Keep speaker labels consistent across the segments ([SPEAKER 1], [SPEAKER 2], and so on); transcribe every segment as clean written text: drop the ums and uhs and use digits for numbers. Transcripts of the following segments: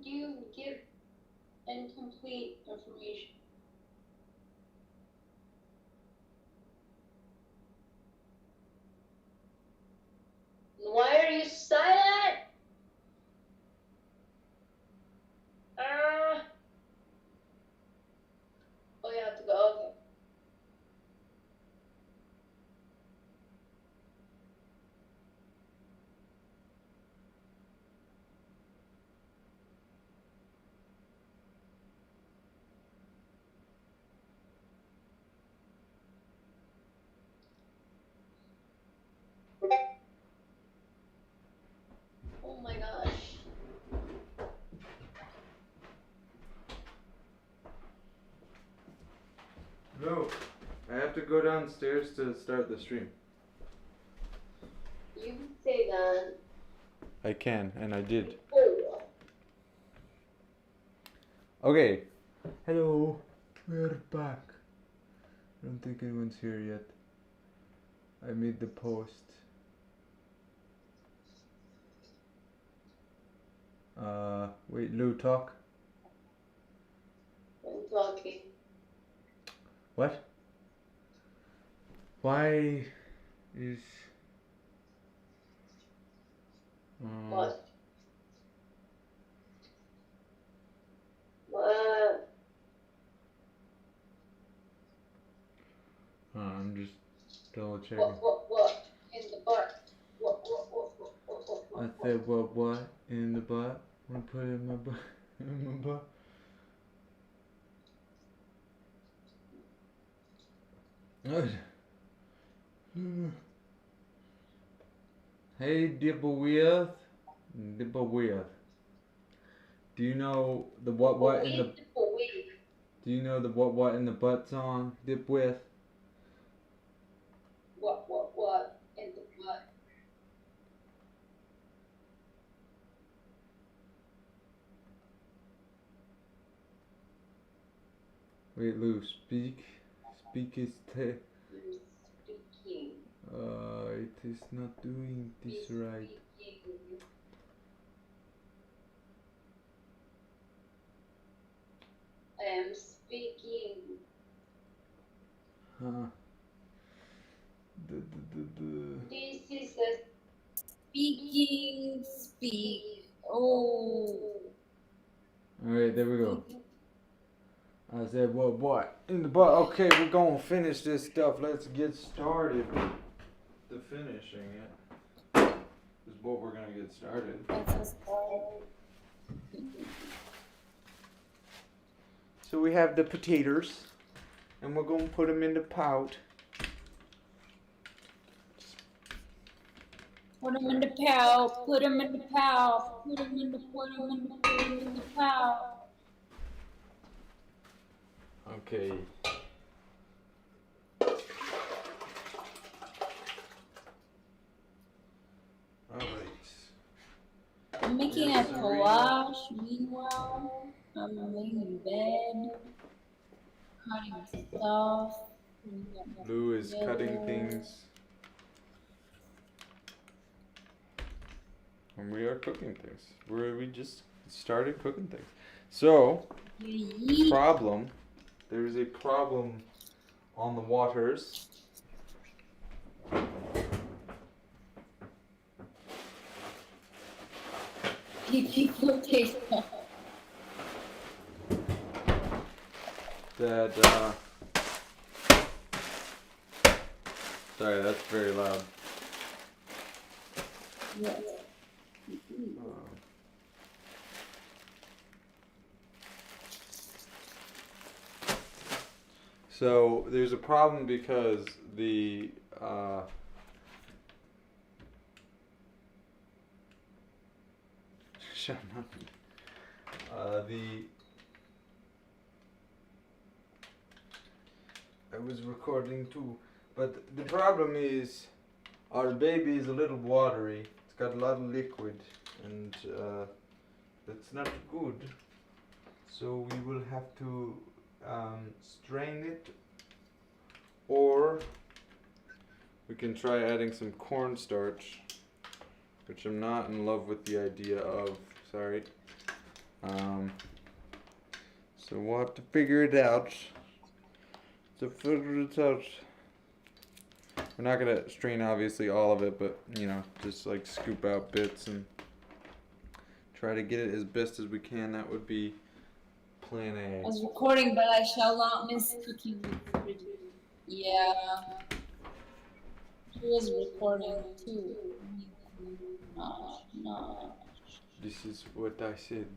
[SPEAKER 1] you give incomplete information? Why are you silent? Oh, you have to go. Okay. Oh my gosh.
[SPEAKER 2] No, I have to go downstairs to start the stream.
[SPEAKER 1] You can say that.
[SPEAKER 2] I can, and I did.
[SPEAKER 1] Oh.
[SPEAKER 2] Okay. Hello. We're back. I don't think anyone's here yet. I made the post. Wait, Lou, talk.
[SPEAKER 1] I'm talking.
[SPEAKER 2] What? Why is...
[SPEAKER 1] What? What?
[SPEAKER 2] I'm just double checking.
[SPEAKER 1] What? In the butt. What?
[SPEAKER 2] I said what in the butt? I'm gonna put it in my butt. In my butt. Hey, Dipperwith. Do you know the what in the... Do you know the what in the butt song, Dipwith?
[SPEAKER 1] What in the butt?
[SPEAKER 2] Wait, Lou, speak. Speak is
[SPEAKER 1] Speaking.
[SPEAKER 2] it is not doing this right.
[SPEAKER 1] I am speaking.
[SPEAKER 2] Huh.
[SPEAKER 1] This is a speaking speak. Oh.
[SPEAKER 2] Alright, there we go. I said what in the butt. Okay, we're gonna finish this stuff. Let's get started. The finishing it is what we're gonna get started. So we have the potatoes, and we're gonna put them in the pot.
[SPEAKER 1] Put them in the pot. Put them in the pot. Put them in the pot.
[SPEAKER 2] Okay. Alright.
[SPEAKER 1] I'm making a collage. Meanwhile, I'm laying in bed, cutting stuff.
[SPEAKER 2] Lou is cutting things. And we are cooking things. We just started cooking things. So, problem. There is a problem on the waters. That, sorry, that's very loud.
[SPEAKER 1] Yes.
[SPEAKER 2] So there's a problem because the shut up. I was recording too, but the problem is our baby is a little watery. It's got a lot of liquid, and that's not good. So we will have to strain it, or we can try adding some cornstarch, which I'm not in love with the idea of. Sorry. So we'll have to figure it out. We're not gonna strain obviously all of it, but you know, just like scoop out bits and try to get it as best as we can. That would be plan
[SPEAKER 1] I
[SPEAKER 2] A.
[SPEAKER 1] was recording, but I shall not miss cooking with Strigid. Yeah. She was recording too. No.
[SPEAKER 2] This is what I said.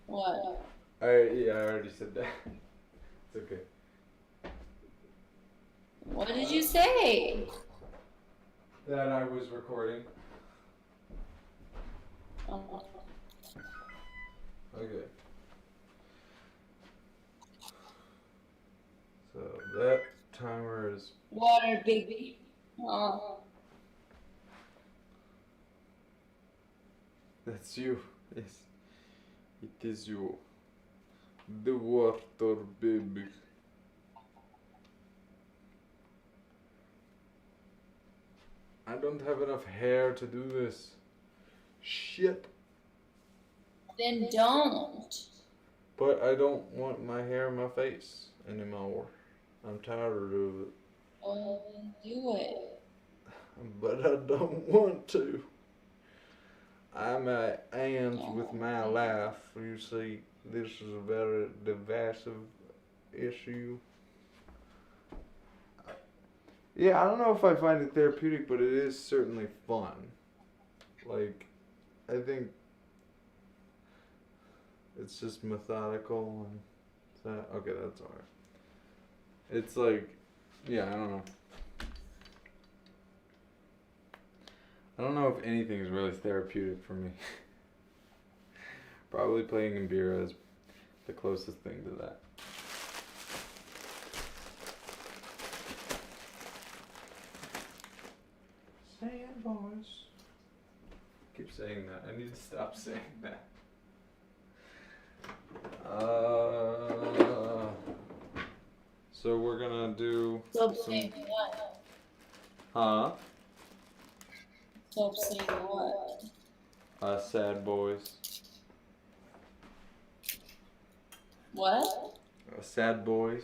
[SPEAKER 1] What?
[SPEAKER 2] I already said that. It's okay.
[SPEAKER 1] What did you say?
[SPEAKER 2] That I was recording.
[SPEAKER 1] Oh.
[SPEAKER 2] Okay. So that timer is.
[SPEAKER 1] Water, baby. Oh.
[SPEAKER 2] That's you. Yes. It is you. The water baby. I don't have enough hair to do this. Shit.
[SPEAKER 1] Then don't.
[SPEAKER 2] But I don't want my hair in my face anymore. I'm tired of it.
[SPEAKER 1] Oh, then do it.
[SPEAKER 2] But I don't want to. I'm at ends with my life. You see, this is a very divisive issue. Yeah, I don't know if I find it therapeutic, but it is certainly fun. Like, I think it's just methodical and that. Okay, that's alright. It's like, yeah, I don't know. I don't know if anything is really therapeutic for me. Probably playing Mbira is the closest thing to that. Sand boys. Keep saying that. I need to stop saying that. So we're gonna do.
[SPEAKER 1] Stop saying what?
[SPEAKER 2] Huh?
[SPEAKER 1] Stop saying what?
[SPEAKER 2] Sad boys.
[SPEAKER 1] What?
[SPEAKER 2] Sad boys.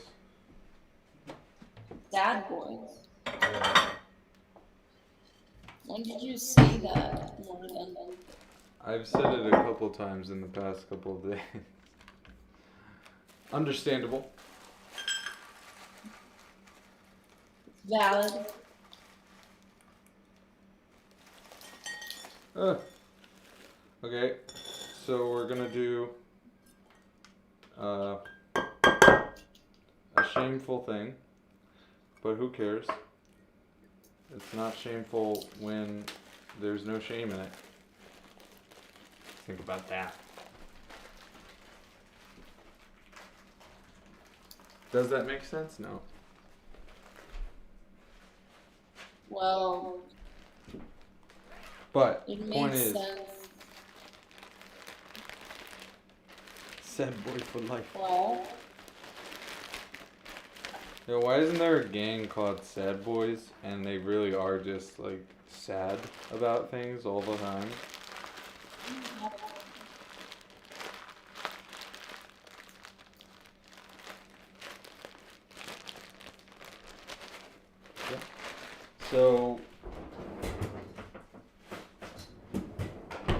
[SPEAKER 1] Sad boys.
[SPEAKER 2] Yeah.
[SPEAKER 1] When did you say that, Morgan?
[SPEAKER 2] I've said it a couple times in the past couple of days. Understandable.
[SPEAKER 1] Valid.
[SPEAKER 2] Okay, so we're gonna do a shameful thing, but who cares? It's not shameful when there's no shame in it. Think about that. Does that make sense? No.
[SPEAKER 1] Well,
[SPEAKER 2] But
[SPEAKER 1] it
[SPEAKER 2] point
[SPEAKER 1] makes
[SPEAKER 2] is,
[SPEAKER 1] sense.
[SPEAKER 2] sad boy for life.
[SPEAKER 1] Well,
[SPEAKER 2] Yeah, why isn't there a gang called Sad Boys and they really are just like sad about things all the time? Yeah. So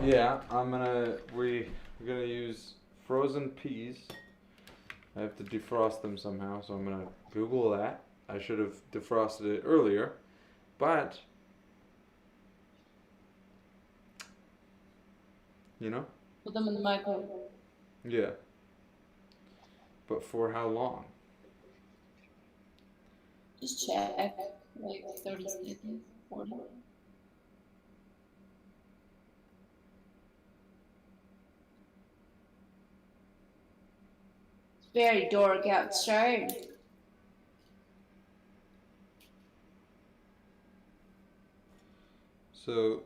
[SPEAKER 2] yeah, we're gonna use frozen peas. I have to defrost them somehow, so I'm gonna Google that. I should have defrosted it earlier, but you know,
[SPEAKER 1] put them in the microwave.
[SPEAKER 2] yeah. But for how long?
[SPEAKER 1] Just check. Like 30 seconds, 40. It's very dark outside.
[SPEAKER 2] So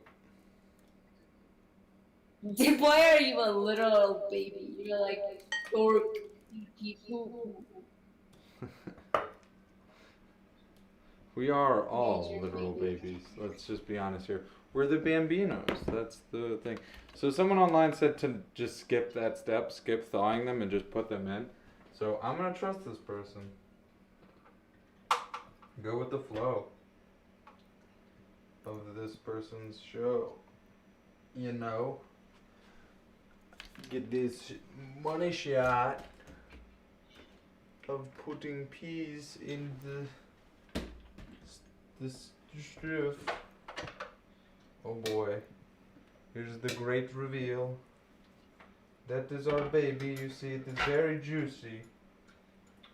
[SPEAKER 1] Why are you a little baby? You're like dork.
[SPEAKER 2] we are all literal babies. Let's just be honest here. We're the Bambinos. That's the thing. So someone online said to just skip that step, skip thawing them, and just put them in. So I'm gonna trust this person. Go with the flow of this person's show. You know, get this money shot of putting peas in this stuff. Oh boy, here's the great reveal. That is our baby. You see, it is very juicy,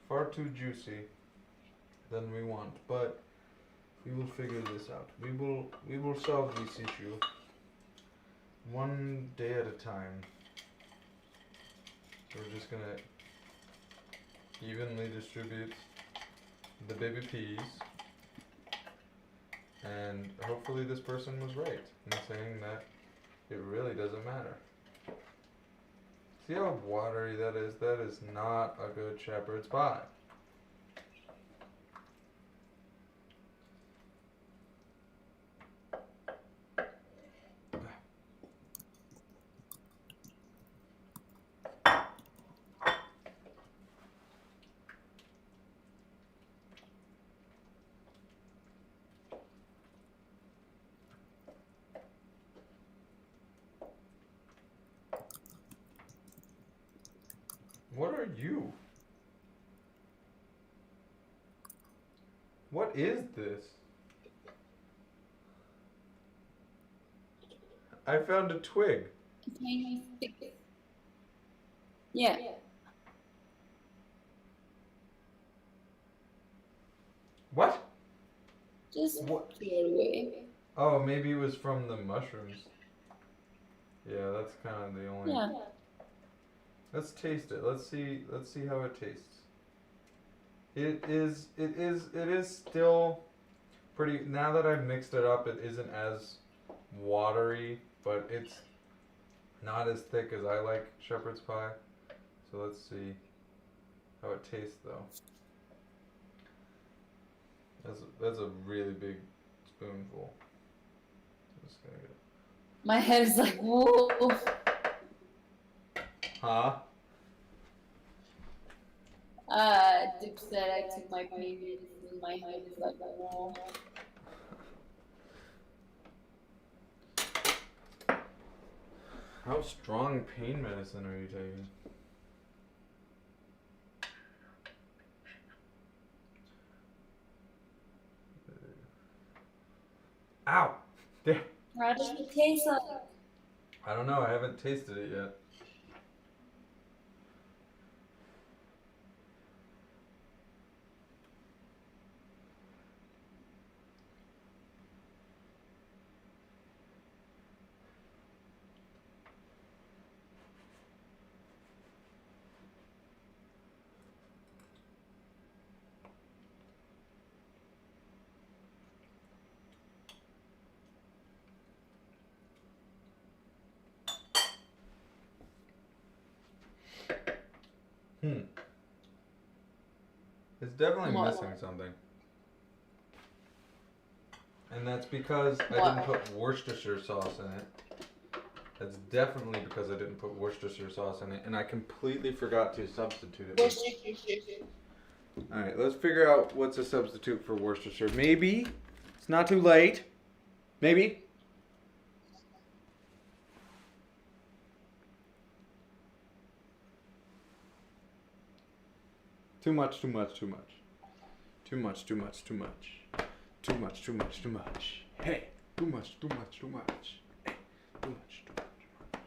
[SPEAKER 2] far too juicy than we want, but we will figure this out. We will solve this issue one day at a time. We're just gonna evenly distribute the baby peas, and hopefully this person was right in saying that it really doesn't matter. See how watery that is? That is not a good shepherd's pie. What are you? What is this? I found a twig.
[SPEAKER 1] Tiny stick. Yeah.
[SPEAKER 2] What?
[SPEAKER 1] Just
[SPEAKER 2] What?
[SPEAKER 1] put it away.
[SPEAKER 2] Oh, maybe it was from the mushrooms. Yeah, that's kind of the only.
[SPEAKER 1] Yeah.
[SPEAKER 2] Let's taste it. Let's see how it tastes. It is still pretty. Now that I've mixed it up, it isn't as watery, but it's not as thick as I like shepherd's pie. So let's see how it tastes though. That's a really big spoonful. I'm just gonna get.
[SPEAKER 1] My head is like, whoa.
[SPEAKER 2] Huh?
[SPEAKER 1] Dip said I took my pain medicine and my head is like, whoa.
[SPEAKER 2] How strong pain medicine are you taking? Ow! There.
[SPEAKER 1] How does it taste like?
[SPEAKER 2] I don't know. I haven't tasted it yet. It's definitely
[SPEAKER 1] What?
[SPEAKER 2] missing something. And that's because I
[SPEAKER 1] What?
[SPEAKER 2] didn't put Worcestershire sauce in it. That's definitely because I didn't put Worcestershire sauce in it. And I completely forgot to substitute it. Alright, let's figure out what's a substitute for Worcestershire. Maybe it's not too late. Maybe. Too much, too much, too much. Too much, too much, too much. Too much, too much, too much. Hey, too much, too much, too much. Hey, too much, too much, too much.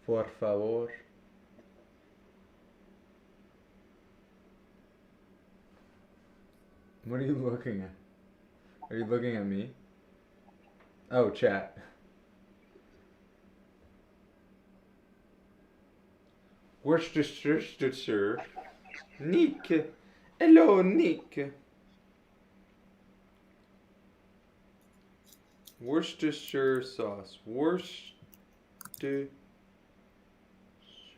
[SPEAKER 2] Por favor. What are you looking at? Are you looking at me? Oh, chat. Worcestershire. Nick. Hello, Nick. Worcestershire sauce. Worcestershire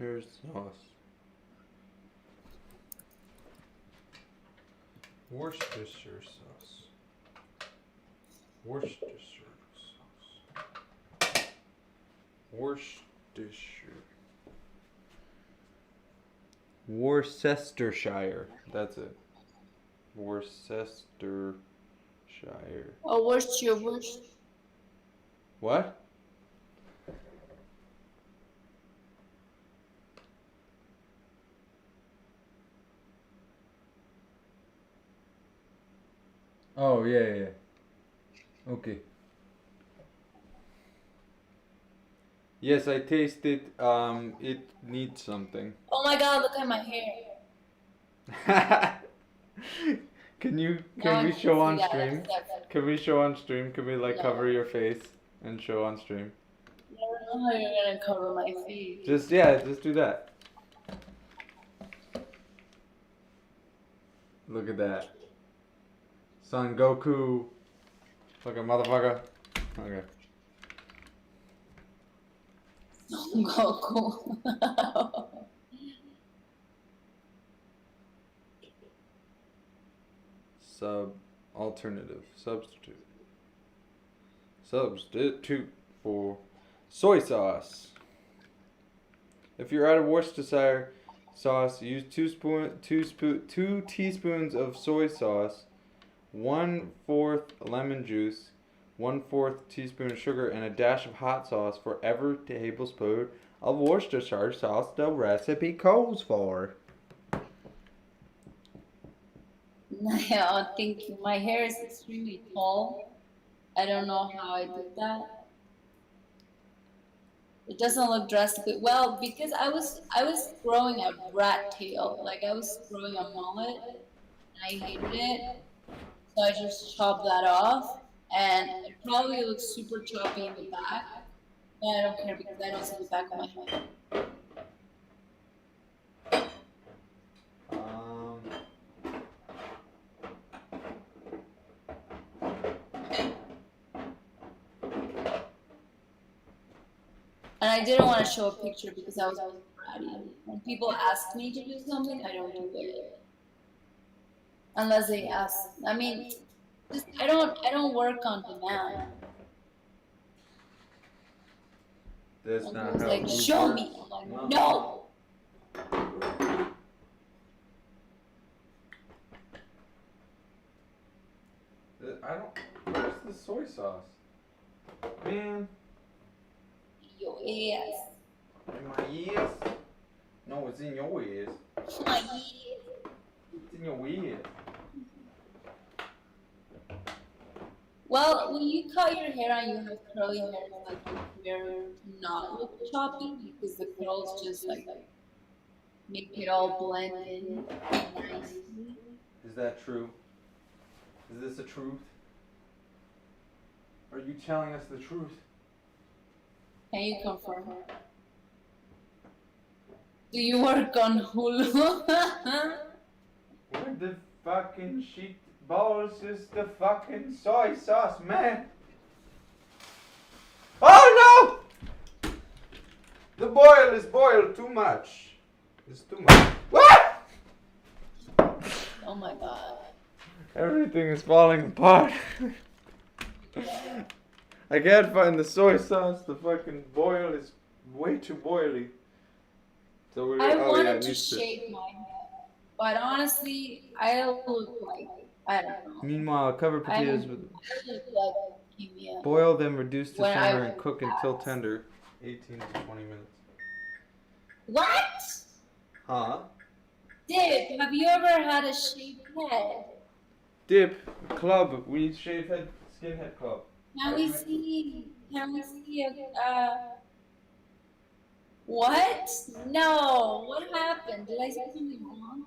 [SPEAKER 2] sauce. Worcestershire sauce. Worcestershire sauce. Worcestershire. Worcestershire. That's it. Worcestershire.
[SPEAKER 1] Oh, where's your worst?
[SPEAKER 2] What? Oh, yeah. Okay. Yes, I tasted. It needs something.
[SPEAKER 1] Oh my God! Look at my hair.
[SPEAKER 2] Can
[SPEAKER 1] Now I
[SPEAKER 2] we
[SPEAKER 1] can
[SPEAKER 2] show
[SPEAKER 1] see
[SPEAKER 2] on
[SPEAKER 1] that.
[SPEAKER 2] stream?
[SPEAKER 1] That's
[SPEAKER 2] Can we show on stream? Can we like
[SPEAKER 1] No.
[SPEAKER 2] cover your face and show on stream?
[SPEAKER 1] I don't know how you're gonna cover my face.
[SPEAKER 2] Just do that. Look at that. Son Goku. Fucking motherfucker. Okay.
[SPEAKER 1] Goku.
[SPEAKER 2] Substitute for soy sauce. If you're out of Worcestershire sauce, use 2 teaspoons of soy sauce, 1/4 lemon juice, 1/4 teaspoon of sugar, and a dash of hot sauce for every tablespoon of Worcestershire sauce the recipe calls for.
[SPEAKER 1] Yeah, thank you. My hair is extremely tall. I don't know how I did that. It doesn't look drastically well because I was growing a rat tail, like I was growing a mullet, and I hated it, so I just chopped that off, and it probably looks super choppy in the back, but I don't care because I don't see the back of my head. And I didn't want to show a picture because I was bratty. When people ask me to do something, I don't do it. Unless they ask. I mean, just I don't work on demand.
[SPEAKER 2] That's
[SPEAKER 1] And
[SPEAKER 2] not
[SPEAKER 1] people's
[SPEAKER 2] how
[SPEAKER 1] like,
[SPEAKER 2] it
[SPEAKER 1] show
[SPEAKER 2] works.
[SPEAKER 1] me. I'm like, no.
[SPEAKER 2] I don't. Where's the soy sauce? Man.
[SPEAKER 1] Your ass.
[SPEAKER 2] In my ears? No, it's in your ears.
[SPEAKER 1] My ears.
[SPEAKER 2] It's in your ears.
[SPEAKER 1] Well, when you cut your hair and you have curly hair, like your hair to not look choppy because the curls just like make it all blend in nicely.
[SPEAKER 2] Is that true? Is this the truth? Are you telling us the truth?
[SPEAKER 1] Can you confirm? Do you work on Hulu?
[SPEAKER 2] Where the fucking shit balls is the fucking soy sauce, man? Oh no! The boil is boiled too much. It's too much. What?
[SPEAKER 1] Oh my god.
[SPEAKER 2] Everything is falling apart. I can't find the soy sauce. The fucking boil is way too boily. So we're
[SPEAKER 1] I wanted
[SPEAKER 2] it
[SPEAKER 1] to
[SPEAKER 2] needs
[SPEAKER 1] shave my hair, but honestly, I look like I don't know.
[SPEAKER 2] Meanwhile, cover potatoes with
[SPEAKER 1] I look like leukemia.
[SPEAKER 2] boil them, reduce to
[SPEAKER 1] When I
[SPEAKER 2] simmer, and
[SPEAKER 1] was
[SPEAKER 2] cook until
[SPEAKER 1] asked.
[SPEAKER 2] tender. 18 to 20 minutes.
[SPEAKER 1] What?
[SPEAKER 2] Huh?
[SPEAKER 1] Dip, have you ever had a shaved head?
[SPEAKER 2] Dip club. We shave head skinhead club.
[SPEAKER 1] Can we see what? No. What happened? Did I say something wrong?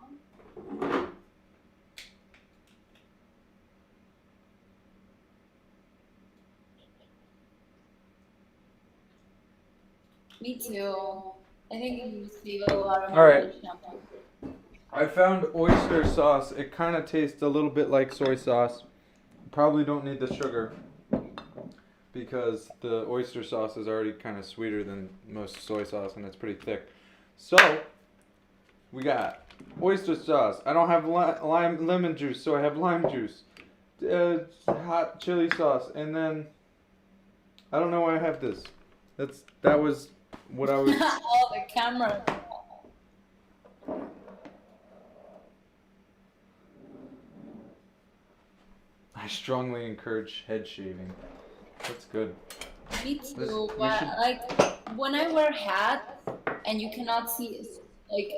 [SPEAKER 1] Me too. I think you save a lot of money.
[SPEAKER 2] All right.
[SPEAKER 1] on shampoo.
[SPEAKER 2] I found oyster sauce. It kind of tastes a little bit like soy sauce. Probably don't need the sugar because the oyster sauce is already kind of sweeter than most soy sauce and it's pretty thick. So, We got oyster sauce. I don't have lime lemon juice, so I have lime juice. Hot chili sauce, and then I don't know why I have this. That was what I was.
[SPEAKER 1] Oh, the camera.
[SPEAKER 2] I strongly encourage head shaving. That's good.
[SPEAKER 1] Me
[SPEAKER 2] This-
[SPEAKER 1] too.
[SPEAKER 2] we
[SPEAKER 1] But
[SPEAKER 2] should-
[SPEAKER 1] like when I wear hats and you cannot see like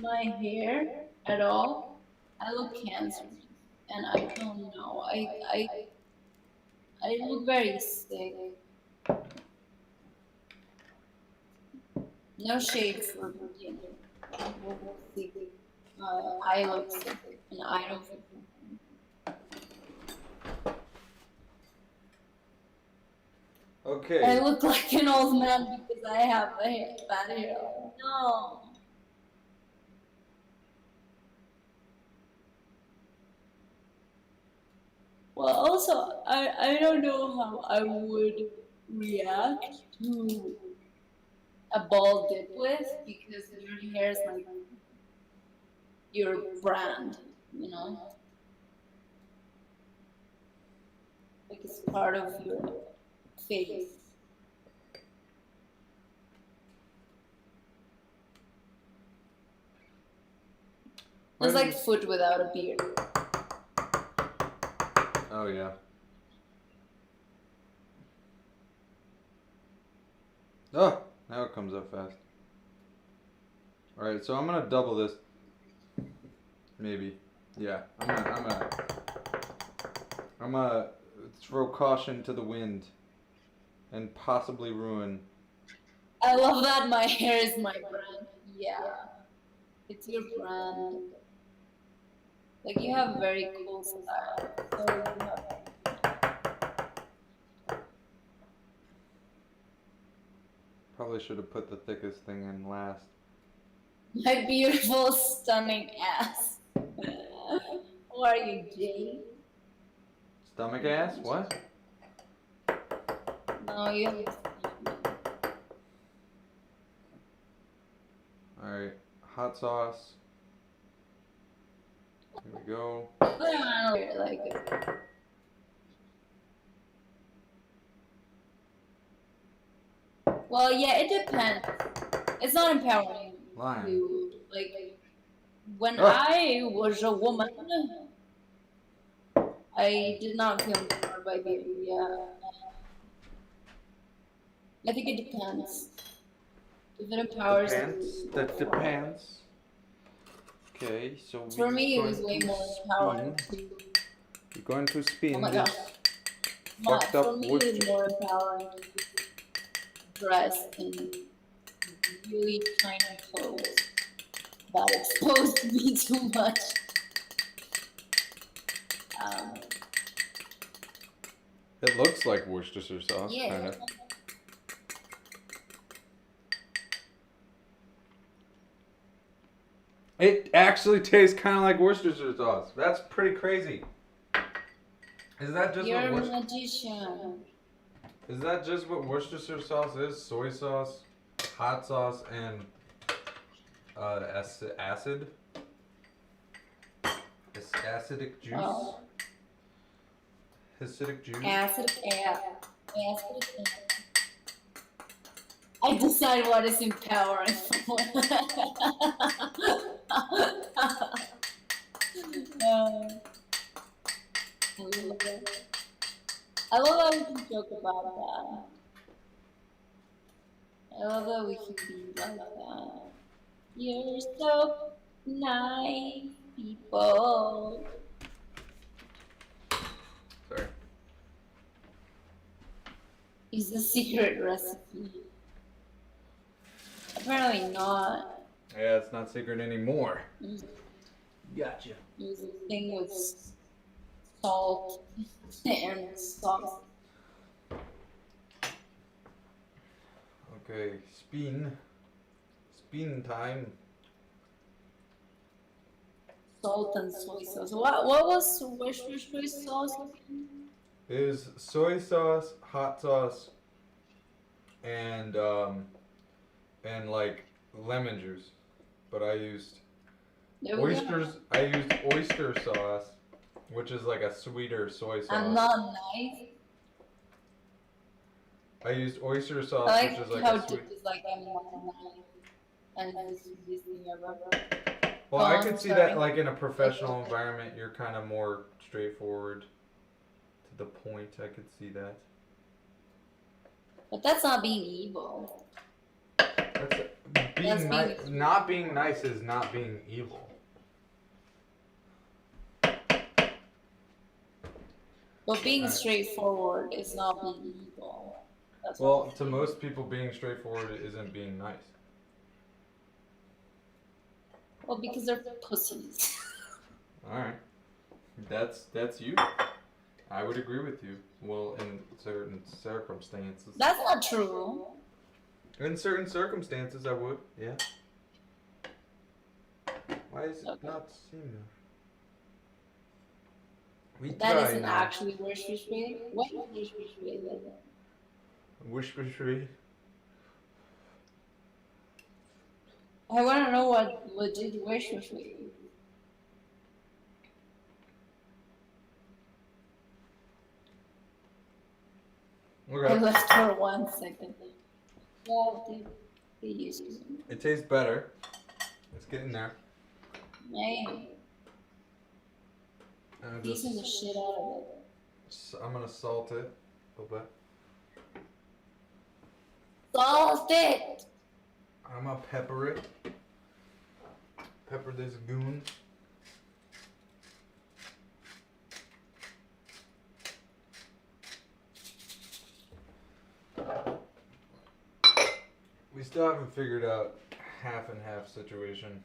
[SPEAKER 1] my hair at all, I look cancerous, and I don't know. I look very sick. No shade for people who sick. I look sick, and I don't feel. I
[SPEAKER 2] Okay.
[SPEAKER 1] look like an old man because I have bad hair. No. Well, also, I don't know how I would react to a bald dip with because your hair is like your brand, you know? Like it's part of your face. It's like foot without a beard.
[SPEAKER 2] Oh yeah. Oh, now it comes up fast. All right, so I'm gonna double this. Maybe. Yeah, I'm gonna throw caution to the wind, and possibly ruin.
[SPEAKER 1] I love that my hair is my brand. Yeah. It's your brand. Like you have very cool style. So you have
[SPEAKER 2] Probably should have put the thickest thing in last.
[SPEAKER 1] my beautiful, stunning ass. Who are you, Jay?
[SPEAKER 2] Stomach ass? What?
[SPEAKER 1] No, you have.
[SPEAKER 2] All right, hot sauce. Here we go.
[SPEAKER 1] Like well, yeah, it depends. It's not empowering.
[SPEAKER 2] Lime.
[SPEAKER 1] You like when
[SPEAKER 2] Oh.
[SPEAKER 1] I was a woman, I did not feel empowered by the idea. I think it depends. If it empowers
[SPEAKER 2] Depends.
[SPEAKER 1] you,
[SPEAKER 2] That depends. Okay, so
[SPEAKER 1] for me, it
[SPEAKER 2] we're
[SPEAKER 1] was
[SPEAKER 2] going
[SPEAKER 1] way
[SPEAKER 2] to
[SPEAKER 1] more empowering.
[SPEAKER 2] spin. We're going to spin
[SPEAKER 1] Oh my
[SPEAKER 2] this
[SPEAKER 1] gosh.
[SPEAKER 2] fucked
[SPEAKER 1] For
[SPEAKER 2] up
[SPEAKER 1] me, it
[SPEAKER 2] Worcester.
[SPEAKER 1] was more empowering to dress in really tiny clothes that exposed me too much.
[SPEAKER 2] It looks like Worcestershire sauce,
[SPEAKER 1] Yeah.
[SPEAKER 2] kind of. It actually tastes kind of like Worcestershire sauce. That's pretty crazy. Is that just
[SPEAKER 1] You're
[SPEAKER 2] what
[SPEAKER 1] a
[SPEAKER 2] Worcester?
[SPEAKER 1] magician.
[SPEAKER 2] Is that just what Worcestershire sauce is? Soy sauce, hot sauce, and acid. Acidic juice.
[SPEAKER 1] Oh.
[SPEAKER 2] Acidic juice.
[SPEAKER 1] Acid air. Acid air. I decide what is empowering. I love that we can joke about that. I love that we can be like that. You're so nice, people.
[SPEAKER 2] Sorry.
[SPEAKER 1] Is the secret recipe? Apparently not.
[SPEAKER 2] Yeah, it's not secret anymore.
[SPEAKER 1] There's
[SPEAKER 2] Gotcha.
[SPEAKER 1] a thing with salt and sauce.
[SPEAKER 2] Okay, spin time.
[SPEAKER 1] Salt and soy sauce. What was Worcestershire sauce?
[SPEAKER 2] Is soy sauce, hot sauce, and like lemon juice, but I used
[SPEAKER 1] There we go.
[SPEAKER 2] Oysters. I used oyster sauce, which is like a sweeter soy
[SPEAKER 1] I'm
[SPEAKER 2] sauce.
[SPEAKER 1] not nice.
[SPEAKER 2] I used oyster
[SPEAKER 1] I
[SPEAKER 2] sauce, which is
[SPEAKER 1] like
[SPEAKER 2] like
[SPEAKER 1] how
[SPEAKER 2] a
[SPEAKER 1] it
[SPEAKER 2] sweet.
[SPEAKER 1] is like I'm not nice. And this thing ever.
[SPEAKER 2] Well,
[SPEAKER 1] Go
[SPEAKER 2] I
[SPEAKER 1] on,
[SPEAKER 2] could see that
[SPEAKER 1] sorry.
[SPEAKER 2] like in a professional environment, you're kind of more straightforward, to the point. I could see that.
[SPEAKER 1] But that's not being evil.
[SPEAKER 2] That's being nice. Not being nice is not being evil.
[SPEAKER 1] But being straightforward is not being evil. That's
[SPEAKER 2] Well, to most people, being straightforward isn't being nice.
[SPEAKER 1] well, because they're pussies.
[SPEAKER 2] All right, that's you. I would agree with you. Well, in certain circumstances.
[SPEAKER 1] That's not true.
[SPEAKER 2] In certain circumstances, I would. Yeah. Why is it not seeming? We
[SPEAKER 1] That
[SPEAKER 2] try
[SPEAKER 1] isn't
[SPEAKER 2] now.
[SPEAKER 1] actually wish wish way. What is wish wish way then?
[SPEAKER 2] Wish wish wish.
[SPEAKER 1] I want to know what legit wish wish way is. I
[SPEAKER 2] Okay.
[SPEAKER 1] left for 1 second. Well, they used to.
[SPEAKER 2] It tastes better. It's getting there.
[SPEAKER 1] Man, piecing the shit out of it.
[SPEAKER 2] I'm gonna salt it a little bit.
[SPEAKER 1] Salt it!
[SPEAKER 2] I'm gonna pepper it. Pepper this goon. We still haven't figured out half and half situation.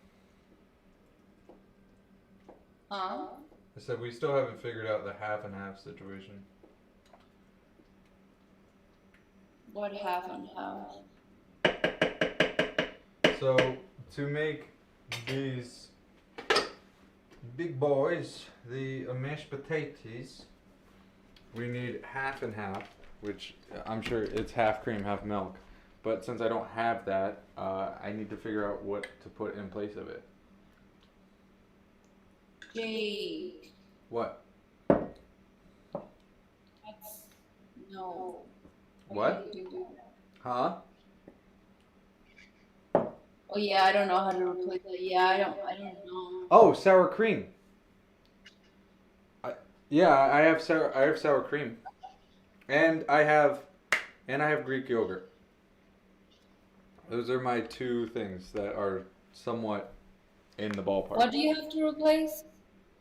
[SPEAKER 1] Huh?
[SPEAKER 2] I said we still haven't figured out the half and half situation.
[SPEAKER 1] What half and half?
[SPEAKER 2] So to make these big boys, the mashed potatoes, we need half and half, which I'm sure it's half cream, half milk. But since I don't have that, I need to figure out what to put in place of it.
[SPEAKER 1] Jake.
[SPEAKER 2] What?
[SPEAKER 1] That's no.
[SPEAKER 2] What? Huh?
[SPEAKER 1] Oh yeah, I don't know how to replace that. Yeah, I don't know.
[SPEAKER 2] Oh, sour cream. I have sour cream, and I have Greek yogurt. Those are my two things that are somewhat in the ballpark.
[SPEAKER 1] What do you have to replace?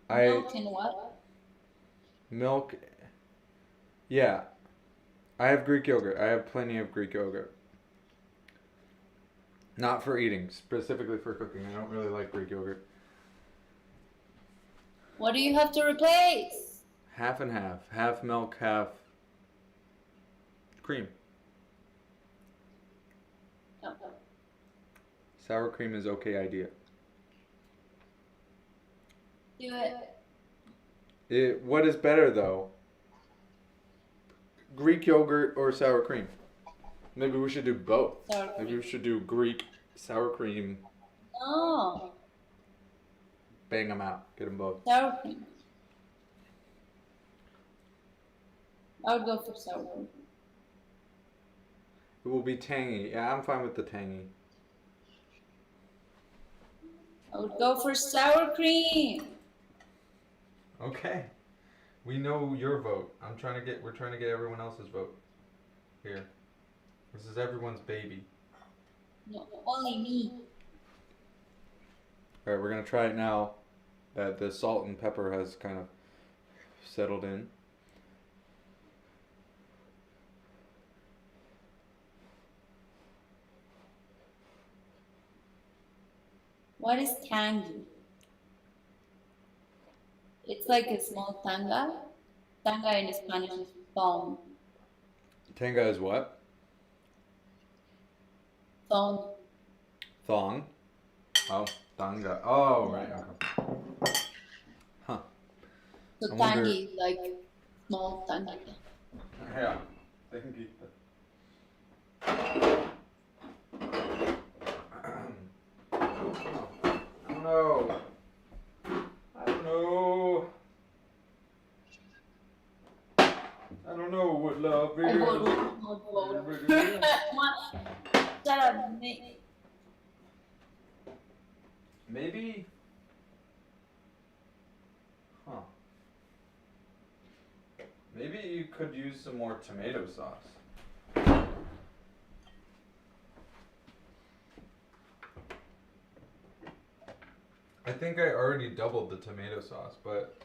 [SPEAKER 1] Milk and what?
[SPEAKER 2] Milk. Yeah, I have Greek yogurt. I have plenty of Greek yogurt. Not for eating, specifically for cooking. I don't really like Greek yogurt.
[SPEAKER 1] What do you have to replace?
[SPEAKER 2] Half and half. Half milk, half cream.
[SPEAKER 1] No.
[SPEAKER 2] Sour cream is okay idea.
[SPEAKER 1] Do it.
[SPEAKER 2] What is better though? Greek yogurt or sour cream? Maybe we should do both.
[SPEAKER 1] Sour cream.
[SPEAKER 2] Maybe we should do Greek sour cream.
[SPEAKER 1] No.
[SPEAKER 2] Bang them out. Get them both.
[SPEAKER 1] Sour cream. I would go for sour cream.
[SPEAKER 2] It will be tangy. Yeah, I'm fine with the tangy.
[SPEAKER 1] I would go for sour cream.
[SPEAKER 2] Okay. We know your vote. We're trying to get everyone else's vote. Here. This is everyone's baby.
[SPEAKER 1] No, only me.
[SPEAKER 2] Alright, we're gonna try it now that the salt and pepper has kind of settled in.
[SPEAKER 1] What is tangy? It's like a small tanga. Tanga in Spanish is thong.
[SPEAKER 2] Tanga is what?
[SPEAKER 1] Thong.
[SPEAKER 2] Thong. Oh, tanga. Oh, right. Okay. Huh.
[SPEAKER 1] So
[SPEAKER 2] I wonder-
[SPEAKER 1] tangy is like small tanga.
[SPEAKER 2] Yeah. They can keep it. Oh no. don't know what love
[SPEAKER 1] I
[SPEAKER 2] is.
[SPEAKER 1] vote. Shut up, Nate.
[SPEAKER 2] Maybe. Huh. Maybe you could use some more tomato sauce. I think I already doubled the tomato sauce, but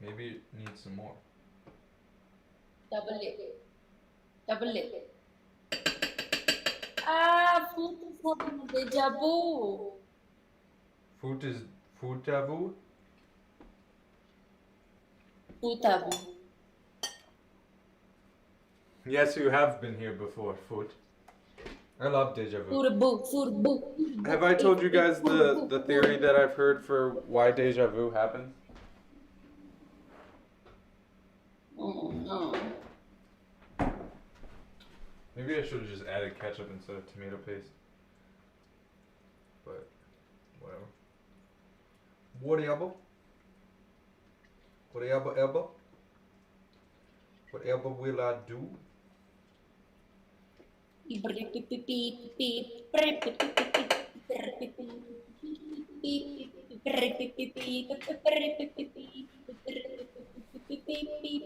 [SPEAKER 2] maybe it needs some more.
[SPEAKER 1] Double it. Double it. Ah, food is having a deja vu.
[SPEAKER 2] Food is foutavu?
[SPEAKER 1] Futavu.
[SPEAKER 2] Yes, you have been here before, food. I love deja vu.
[SPEAKER 1] Futabu.
[SPEAKER 2] Have I told you guys the theory that I've heard for why deja vu happens?
[SPEAKER 1] Oh no.
[SPEAKER 2] Maybe I should have just added ketchup instead of tomato paste. But, whatever. Whatever. Whatever. Whatever will I do?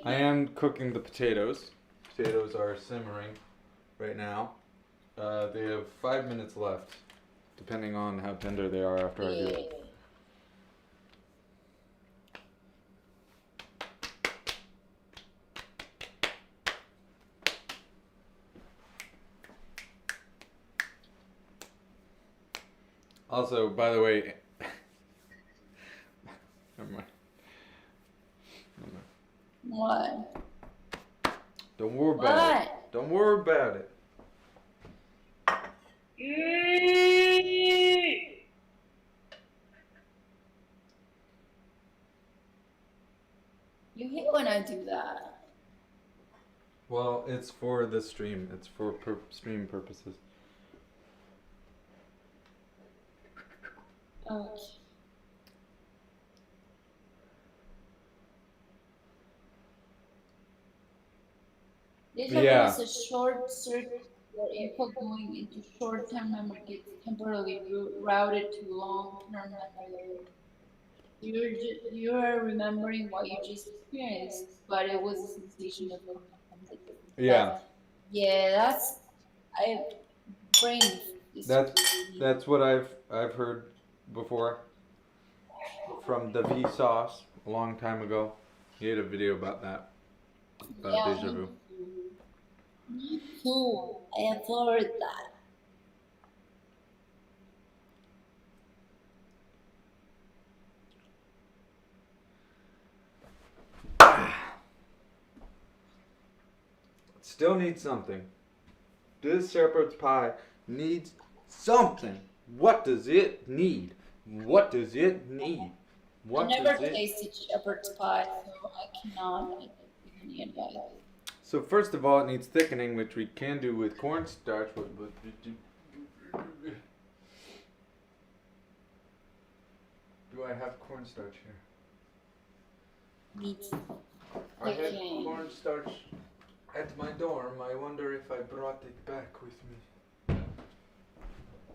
[SPEAKER 2] I am cooking the potatoes. Potatoes are simmering right now. They have 5 minutes left, depending on how tender they are after I do it. Also, by the way, never mind.
[SPEAKER 1] What?
[SPEAKER 2] Don't worry about it. Don't worry about it.
[SPEAKER 1] You hate when I do that.
[SPEAKER 2] Well, it's for the stream. It's for stream purposes.
[SPEAKER 1] Okay. Deja vu is a short circuit where info going into short-term memory gets temporarily routed to long-term memory. You are remembering what you just experienced, but it was a sensation of
[SPEAKER 2] Yeah.
[SPEAKER 1] That's brain.
[SPEAKER 2] That's what I've heard before from the V Sauce a long time ago. He had a video about that. About deja vu.
[SPEAKER 1] Me too. I have heard that.
[SPEAKER 2] Still needs something. This shepherd's pie needs something. What does it need? What does it need?
[SPEAKER 1] I never tasted shepherd's pie, so I cannot give any advice.
[SPEAKER 2] So first of all, it needs thickening, which we can do with cornstarch. Do I have cornstarch here?
[SPEAKER 1] Needs
[SPEAKER 2] I had cornstarch at my dorm. I wonder if I brought it back with me.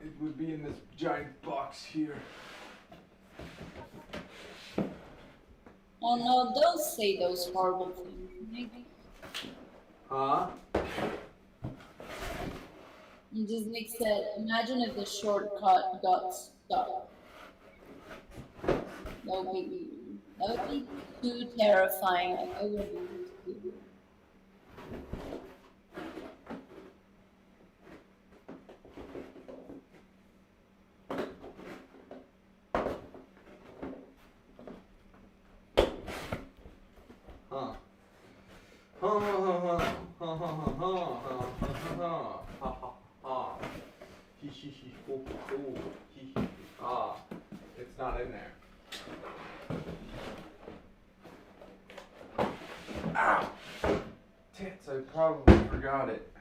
[SPEAKER 2] It would be in this giant box here.
[SPEAKER 1] Oh no, don't say those horrible things.
[SPEAKER 2] Huh?
[SPEAKER 1] You just Nick said, imagine if the shortcut got stuck. That would be too terrifying. Like, I wouldn't be able to do it.
[SPEAKER 2] It's not in there. Ow! Tits, I probably forgot it.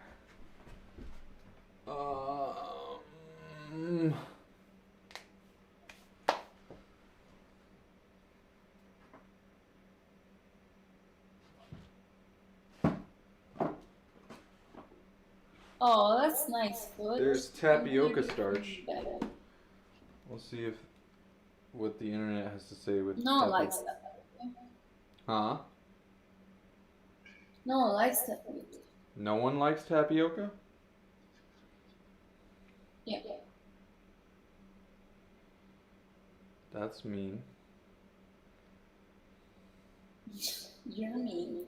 [SPEAKER 1] Oh, that's nice food.
[SPEAKER 2] There's
[SPEAKER 1] And
[SPEAKER 2] tapioca
[SPEAKER 1] maybe
[SPEAKER 2] starch.
[SPEAKER 1] better.
[SPEAKER 2] We'll see if what the internet has to say with
[SPEAKER 1] No one
[SPEAKER 2] tapioca.
[SPEAKER 1] likes that.
[SPEAKER 2] Huh?
[SPEAKER 1] No one likes that food.
[SPEAKER 2] No one likes tapioca?
[SPEAKER 1] Yeah.
[SPEAKER 2] That's mean.
[SPEAKER 1] You're mean.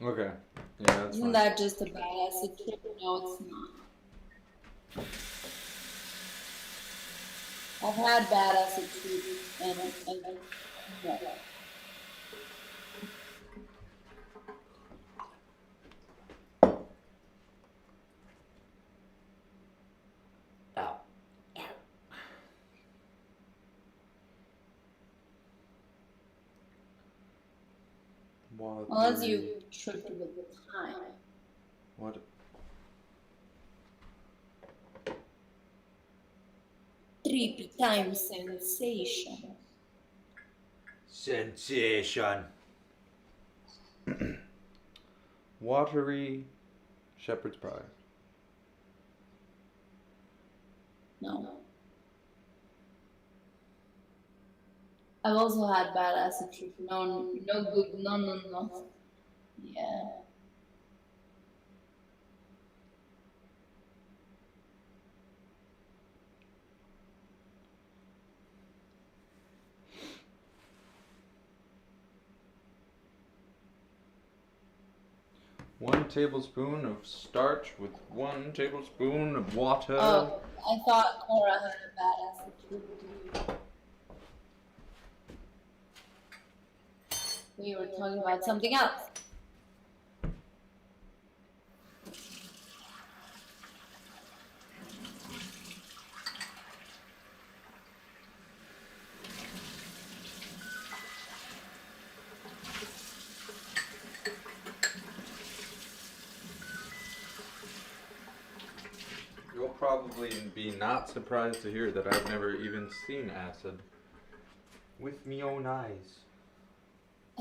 [SPEAKER 2] Okay. Yeah, that's
[SPEAKER 1] Isn't
[SPEAKER 2] fine.
[SPEAKER 1] that just a bad acid trip? No, it's not. I've had bad acid trips and no.
[SPEAKER 2] What?
[SPEAKER 1] Unless you tripped with time.
[SPEAKER 2] What?
[SPEAKER 1] 3 time sensation.
[SPEAKER 2] Sensation. Watery shepherd's pie.
[SPEAKER 1] No. I've also had bad acid trip. No, no good. No, no, no. Yeah.
[SPEAKER 2] One tablespoon of starch with 1 tablespoon of water.
[SPEAKER 1] Oh, I thought Cora had a bad acid trip too. We were talking about something else.
[SPEAKER 2] You'll probably be not surprised to hear that I've never even seen acid with me own eyes.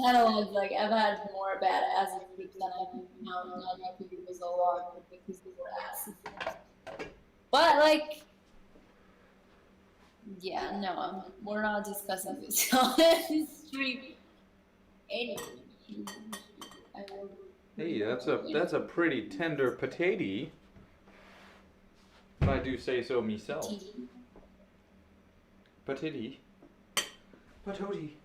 [SPEAKER 1] I don't know, like I've had more bad acid trips than I do now. Not because it was a lot, but because they were acid trips. But like, yeah, no, we're not discussing this on the street. Anyway, I will.
[SPEAKER 2] Hey, that's a pretty tender potato. If I do say so myself. Potato. Potato.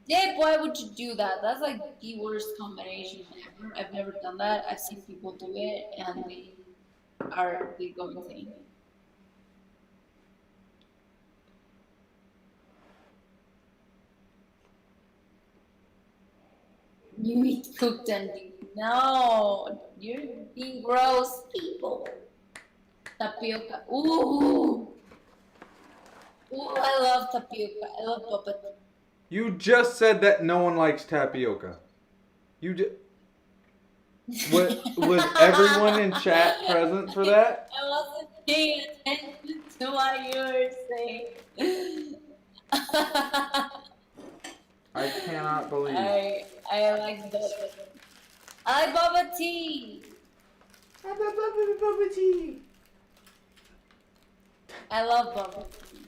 [SPEAKER 1] Dave, why would you do that? That's like the worst combination ever. I've never done that. I've seen people do it, and they go insane. You eat cooked and no, you're being gross people. Tapioca. Ooh, I love tapioca. I love bubble tea.
[SPEAKER 2] You just said that no one likes tapioca. You just. Was everyone in chat present for that?
[SPEAKER 1] I wasn't paying attention to what you were saying.
[SPEAKER 2] I cannot believe.
[SPEAKER 1] I like bubble tea. I like bubble tea.
[SPEAKER 2] Bubba tea.
[SPEAKER 1] I love bubble tea.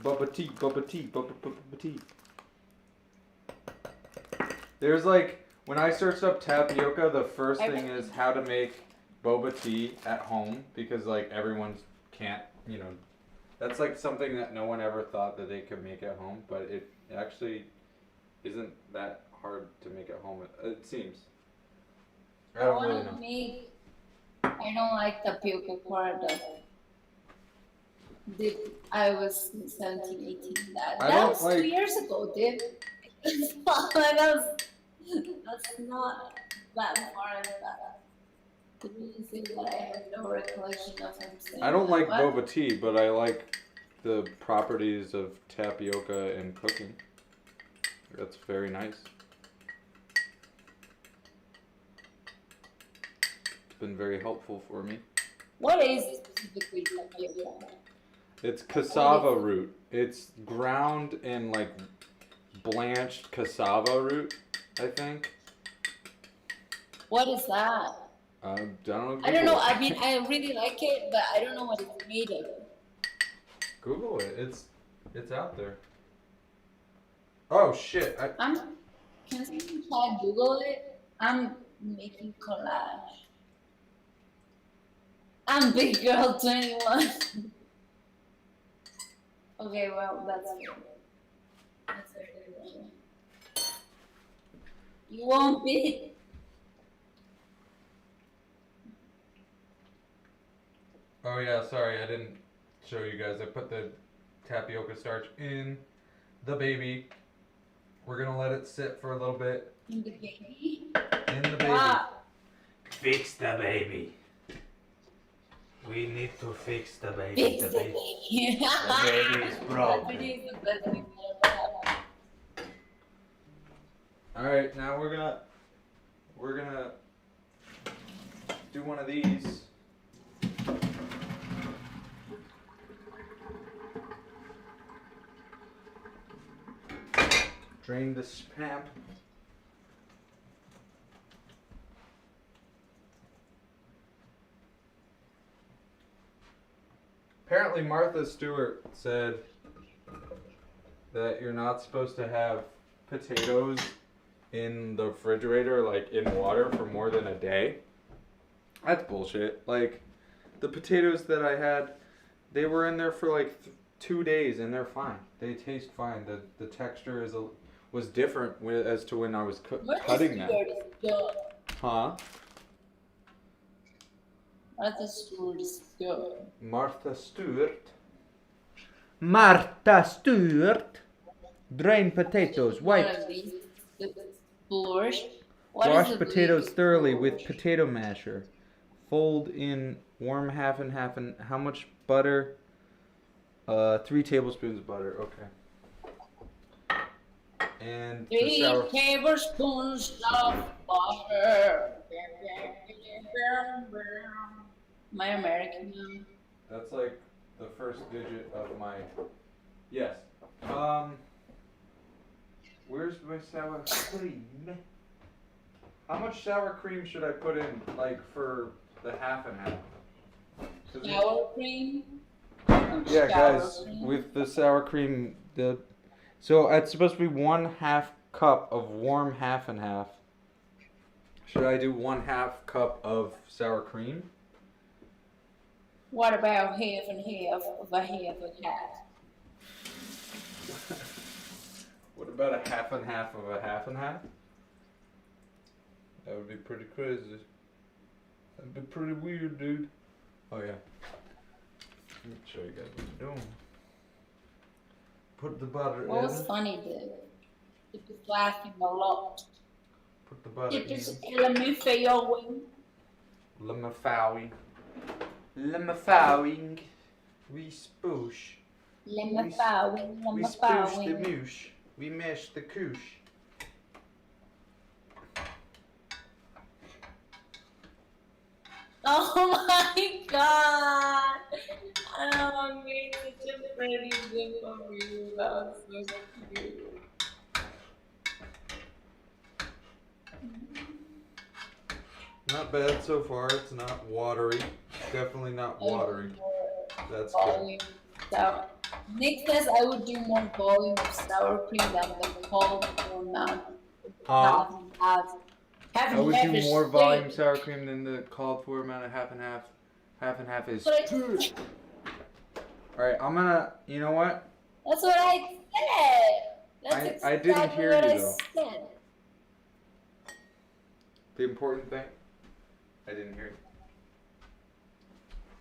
[SPEAKER 2] Bubba tea, bubba tea, bubba tea. There's like, when I searched up tapioca, the first thing is how to make boba tea at home, because like everyone can't, you know, that's like something that no one ever thought that they could make at home, but it actually isn't that hard to make at home. It seems. I don't really know.
[SPEAKER 1] I don't like tapioca part though. I was 17, 18. That was 2 years ago, dude. That's not that far in that. Did you say that I have no recollection of him saying
[SPEAKER 2] I don't
[SPEAKER 1] that?
[SPEAKER 2] like
[SPEAKER 1] What?
[SPEAKER 2] boba tea, but I like the properties of tapioca in cooking. That's very nice. It's been very helpful for me.
[SPEAKER 1] What is specifically tapioca?
[SPEAKER 2] It's cassava root. It's ground in like blanched cassava root, I think.
[SPEAKER 1] What is that?
[SPEAKER 2] I don't know.
[SPEAKER 1] I don't know.
[SPEAKER 2] Google it.
[SPEAKER 1] I mean, I really like it, but I don't know what it's made of.
[SPEAKER 2] Google it. It's out there. Oh shit!
[SPEAKER 1] Can someone try Google it? I'm making collage. I'm big girl 21. Okay, well, that's good. That's very good. You won't be.
[SPEAKER 2] Oh yeah, sorry, I didn't show you guys. I put the tapioca starch in the baby. We're gonna let it sit for a little bit.
[SPEAKER 1] In the baby?
[SPEAKER 2] In the baby.
[SPEAKER 1] Ah.
[SPEAKER 2] Fix the baby. We need to fix the baby.
[SPEAKER 1] Fix the baby.
[SPEAKER 2] The baby is broken.
[SPEAKER 1] That video is the best thing that ever happened.
[SPEAKER 2] Alright, now we're gonna do one of these. Drain the spam. Apparently Martha Stewart said that you're not supposed to have potatoes in the refrigerator, like in water, for more than a day. That's bullshit. Like, the potatoes that I had, they were in there for like 2 days and they're fine. They taste fine. The texture was different as to when I was cutting them. Huh?
[SPEAKER 1] Martha Stewart is good.
[SPEAKER 2] Martha Stewart. Martha Stewart. Drain potatoes.
[SPEAKER 1] One
[SPEAKER 2] Wipe.
[SPEAKER 1] of these. Flourish.
[SPEAKER 2] Wash potatoes thoroughly with potato masher. Fold in warm half and half. And how much butter? 3 tablespoons of butter. Okay. And
[SPEAKER 1] 3 tablespoons of butter. Am I American now?
[SPEAKER 2] That's like the first digit of my. Yes. Where's my sour cream? How much sour cream should I put in, like, for the half and half?
[SPEAKER 1] Sour cream?
[SPEAKER 2] Yeah,
[SPEAKER 1] Sour
[SPEAKER 2] guys,
[SPEAKER 1] cream?
[SPEAKER 2] with the sour cream, so it's supposed to be 1/2 cup of warm half and half. Should I do 1/2 cup of sour cream?
[SPEAKER 1] What about half and half of a half and half?
[SPEAKER 2] What about a half and half of a half and half? That would be pretty crazy. That'd be pretty weird, dude. Oh yeah. Let me show you guys what I'm doing. Put the butter
[SPEAKER 1] What
[SPEAKER 2] in.
[SPEAKER 1] was funny, dude? It was laughing a lot.
[SPEAKER 2] Put the butter
[SPEAKER 1] It is
[SPEAKER 2] in.
[SPEAKER 1] LMFAOing.
[SPEAKER 2] Lemafowing. We spoosh.
[SPEAKER 1] LMFAOing.
[SPEAKER 2] We spoosh the moosh. We mash the koosh.
[SPEAKER 1] Oh my god! Oh, I made such a pretty gif of you. That was so cute.
[SPEAKER 2] Not bad so far. It's not watery. Definitely not watery. That's good.
[SPEAKER 1] Volume. So, Nick says I would do more volume of sour cream than the called for amount.
[SPEAKER 2] I would do more volume sour cream than the called for amount of half and half. Half and half is good. Alright, I'm gonna, you know what?
[SPEAKER 1] That's what I said. That's
[SPEAKER 2] I didn't
[SPEAKER 1] exactly
[SPEAKER 2] hear
[SPEAKER 1] what
[SPEAKER 2] you,
[SPEAKER 1] I
[SPEAKER 2] though.
[SPEAKER 1] said.
[SPEAKER 2] The important thing? I didn't hear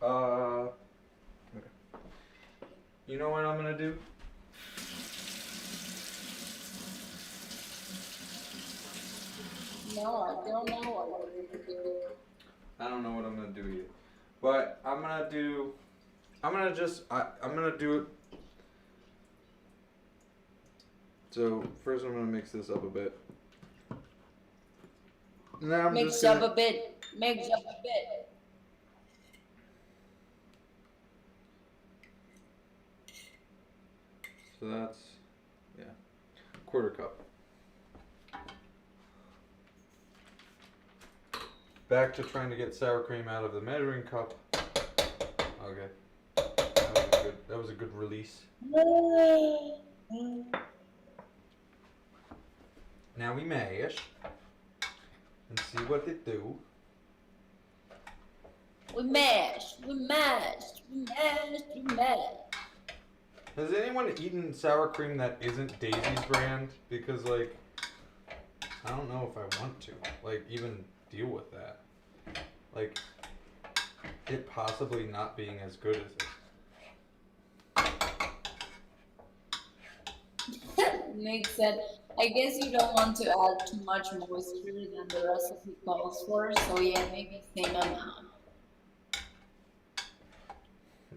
[SPEAKER 2] you. Okay. You know what I'm gonna do?
[SPEAKER 1] No, I don't know what we're gonna do.
[SPEAKER 2] I don't know what I'm gonna do either. But I'm gonna do it. So first I'm gonna mix this up a bit. And then I'm
[SPEAKER 1] Mix
[SPEAKER 2] just
[SPEAKER 1] up
[SPEAKER 2] gonna
[SPEAKER 1] a bit. Mix up a bit.
[SPEAKER 2] So that's quarter cup. Back to trying to get sour cream out of the measuring cup. Okay. That was a good release. Now we mash and see what it do.
[SPEAKER 1] We mash. We mash. We mash. We mash.
[SPEAKER 2] Has anyone eaten sour cream that isn't Daisy's brand? Because like, I don't know if I want to like even deal with that. Like, it possibly not being as good as it.
[SPEAKER 1] Makes sense. I guess you don't want to add too much moisture than the recipe calls for, so yeah, maybe same amount.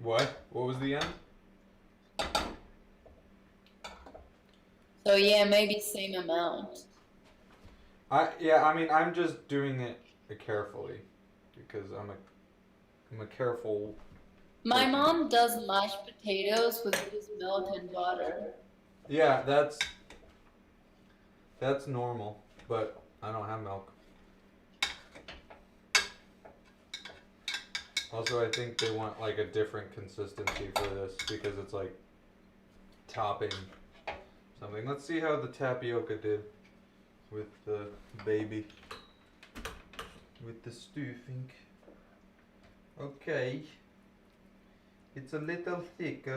[SPEAKER 2] What? What was the end?
[SPEAKER 1] So yeah, maybe same amount.
[SPEAKER 2] I mean I'm just doing it carefully because I'm a careful.
[SPEAKER 1] My mom does mashed potatoes with just milk and butter.
[SPEAKER 2] Yeah, that's normal, but I don't have milk. Also, I think they want like a different consistency for this because it's like topping something. Let's see how the tapioca did with the baby, with the stuffing. Okay, it's a little thicker,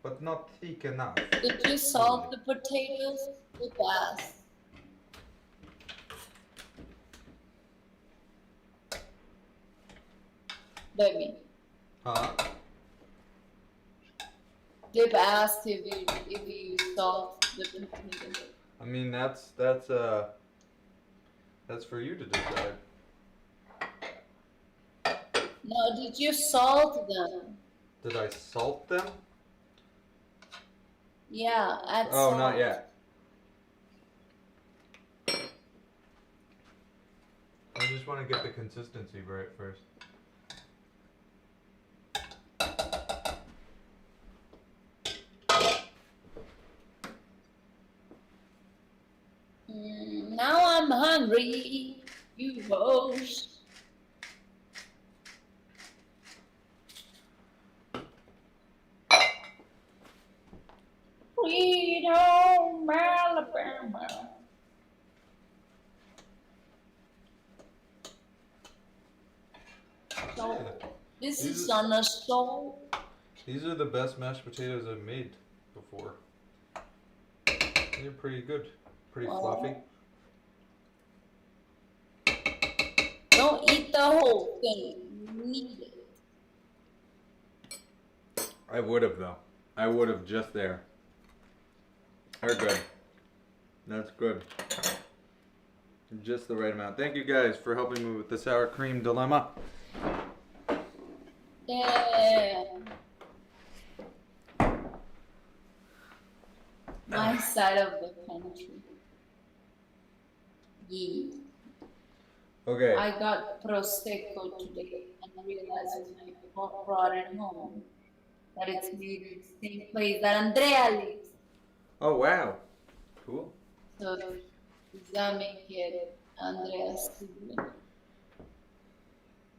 [SPEAKER 2] but not thick enough.
[SPEAKER 1] Did you salt the potatoes? With that? Baby.
[SPEAKER 2] Huh?
[SPEAKER 1] Dip asked if you salt the potatoes.
[SPEAKER 2] I mean that's for you to decide.
[SPEAKER 1] No, did you salt them?
[SPEAKER 2] Did I salt them?
[SPEAKER 1] Yeah, add
[SPEAKER 2] Oh,
[SPEAKER 1] salt.
[SPEAKER 2] not yet. I just want to get the consistency right first.
[SPEAKER 1] Now I'm hungry, you host. Sweet home Alabama. So, this is on a stove.
[SPEAKER 2] These are the best mashed potatoes I've made before. They're pretty good. Pretty fluffy.
[SPEAKER 1] Don't eat the whole thing. You need it.
[SPEAKER 2] I would have though. I would have just there. They're good. That's good. Just the right amount. Thank you guys for helping me with the sour cream dilemma.
[SPEAKER 1] Yeah. My side of the country. Yeah.
[SPEAKER 2] Okay.
[SPEAKER 1] I got prosecco today and realized when I brought it home that it's made in the same place that Andrea lives.
[SPEAKER 2] Oh wow. Cool.
[SPEAKER 1] So does that make it Andrea's sibling?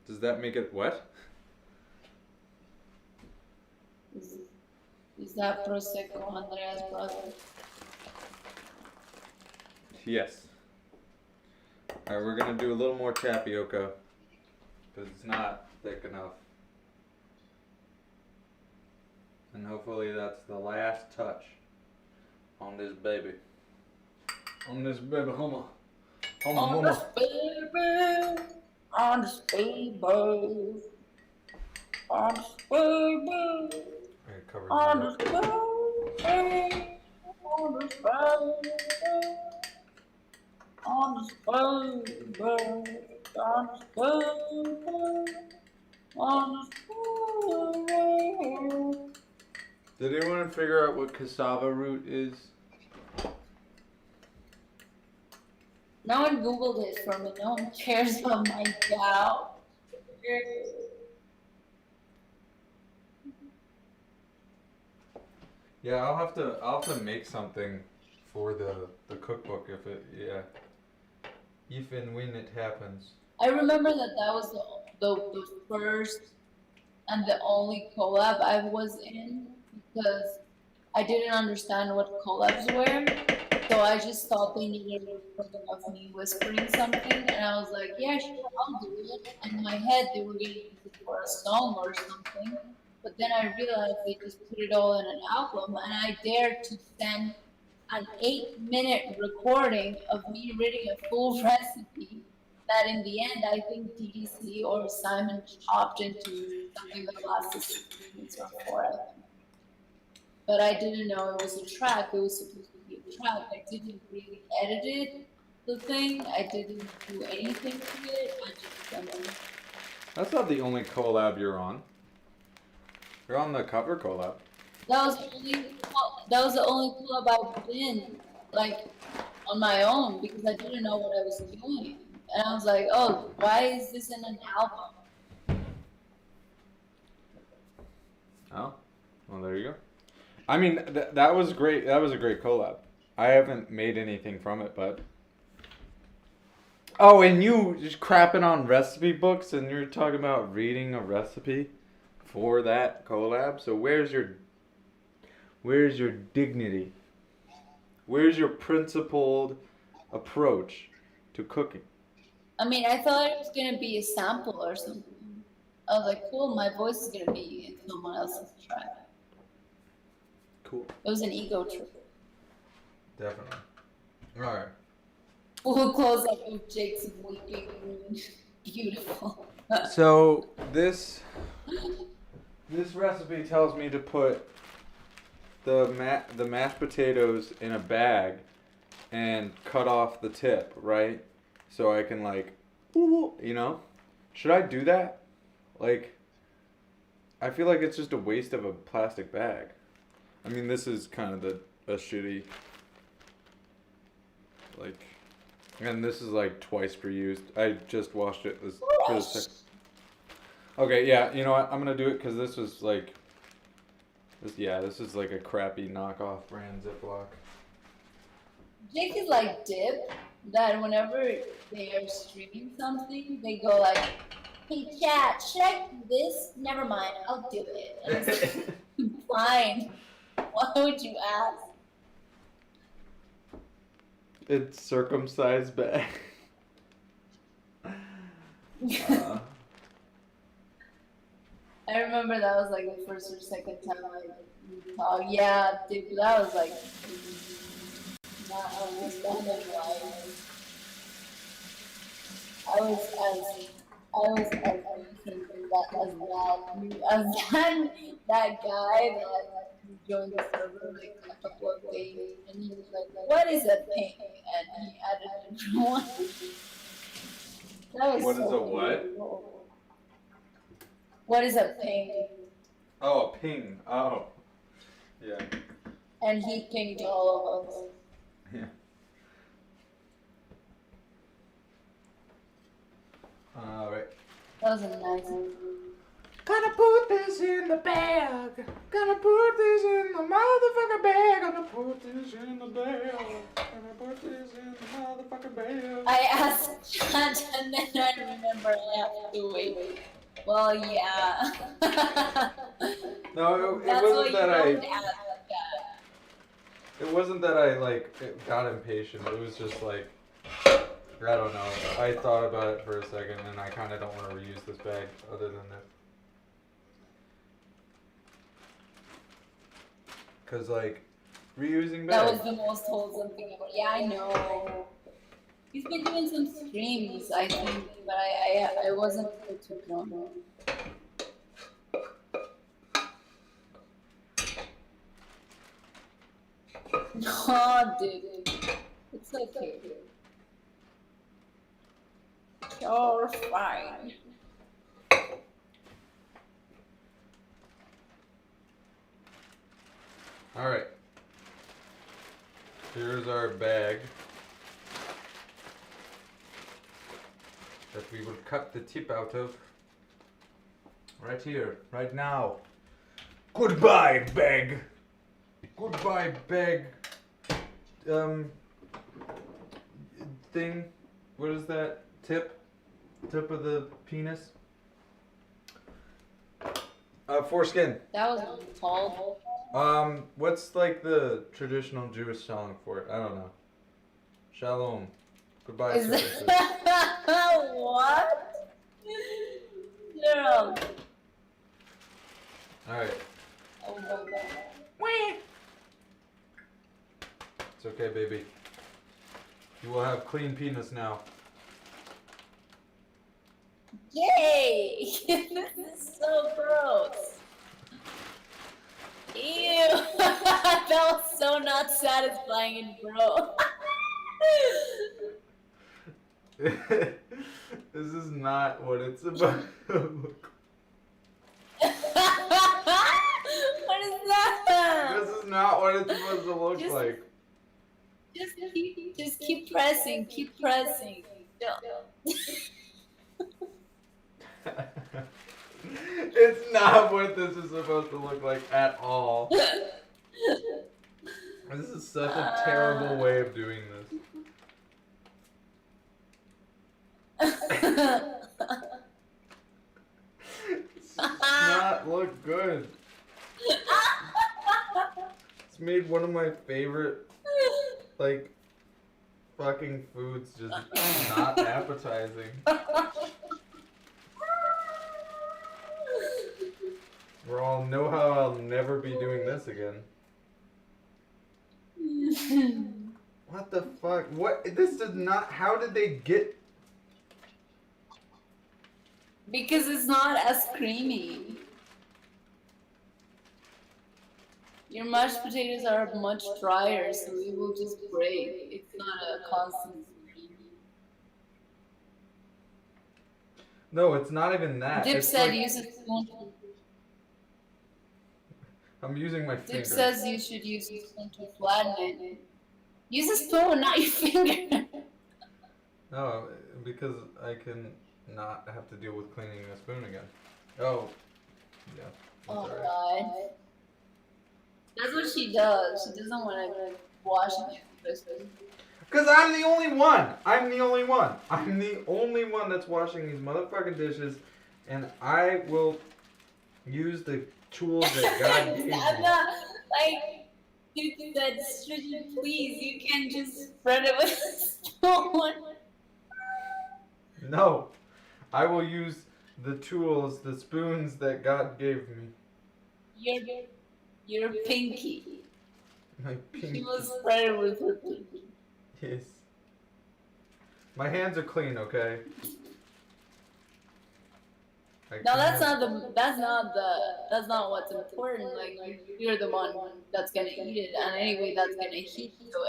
[SPEAKER 2] Does that make it what?
[SPEAKER 1] Is that prosecco Andrea's brother?
[SPEAKER 2] Yes. Alright, we're gonna do a little more tapioca because it's not thick enough. And hopefully that's the last touch on this baby. On this baby, humma.
[SPEAKER 1] On this baby, on this baby, on this baby, on this baby, on this baby. On this baby, On the school, on the school.
[SPEAKER 2] Did anyone figure out what cassava root is?
[SPEAKER 1] No one Googled it for me. No one cares about my doubt.
[SPEAKER 2] Yeah, I'll have to make something for the cookbook if and when it happens.
[SPEAKER 1] I remember that was the first and the only collab I was in because I didn't understand what collabs were. So I just thought they needed a recording of me whispering something, and I was like, yeah, sure, I'll do it. And in my head, they were going to use it for a song or something. But then I realized they just put it all in an album, and I dared to send an 8-minute recording of me reading a full recipe that in the end, I think DDC or Simon chopped into something that lasted 6 minutes or 4, I think. But I didn't know it was a track. It was supposed to be a track. I didn't really edit the thing. I didn't do anything to it. I just
[SPEAKER 2] That's not the only collab you're on. You're on the cover collab.
[SPEAKER 1] that was the only club I've been like on my own because I didn't know what I was doing. And I was like, oh, why is this in an album?
[SPEAKER 2] Oh, well there you go. I mean that was great. That was a great collab. I haven't made anything from it, but oh, and you just crapping on recipe books, and you're talking about reading a recipe for that collab. So where's your dignity? Where's your principled approach to cooking?
[SPEAKER 1] I mean, I thought it was gonna be a sample or something. I was like, cool, my voice is gonna be in someone else's track.
[SPEAKER 2] Cool.
[SPEAKER 1] It was an ego trip.
[SPEAKER 2] Definitely. All right.
[SPEAKER 1] Full close up of Jake's weeping. Beautiful.
[SPEAKER 2] So this recipe tells me to put the mashed potatoes in a bag and cut off the tip, right? So I can should I do that? Like, I feel like it's just a waste of a plastic bag. I mean, this is kind of a shitty, like, and this is like twice reused. I just washed it for the second. Okay, yeah, you know what? I'm gonna do it because this was like, this is like a crappy knockoff brand Ziploc.
[SPEAKER 1] Jake is like Dip, that whenever they are streaming something, they go like, hey chat, should I do this? Never mind, I'll do it. And it's like, fine. Why would you ask?
[SPEAKER 2] It's circumcised bag.
[SPEAKER 1] I remember that was like the first or second time I talked. Yeah, dude, that was like not understanding why. I was as innocent as that guy that joined the server like a couple of days, and he was like, "What is a ping?" And he added a different one. That was
[SPEAKER 2] What
[SPEAKER 1] so
[SPEAKER 2] is a what?
[SPEAKER 1] beautiful. What is a ping?
[SPEAKER 2] Oh, a ping. Oh, yeah.
[SPEAKER 1] And he pinged all of us.
[SPEAKER 2] Yeah. All right.
[SPEAKER 1] That was a nice one.
[SPEAKER 2] Gonna put this in the bag. Gonna put this in the motherfucking bag. Gonna put this in the bag. Gonna put this in the motherfucking bag.
[SPEAKER 1] I asked that and then I remember I have to wait. Well, yeah.
[SPEAKER 2] No, it
[SPEAKER 1] That's
[SPEAKER 2] wasn't
[SPEAKER 1] why
[SPEAKER 2] that
[SPEAKER 1] you don't ask like that.
[SPEAKER 2] It wasn't that I got impatient. It was just like, I don't know. I thought about it for a second, and I kind of don't want to reuse this bag other than this. Cause like, reusing bags.
[SPEAKER 1] That was the most wholesome thing about. Yeah, I know. He's been doing some streams, I think, but I wasn't able to know. No, dude, it's okay. You're fine.
[SPEAKER 2] Alright. Here's our bag that we will cut the tip out of. Right here, right now. Goodbye, bag. Goodbye, bag. Thing. What is that? Tip? Tip of the penis? Foreskin.
[SPEAKER 1] That was called.
[SPEAKER 2] What's like the traditional Jewish song for it? I don't know. Shalom. Goodbye,
[SPEAKER 1] Is
[SPEAKER 2] circumcision.
[SPEAKER 1] that what? Girl.
[SPEAKER 2] Alright.
[SPEAKER 1] Oh my god.
[SPEAKER 2] It's okay, baby. You will have clean penis now.
[SPEAKER 1] Yay! This is so gross. Ew! That was so not satisfying and gross.
[SPEAKER 2] This is not what it's about to look.
[SPEAKER 1] What is that?
[SPEAKER 2] This is not what it's supposed to look like.
[SPEAKER 1] Just keep pressing, keep pressing.
[SPEAKER 2] It's not what this is supposed to look like at all. This is such a terrible way of doing this. This does not look good. It's made one of my favorite, like, fucking foods just not appetizing. We all know how I'll never be doing this again. What the fuck? What? This does not. How did they get?
[SPEAKER 1] Because it's not as creamy. Your mashed potatoes are much drier, so it will just break. It's not a constant stream.
[SPEAKER 2] No, it's not even that.
[SPEAKER 1] Dip
[SPEAKER 2] It's
[SPEAKER 1] said
[SPEAKER 2] like-
[SPEAKER 1] use a spoon.
[SPEAKER 2] I'm using my
[SPEAKER 1] Dip
[SPEAKER 2] finger.
[SPEAKER 1] says you should use a spoon to flatten it. Use a spoon, not your finger.
[SPEAKER 2] No, because I can not have to deal with cleaning a spoon again. Oh, yeah. That's
[SPEAKER 1] Oh
[SPEAKER 2] alright.
[SPEAKER 1] god. That's what she does. She doesn't want to wash it for Christmas.
[SPEAKER 2] Because I'm the only one. I'm the only one. I'm the only one that's washing these motherfucking dishes, and I will use the tools that God gave me.
[SPEAKER 1] I'm not like you said, Strigid, please. You can't just spread it with a spoon.
[SPEAKER 2] No, I will use the tools, the spoons that God gave me.
[SPEAKER 1] Your pinky.
[SPEAKER 2] My pinky.
[SPEAKER 1] She will spread it with her pinky.
[SPEAKER 2] Yes. My hands are clean, okay?
[SPEAKER 1] No, that's not what's important. Like you're the one that's gonna eat it, and anyway, that's gonna heat. So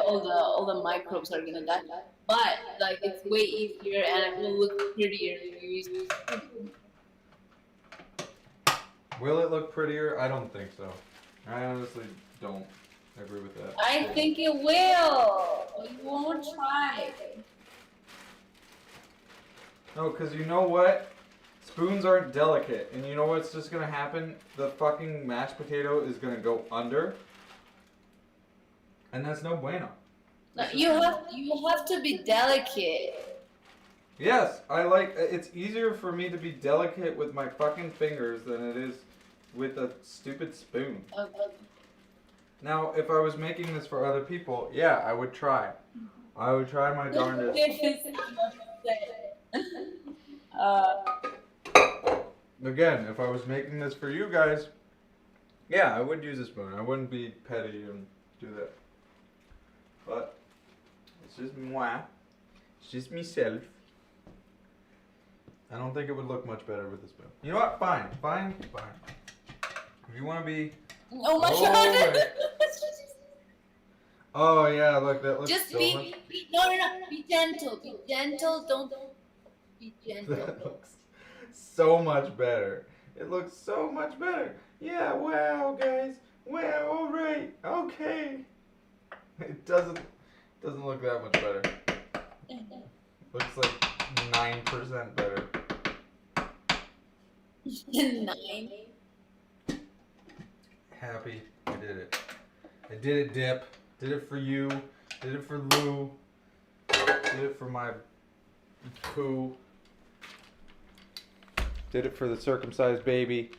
[SPEAKER 1] all the microbes are gonna die. But like it's way easier, and it will look prettier if you use it.
[SPEAKER 2] Will it look prettier? I don't think so. I honestly don't agree with that.
[SPEAKER 1] I think it will. But you won't try.
[SPEAKER 2] No, because you know what? Spoons aren't delicate. And you know what's just going to happen? The fucking mashed potato is going to go under. And that's no bueno.
[SPEAKER 1] No, you have to be delicate.
[SPEAKER 2] Yes, I like. It's easier for me to be delicate with my fucking fingers than it is with a stupid spoon. Now, if I was making this for other people, yeah, I would try. I would try my darndest. Again, if I was making this for you guys, yeah, I would use a spoon. I wouldn't be petty and do that. But it's just moi. It's just myself. I don't think it would look much better with a spoon. You know what? Fine. If you want to be...
[SPEAKER 1] Oh my
[SPEAKER 2] Oh,
[SPEAKER 1] god!
[SPEAKER 2] wait. Oh yeah, look, that looks
[SPEAKER 1] Just
[SPEAKER 2] so much.
[SPEAKER 1] be gentle. Be gentle. Don't be gentle.
[SPEAKER 2] That looks so much better. It looks so much better. Yeah, wow, guys. Wow, all right, okay. It doesn't look that much better. Looks like 9% better.
[SPEAKER 1] 9.
[SPEAKER 2] Happy, I did it. I did it, Dip. Did it for you. Did it for Lou. Did it for my poo. Did it for the circumcised baby.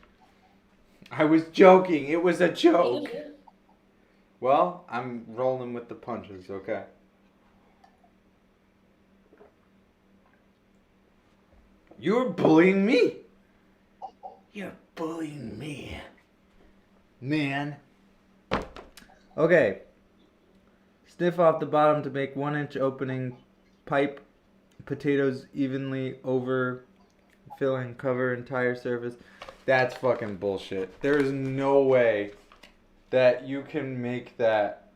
[SPEAKER 2] I was joking. It was a joke. Well, I'm rolling with the punches, okay? You're bullying me. You're bullying me. Man. Okay. Sniff off the bottom to make 1-inch opening. Pipe potatoes evenly over filling, cover entire surface. That's fucking bullshit. There is no way that you can make that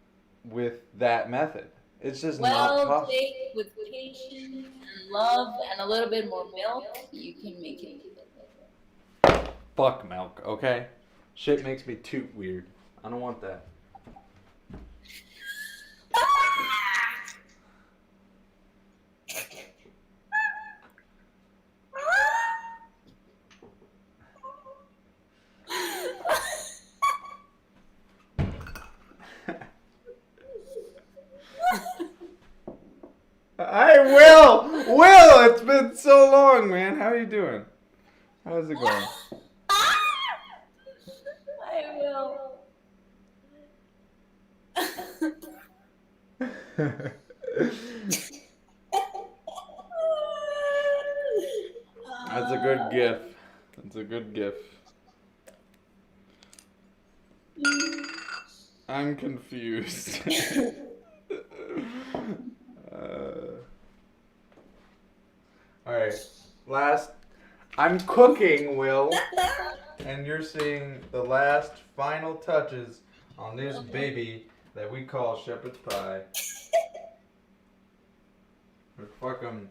[SPEAKER 2] with that method. It's just not
[SPEAKER 1] Well,
[SPEAKER 2] possible.
[SPEAKER 1] Jake, with patience and love and a little bit more milk, you can make it.
[SPEAKER 2] Fuck milk, okay? Shit makes me toot weird. I don't want that. I will! Will! It's been so long, man. How are you doing? How's it going?
[SPEAKER 1] I will.
[SPEAKER 2] That's a good gif. That's a good gif. I'm confused. Alright. Last. I'm cooking, Will. And you're seeing the last final touches on this baby that we call shepherd's pie. Or fuck 'em.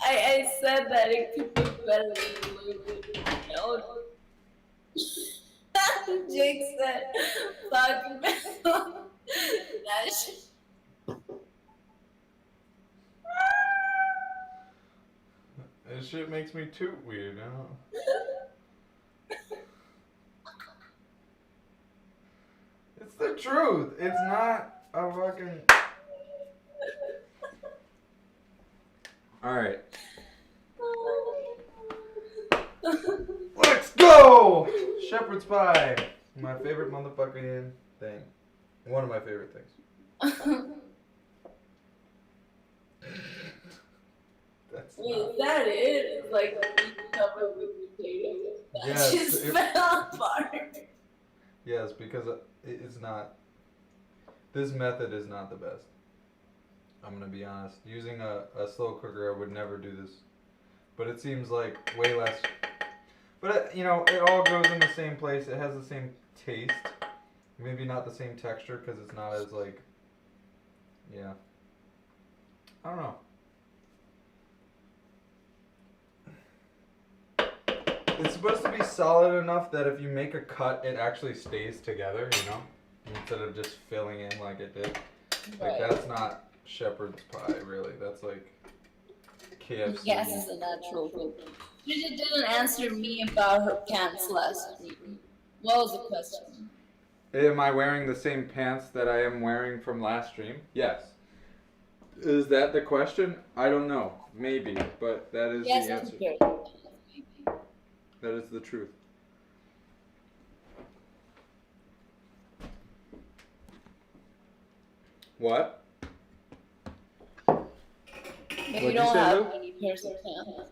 [SPEAKER 1] I said that it could look better than it looked. Jake said, fuck milk.
[SPEAKER 2] This shit makes me toot weird, huh? It's the truth. It's not a fucking. Alright. Let's go! Shepherd's pie. My favorite motherfucking thing. One of my favorite things. That's
[SPEAKER 1] Wait,
[SPEAKER 2] not.
[SPEAKER 1] is that it? It's like covered with potatoes. That
[SPEAKER 2] Yes,
[SPEAKER 1] just fell apart.
[SPEAKER 2] Yes, because it's not. This method is not the best. I'm gonna be honest. Using a slow cooker, I would never do this. But it seems like way less. But it all goes in the same place. It has the same taste. Maybe not the same texture because it's not as like. Yeah. I don't know. It's supposed to be solid enough that if you make a cut, it actually stays together, instead of just filling in like it did. Like, that's not shepherd's pie, really. That's like KFC.
[SPEAKER 1] Yes, it's a natural food. Strigid didn't answer me about her pants last week. What was the question?
[SPEAKER 2] Am I wearing the same pants that I am wearing from last stream? Yes. Is that the question? I don't know. Maybe, but that is the answer. That is the truth. What?
[SPEAKER 1] But you
[SPEAKER 2] What'd you
[SPEAKER 1] don't
[SPEAKER 2] say,
[SPEAKER 1] have
[SPEAKER 2] Lou?
[SPEAKER 1] any pairs of pants.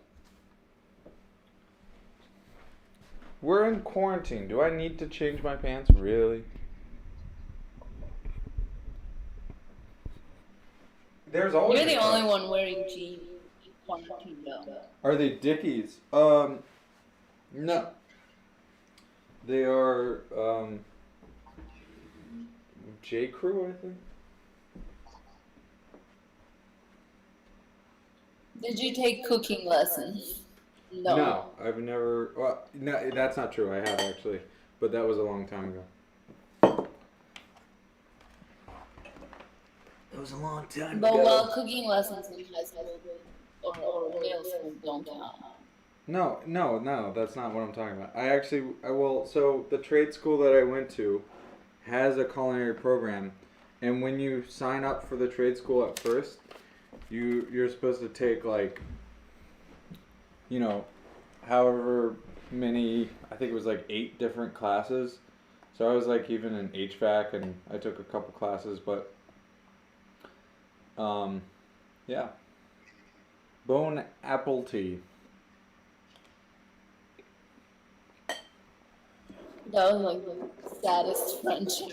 [SPEAKER 2] We're in quarantine. Do I need to change my pants? Really? There's always.
[SPEAKER 1] You're the only one wearing jeans in quarantine, though.
[SPEAKER 2] Are they Dickies? No. They are J. Crew, I think.
[SPEAKER 1] Did you take cooking lessons?
[SPEAKER 2] No,
[SPEAKER 1] No.
[SPEAKER 2] I've never. Well, no, that's not true. I have actually, but that was a long time ago. That was a long time
[SPEAKER 1] But
[SPEAKER 2] ago.
[SPEAKER 1] well, cooking lessons in high school or middle school don't count.
[SPEAKER 2] No, no, no. That's not what I'm talking about. So the trade school that I went to has a culinary program, and when you sign up for the trade school at first, you're supposed to take like, you know, however many. I think it was like 8 different classes. So I was like even in HVAC, and I took a couple classes, but um, yeah. Bone apple tea.
[SPEAKER 1] That was like the saddest friendship.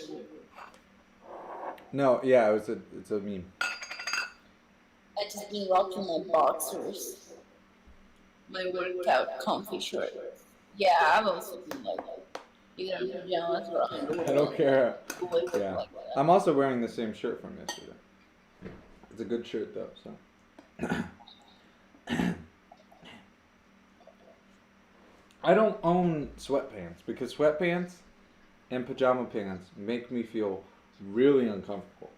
[SPEAKER 2] No, yeah, it's a meme.
[SPEAKER 1] I just been rocking my boxers, my workout comfy shorts. Yeah, I've also been like either in pajamas or
[SPEAKER 2] I
[SPEAKER 1] underwear.
[SPEAKER 2] don't care.
[SPEAKER 1] Always look
[SPEAKER 2] Yeah,
[SPEAKER 1] like that.
[SPEAKER 2] I'm also wearing the same shirt from yesterday. It's a good shirt though. So I don't own sweatpants because sweatpants and pajama pants make me feel really uncomfortable.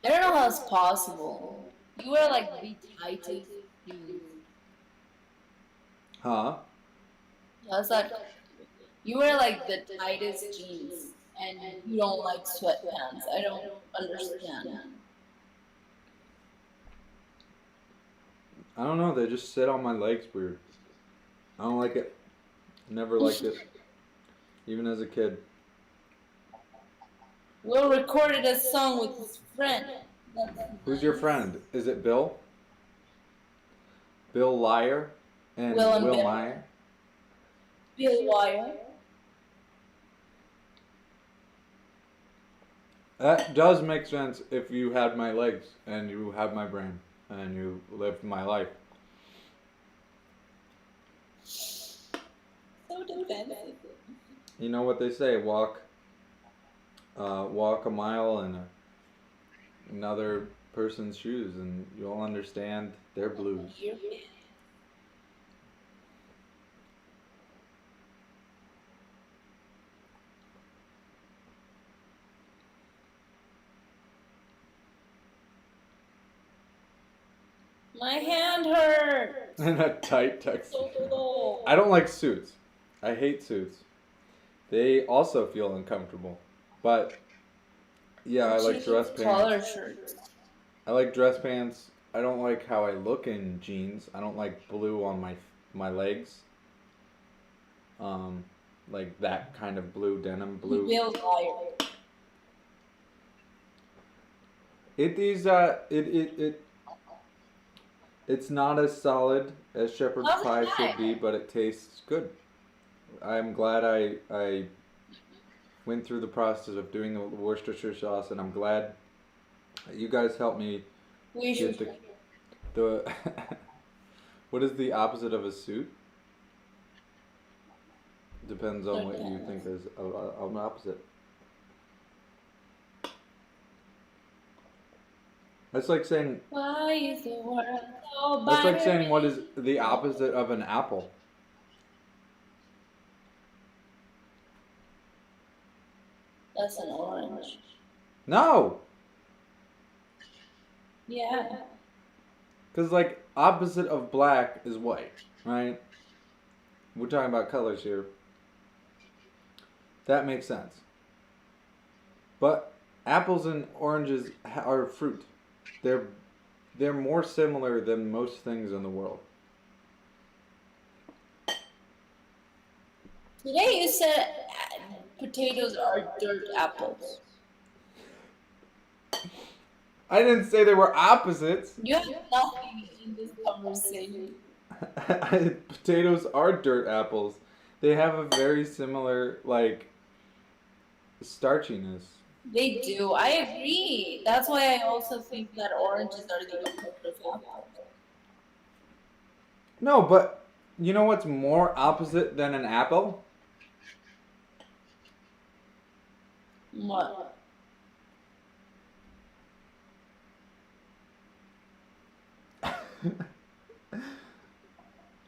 [SPEAKER 1] I don't know how it's possible. You wear like the tightest shoes.
[SPEAKER 2] Huh?
[SPEAKER 1] How's that? You wear like the tightest jeans and you don't like sweatpants. I don't understand.
[SPEAKER 2] I don't know. They just sit on my legs weird. I don't like it. Never liked it, even as a kid.
[SPEAKER 1] Will recorded a song with his friend. That's
[SPEAKER 2] Who's your
[SPEAKER 1] nice.
[SPEAKER 2] friend? Is it Bill? Bill Liar and
[SPEAKER 1] Will and
[SPEAKER 2] Will
[SPEAKER 1] Bill.
[SPEAKER 2] Meyer?
[SPEAKER 1] Bill Wire.
[SPEAKER 2] That does make sense if you had my legs and you have my brain and you lived my life.
[SPEAKER 1] So defensive.
[SPEAKER 2] You know what they say: walk a mile in another person's shoes, and you'll understand their blues.
[SPEAKER 1] You're My hand hurts.
[SPEAKER 2] And a tight text.
[SPEAKER 1] So
[SPEAKER 2] I don't like suits. I hate suits. They also feel uncomfortable. But yeah, I like dress
[SPEAKER 1] collar
[SPEAKER 2] pants.
[SPEAKER 1] shirts.
[SPEAKER 2] I like dress pants. I don't like how I look in jeans. I don't like blue on my legs. Like that kind of blue, denim blue.
[SPEAKER 1] Bill Wire.
[SPEAKER 2] It is it's not as solid as shepherd's
[SPEAKER 1] How's it
[SPEAKER 2] pie should
[SPEAKER 1] like?
[SPEAKER 2] be, but it tastes good. I'm glad I went through the process of doing the Worcestershire sauce, and I'm glad that you guys helped me
[SPEAKER 1] We
[SPEAKER 2] get
[SPEAKER 1] should.
[SPEAKER 2] the what is the opposite of a suit? Depends on what you think is an opposite. That's like saying
[SPEAKER 1] Why is the world so
[SPEAKER 2] that's like saying
[SPEAKER 1] binary?
[SPEAKER 2] what is the opposite of an apple?
[SPEAKER 1] That's an orange.
[SPEAKER 2] No,
[SPEAKER 1] Yeah.
[SPEAKER 2] because like opposite of black is white, right? We're talking about colors here. That makes sense. But apples and oranges are fruit. They're they're more similar than most things in the world.
[SPEAKER 1] Today you said potatoes are dirt apples.
[SPEAKER 2] I didn't say they were opposites.
[SPEAKER 1] You have nothing in this conversation.
[SPEAKER 2] Potatoes are dirt apples. They have a very similar like starchiness.
[SPEAKER 1] They do. I agree. That's why I also think that oranges are the opposite of apples.
[SPEAKER 2] No, but you know what's more opposite than an apple?
[SPEAKER 1] What?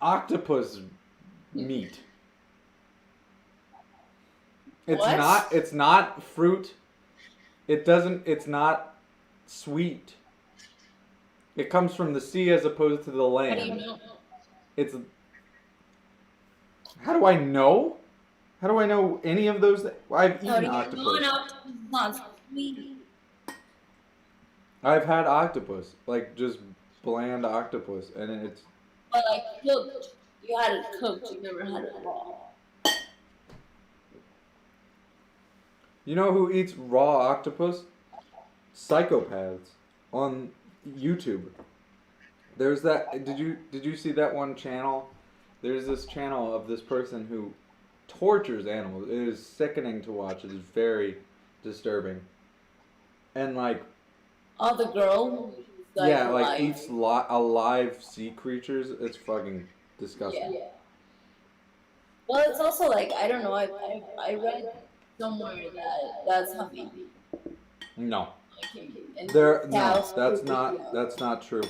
[SPEAKER 2] Octopus meat.
[SPEAKER 1] What?
[SPEAKER 2] It's not fruit. It's not sweet. It comes from the sea as opposed to the
[SPEAKER 1] How do you
[SPEAKER 2] land.
[SPEAKER 1] know?
[SPEAKER 2] It's how do I know? How do I know any of those? I've
[SPEAKER 1] How
[SPEAKER 2] eaten
[SPEAKER 1] do you know
[SPEAKER 2] octopus.
[SPEAKER 1] an octopus is not sweet?
[SPEAKER 2] I've had octopus, like just bland octopus, and it's
[SPEAKER 1] But like cooked. You had it cooked. You never had it raw.
[SPEAKER 2] you know who eats raw octopus? Psychopaths on YouTube. There's that. Did you see that one channel? There's this channel of this person who tortures animals. It is sickening to watch. It is very disturbing. And like
[SPEAKER 1] Oh, the girl who eats like
[SPEAKER 2] yeah, like
[SPEAKER 1] life.
[SPEAKER 2] eats alive sea creatures. It's fucking disgusting.
[SPEAKER 1] Yeah. Well, it's also like I don't know. I read somewhere that that's how they eat,
[SPEAKER 2] No,
[SPEAKER 1] like in the
[SPEAKER 2] no.
[SPEAKER 1] South Caribbean.
[SPEAKER 2] That's not true.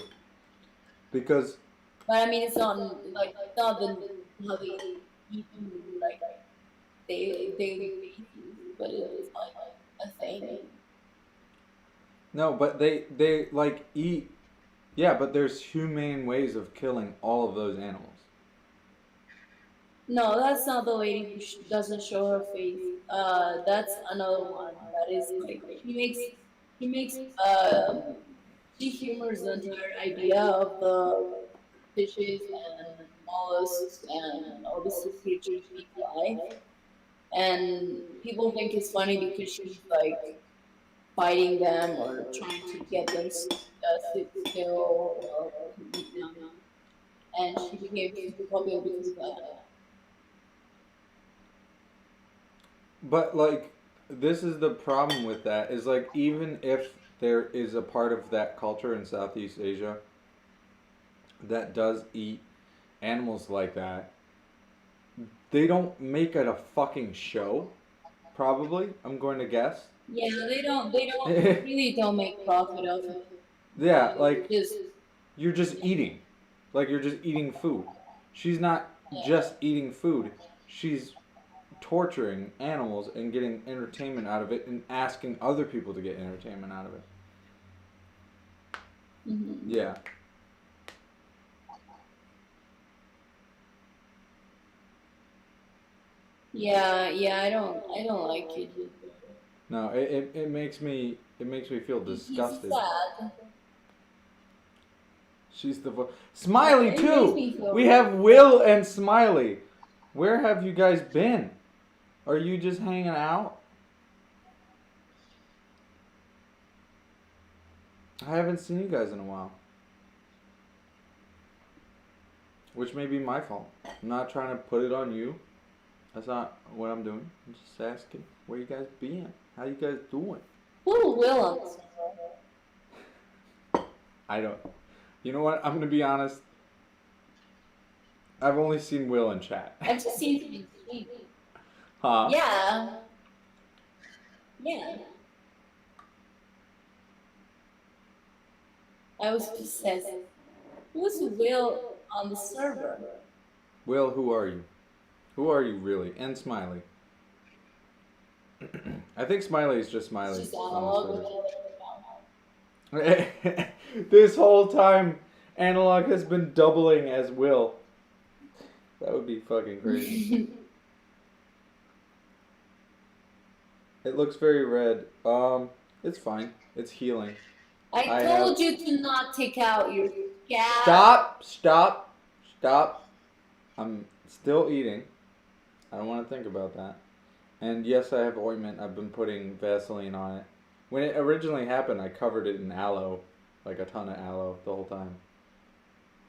[SPEAKER 2] Because
[SPEAKER 1] But I mean, it's not like it's not the how they eat food like daily basis, but it is like a thing.
[SPEAKER 2] no, but they like eat. Yeah, but there's humane ways of killing all of those animals.
[SPEAKER 1] No, that's not the lady who doesn't show her face. That's another one. That is like she makes she humors the entire idea of the fishes and mollusks and all the sea creatures being alive. And people think it's funny because she's like fighting them or trying to get them sit still or to eat them. And she became super popular because of that.
[SPEAKER 2] But like this is the problem with that is like even if there is a part of that culture in Southeast Asia that does eat animals like that, they don't make it a fucking show. Probably, I'm going to guess.
[SPEAKER 1] Yeah, they don't really don't make profit of it.
[SPEAKER 2] Yeah, like
[SPEAKER 1] Just
[SPEAKER 2] you're just eating. Like you're just eating food. She's not
[SPEAKER 1] yeah.
[SPEAKER 2] just eating food. She's torturing animals and getting entertainment out of it and asking other people to get entertainment out of it.
[SPEAKER 1] Hmm.
[SPEAKER 2] Yeah.
[SPEAKER 1] Yeah, I don't like it.
[SPEAKER 2] No, it makes me feel
[SPEAKER 1] He's
[SPEAKER 2] disgusted.
[SPEAKER 1] sad.
[SPEAKER 2] She's the Smiley
[SPEAKER 1] It makes
[SPEAKER 2] too.
[SPEAKER 1] me feel
[SPEAKER 2] We
[SPEAKER 1] really
[SPEAKER 2] have Will and Smiley. Where have you guys been? Are you just hanging out? I haven't seen you guys in a while. Which may be my fault. I'm not trying to put it on you. That's not what I'm doing. I'm just asking where you guys been. How you guys doing?
[SPEAKER 1] Who will on
[SPEAKER 2] I don't. You know what? I'm gonna be honest. I've only seen Will in chat.
[SPEAKER 1] I've just seen him in tweet.
[SPEAKER 2] Huh?
[SPEAKER 1] Yeah. Yeah. I was possessed. Who's Will on the server?
[SPEAKER 2] Will, who are you? Who are you really? And Smiley. I think Smiley is just Smiley.
[SPEAKER 1] It's just analog.
[SPEAKER 2] This whole time, Analog has been doubling as Will. That would be fucking crazy. It looks very red. It's fine. It's healing.
[SPEAKER 1] I told you to not take out your scab.
[SPEAKER 2] Stop. I'm still eating. I don't want to think about that. And yes, I have ointment. I've been putting Vaseline on it. When it originally happened, I covered it in aloe, like a ton of aloe the whole time.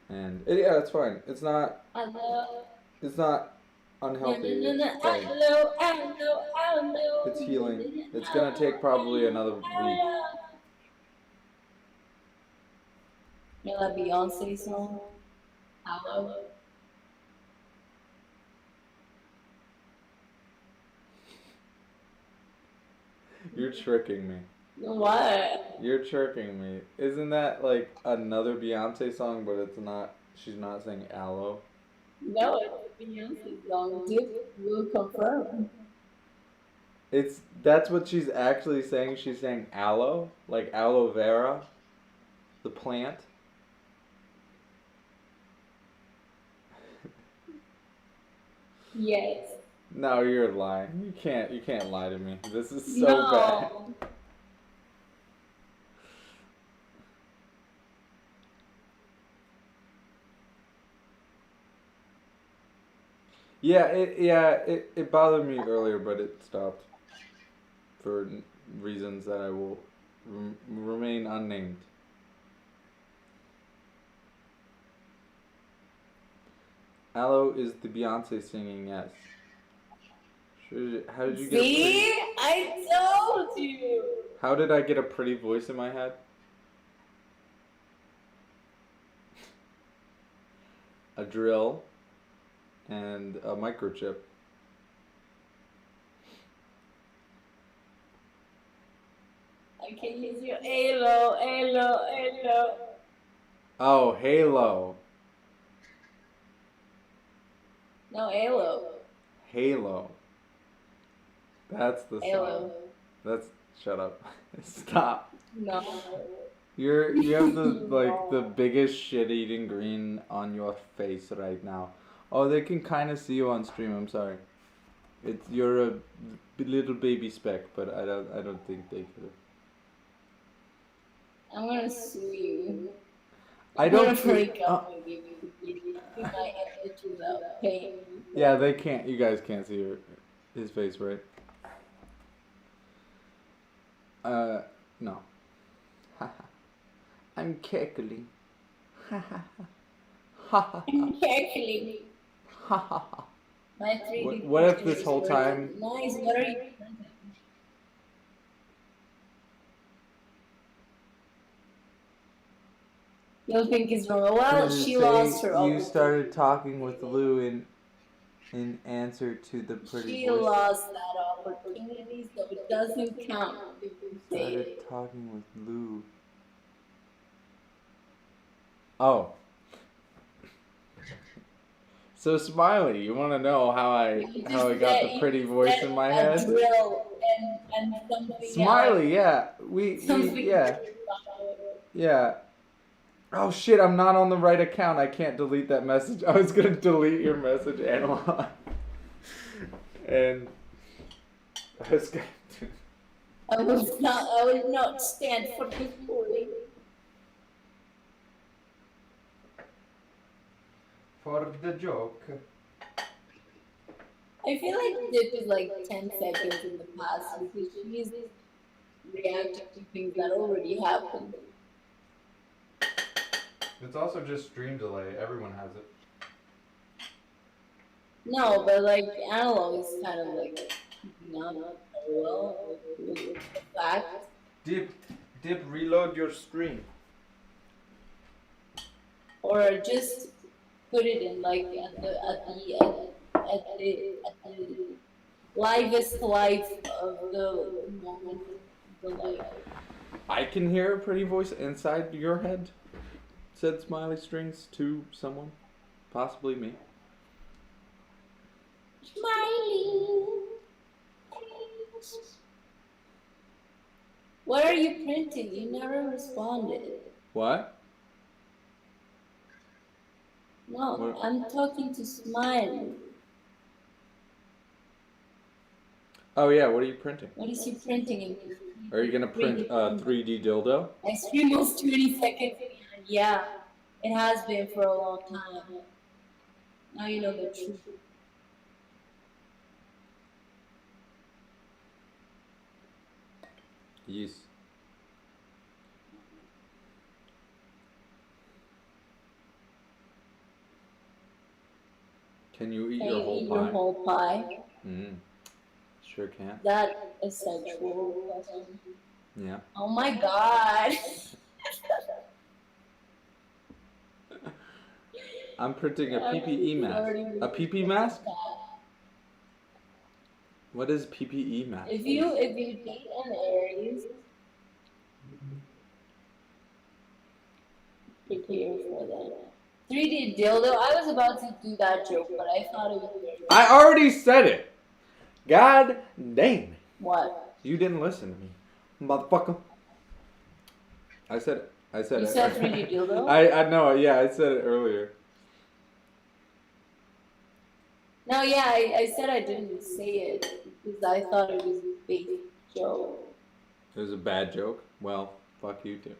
[SPEAKER 2] And yeah, it's fine. It's not.
[SPEAKER 1] Aloe.
[SPEAKER 2] It's not unhealthy. It's fine.
[SPEAKER 1] Aloe.
[SPEAKER 2] It's healing. It's gonna take probably another week.
[SPEAKER 1] You know that Beyonce song? Aloe.
[SPEAKER 3] You're tricking me.
[SPEAKER 1] What?
[SPEAKER 3] You're tricking me. Isn't that like another Beyonce song, but it's not, she's not saying aloe?
[SPEAKER 1] No, it's a Beyonce song. Dip will confirm.
[SPEAKER 3] That's what she's actually saying. She's saying aloe, like aloe vera, the plant.
[SPEAKER 1] Yes.
[SPEAKER 3] No, you're lying. You can't lie to me. This is so bad.
[SPEAKER 1] No.
[SPEAKER 3] It bothered me earlier, but it stopped for reasons that I will remain unnamed. Aloe is the Beyonce singing yes. How did you get a pretty?
[SPEAKER 1] See? I told you.
[SPEAKER 3] How did I get a pretty voice in my head? A drill and a microchip.
[SPEAKER 1] I can use your Halo.
[SPEAKER 3] Oh, Halo.
[SPEAKER 1] No, Halo.
[SPEAKER 3] Halo. That's the song.
[SPEAKER 1] Halo.
[SPEAKER 3] That's shut up. Stop.
[SPEAKER 1] No.
[SPEAKER 3] You have the biggest shit eating grin on your face right now. Oh, they can kind of see you on stream. I'm sorry. You're a little baby speck, but I don't think they could.
[SPEAKER 1] I'm gonna sue you.
[SPEAKER 3] I don't
[SPEAKER 1] I'm gonna
[SPEAKER 3] think.
[SPEAKER 1] break up with you because you might get without paying.
[SPEAKER 3] Yeah, they can't. You guys can't see his face, right? No. I'm cackling.
[SPEAKER 1] I'm cackling. My 3D
[SPEAKER 3] What if this whole time?
[SPEAKER 1] Nice. What are you? You think it's normal? Well, she lost her.
[SPEAKER 3] You started talking with Lou in answer to the pretty
[SPEAKER 1] She
[SPEAKER 3] voice.
[SPEAKER 1] lost that opportunity, so it doesn't count if you say
[SPEAKER 3] Started
[SPEAKER 1] it.
[SPEAKER 3] talking with Lou. Oh. So Smiley, you want to know how I got the pretty voice in my head?
[SPEAKER 1] Drill and something
[SPEAKER 3] Smiley,
[SPEAKER 1] else.
[SPEAKER 3] yeah. Yeah. Oh shit, I'm not on the right account. I can't delete that message. I was gonna delete your message, Analog. And I was going to.
[SPEAKER 1] I will not stand for this bullying.
[SPEAKER 2] For the joke.
[SPEAKER 1] I feel like Dip is like 10 seconds in the past because she's reacting to things that already happened.
[SPEAKER 2] It's also just stream delay. Everyone has it.
[SPEAKER 1] No, but like Analog is kind of like not well with the fact.
[SPEAKER 2] Dip, reload your stream.
[SPEAKER 1] Or just put it in like at the livest life of the moment of the life.
[SPEAKER 3] I can hear a pretty voice inside your head, said Smiley Strings to someone, possibly me.
[SPEAKER 1] Smiley. What are you printing? You never responded.
[SPEAKER 3] What?
[SPEAKER 1] No,
[SPEAKER 3] What?
[SPEAKER 1] I'm talking to Smiley.
[SPEAKER 3] Oh yeah, what are you printing?
[SPEAKER 1] What is he printing in?
[SPEAKER 3] Are you gonna print a 3D dildo?
[SPEAKER 1] I stream was 20 seconds. Yeah, it has been for a long time. Now you know the truth.
[SPEAKER 3] Yes. Can you eat
[SPEAKER 1] Can
[SPEAKER 3] your
[SPEAKER 1] you
[SPEAKER 3] whole
[SPEAKER 1] eat
[SPEAKER 3] pie?
[SPEAKER 1] your whole pie?
[SPEAKER 3] Sure can.
[SPEAKER 1] That is sexual question.
[SPEAKER 3] Yeah.
[SPEAKER 1] Oh my god.
[SPEAKER 3] I'm printing a PPE mask. A PP mask? What is PPE match?
[SPEAKER 1] If you date an Aries, prepare for that. 3D dildo. I was about to do that joke, but I thought it was very.
[SPEAKER 3] I already said it. God dang.
[SPEAKER 1] What?
[SPEAKER 3] You didn't listen to me, motherfucker. I said it. I said
[SPEAKER 1] You
[SPEAKER 3] it.
[SPEAKER 1] said 3D dildo?
[SPEAKER 3] I know. Yeah, I said it earlier.
[SPEAKER 1] No, yeah, I said I didn't say it because I thought it was a big joke.
[SPEAKER 3] It was a bad joke. Well, fuck you too.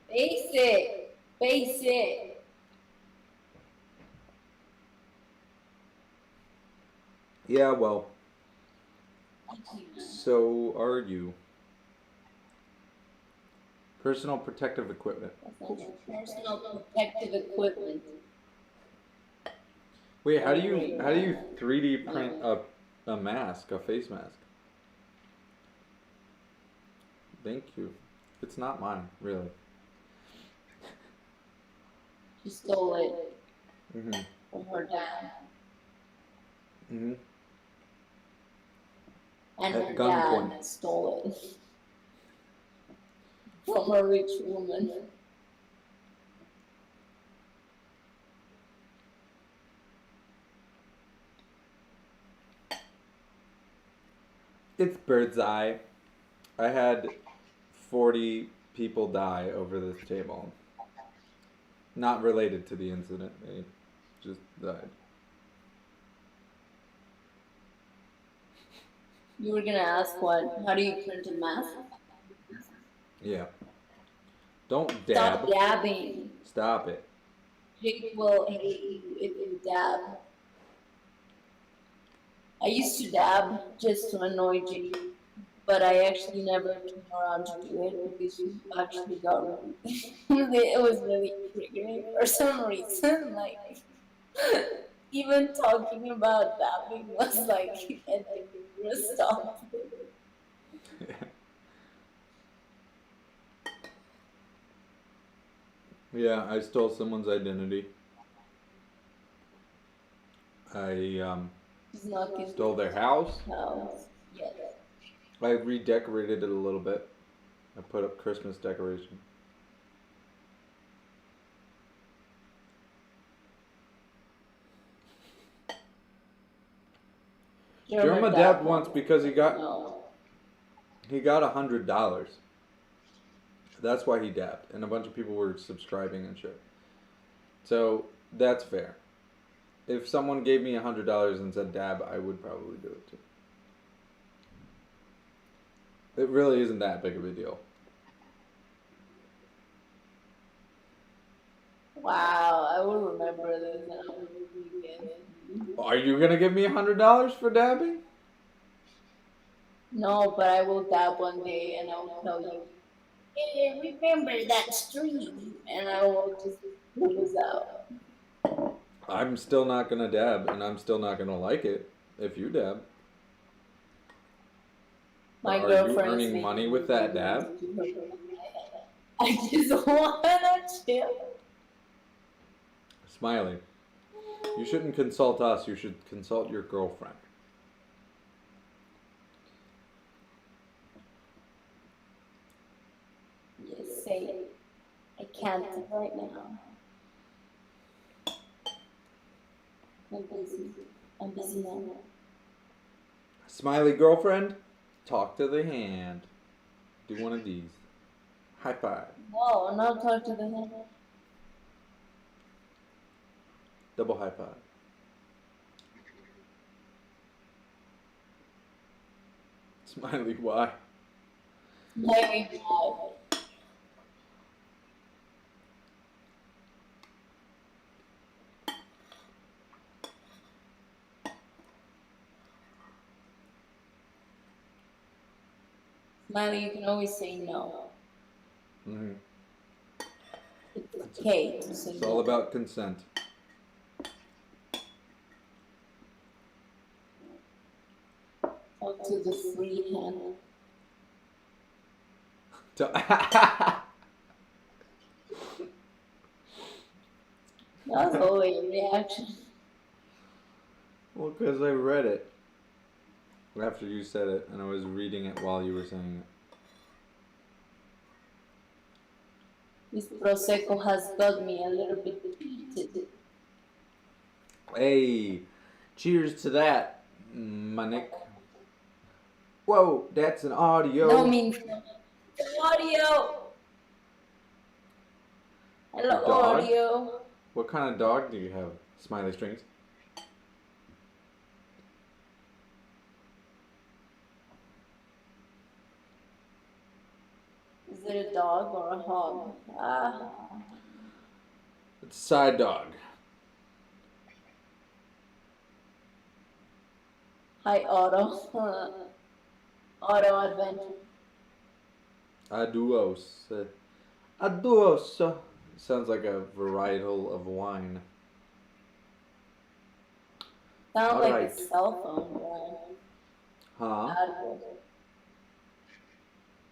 [SPEAKER 1] Basic. Basic.
[SPEAKER 3] Yeah, well. So are you. Personal protective equipment.
[SPEAKER 1] Personal protective equipment.
[SPEAKER 3] Wait, how do you 3D print a mask, a face mask? Thank you. It's not mine, really.
[SPEAKER 1] She stole it
[SPEAKER 3] Mhm.
[SPEAKER 1] from her dad.
[SPEAKER 3] Mhm.
[SPEAKER 1] And
[SPEAKER 3] At
[SPEAKER 1] her
[SPEAKER 3] gunpoint.
[SPEAKER 1] dad stole it from a rich woman.
[SPEAKER 3] It's bird's eye. I had 40 people die over this table. Not related to the incident. They just died.
[SPEAKER 1] You were gonna ask what? How do you print a mask?
[SPEAKER 3] Yeah. Don't
[SPEAKER 1] Stop
[SPEAKER 3] dab.
[SPEAKER 1] dabbing.
[SPEAKER 3] Stop it.
[SPEAKER 1] Jake will hate you if you dab. I used to dab just to annoy Jake, but I actually never turned around to do it because she actually got it was really triggering for some reason. Like even talking about dabbing was like a dangerous topic.
[SPEAKER 3] Yeah, I stole someone's identity. I
[SPEAKER 1] She's not
[SPEAKER 3] stole their house.
[SPEAKER 1] house. Yes.
[SPEAKER 3] I redecorated it a little bit. I put up Christmas decoration. Jerma dabbed once because he got $100. That's why he dabbed, and a bunch of people were subscribing and shit. So that's fair. If someone gave me $100 and said dab, I would probably do it too. It really isn't that big of a deal.
[SPEAKER 1] Wow, I will remember this and I will do it again.
[SPEAKER 3] Are you gonna give me $100 for dabbing?
[SPEAKER 1] No, but I will dab one day and I will tell you, hey, remember that stream? And I will just lose out.
[SPEAKER 3] I'm still not gonna dab, and I'm still not gonna like it if you dab.
[SPEAKER 1] My
[SPEAKER 3] Are you
[SPEAKER 1] girlfriend is
[SPEAKER 3] earning
[SPEAKER 1] making
[SPEAKER 3] money with that dab?
[SPEAKER 1] I just wanna chill.
[SPEAKER 3] Smiley, you shouldn't consult us. You should consult your girlfriend.
[SPEAKER 1] Yes, say it. I can't right now. I'm busy now.
[SPEAKER 3] Smiley girlfriend, talk to the hand. Do one of these. High five.
[SPEAKER 1] No, I'm not talking to the hand.
[SPEAKER 3] Double high five. Smiley, why?
[SPEAKER 1] Very bad. Smiley, you can always say no.
[SPEAKER 3] Mm-hmm.
[SPEAKER 1] It's okay to say
[SPEAKER 3] It's
[SPEAKER 1] no.
[SPEAKER 3] all about consent.
[SPEAKER 1] Talk to the free hand. That's always your reaction.
[SPEAKER 3] Well, because I read it. after you said it, and I was reading it while you were saying
[SPEAKER 1] This prosecco has got me a little bit heated.
[SPEAKER 3] it. Hey, cheers to that, my Nick. Whoa, that's an audio.
[SPEAKER 1] No means no. Audio. Hello,
[SPEAKER 3] A dog?
[SPEAKER 1] audio.
[SPEAKER 3] What kind of dog do you have? Smiley strings.
[SPEAKER 1] Is it a dog or a hog? Ah.
[SPEAKER 3] It's a side dog.
[SPEAKER 1] Hi, Auto. Auto Adventure.
[SPEAKER 3] Adios. Adios. Sounds like a varietal of wine.
[SPEAKER 1] Sounds like
[SPEAKER 3] Alright.
[SPEAKER 1] a cell phone brand.
[SPEAKER 3] Huh?
[SPEAKER 1] Advil.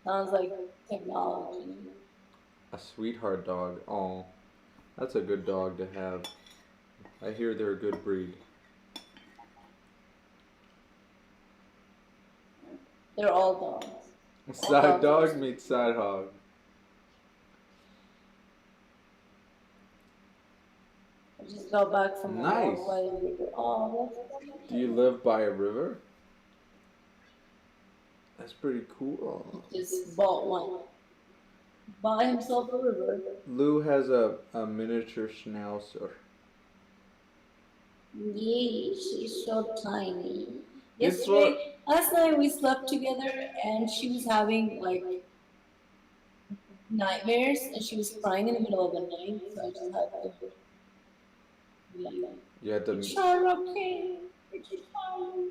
[SPEAKER 1] Sounds like technology.
[SPEAKER 3] A sweetheart dog. Oh, that's a good dog to have. I hear they're a good breed.
[SPEAKER 1] They're all dogs.
[SPEAKER 3] Side dog meets side hog.
[SPEAKER 1] I just got back from a
[SPEAKER 3] Nice.
[SPEAKER 1] walk by the river. Oh, that's
[SPEAKER 3] Do you live by a river? That's pretty cool.
[SPEAKER 1] just bought one. Buy himself a river.
[SPEAKER 3] Lou has a miniature schnauzer.
[SPEAKER 1] Yeah, she's so tiny.
[SPEAKER 3] It's
[SPEAKER 1] Last night we slept together and she was having like nightmares and she was crying in the middle of the night. So I just had to be like,
[SPEAKER 3] You had to
[SPEAKER 1] it's all okay. It's fine.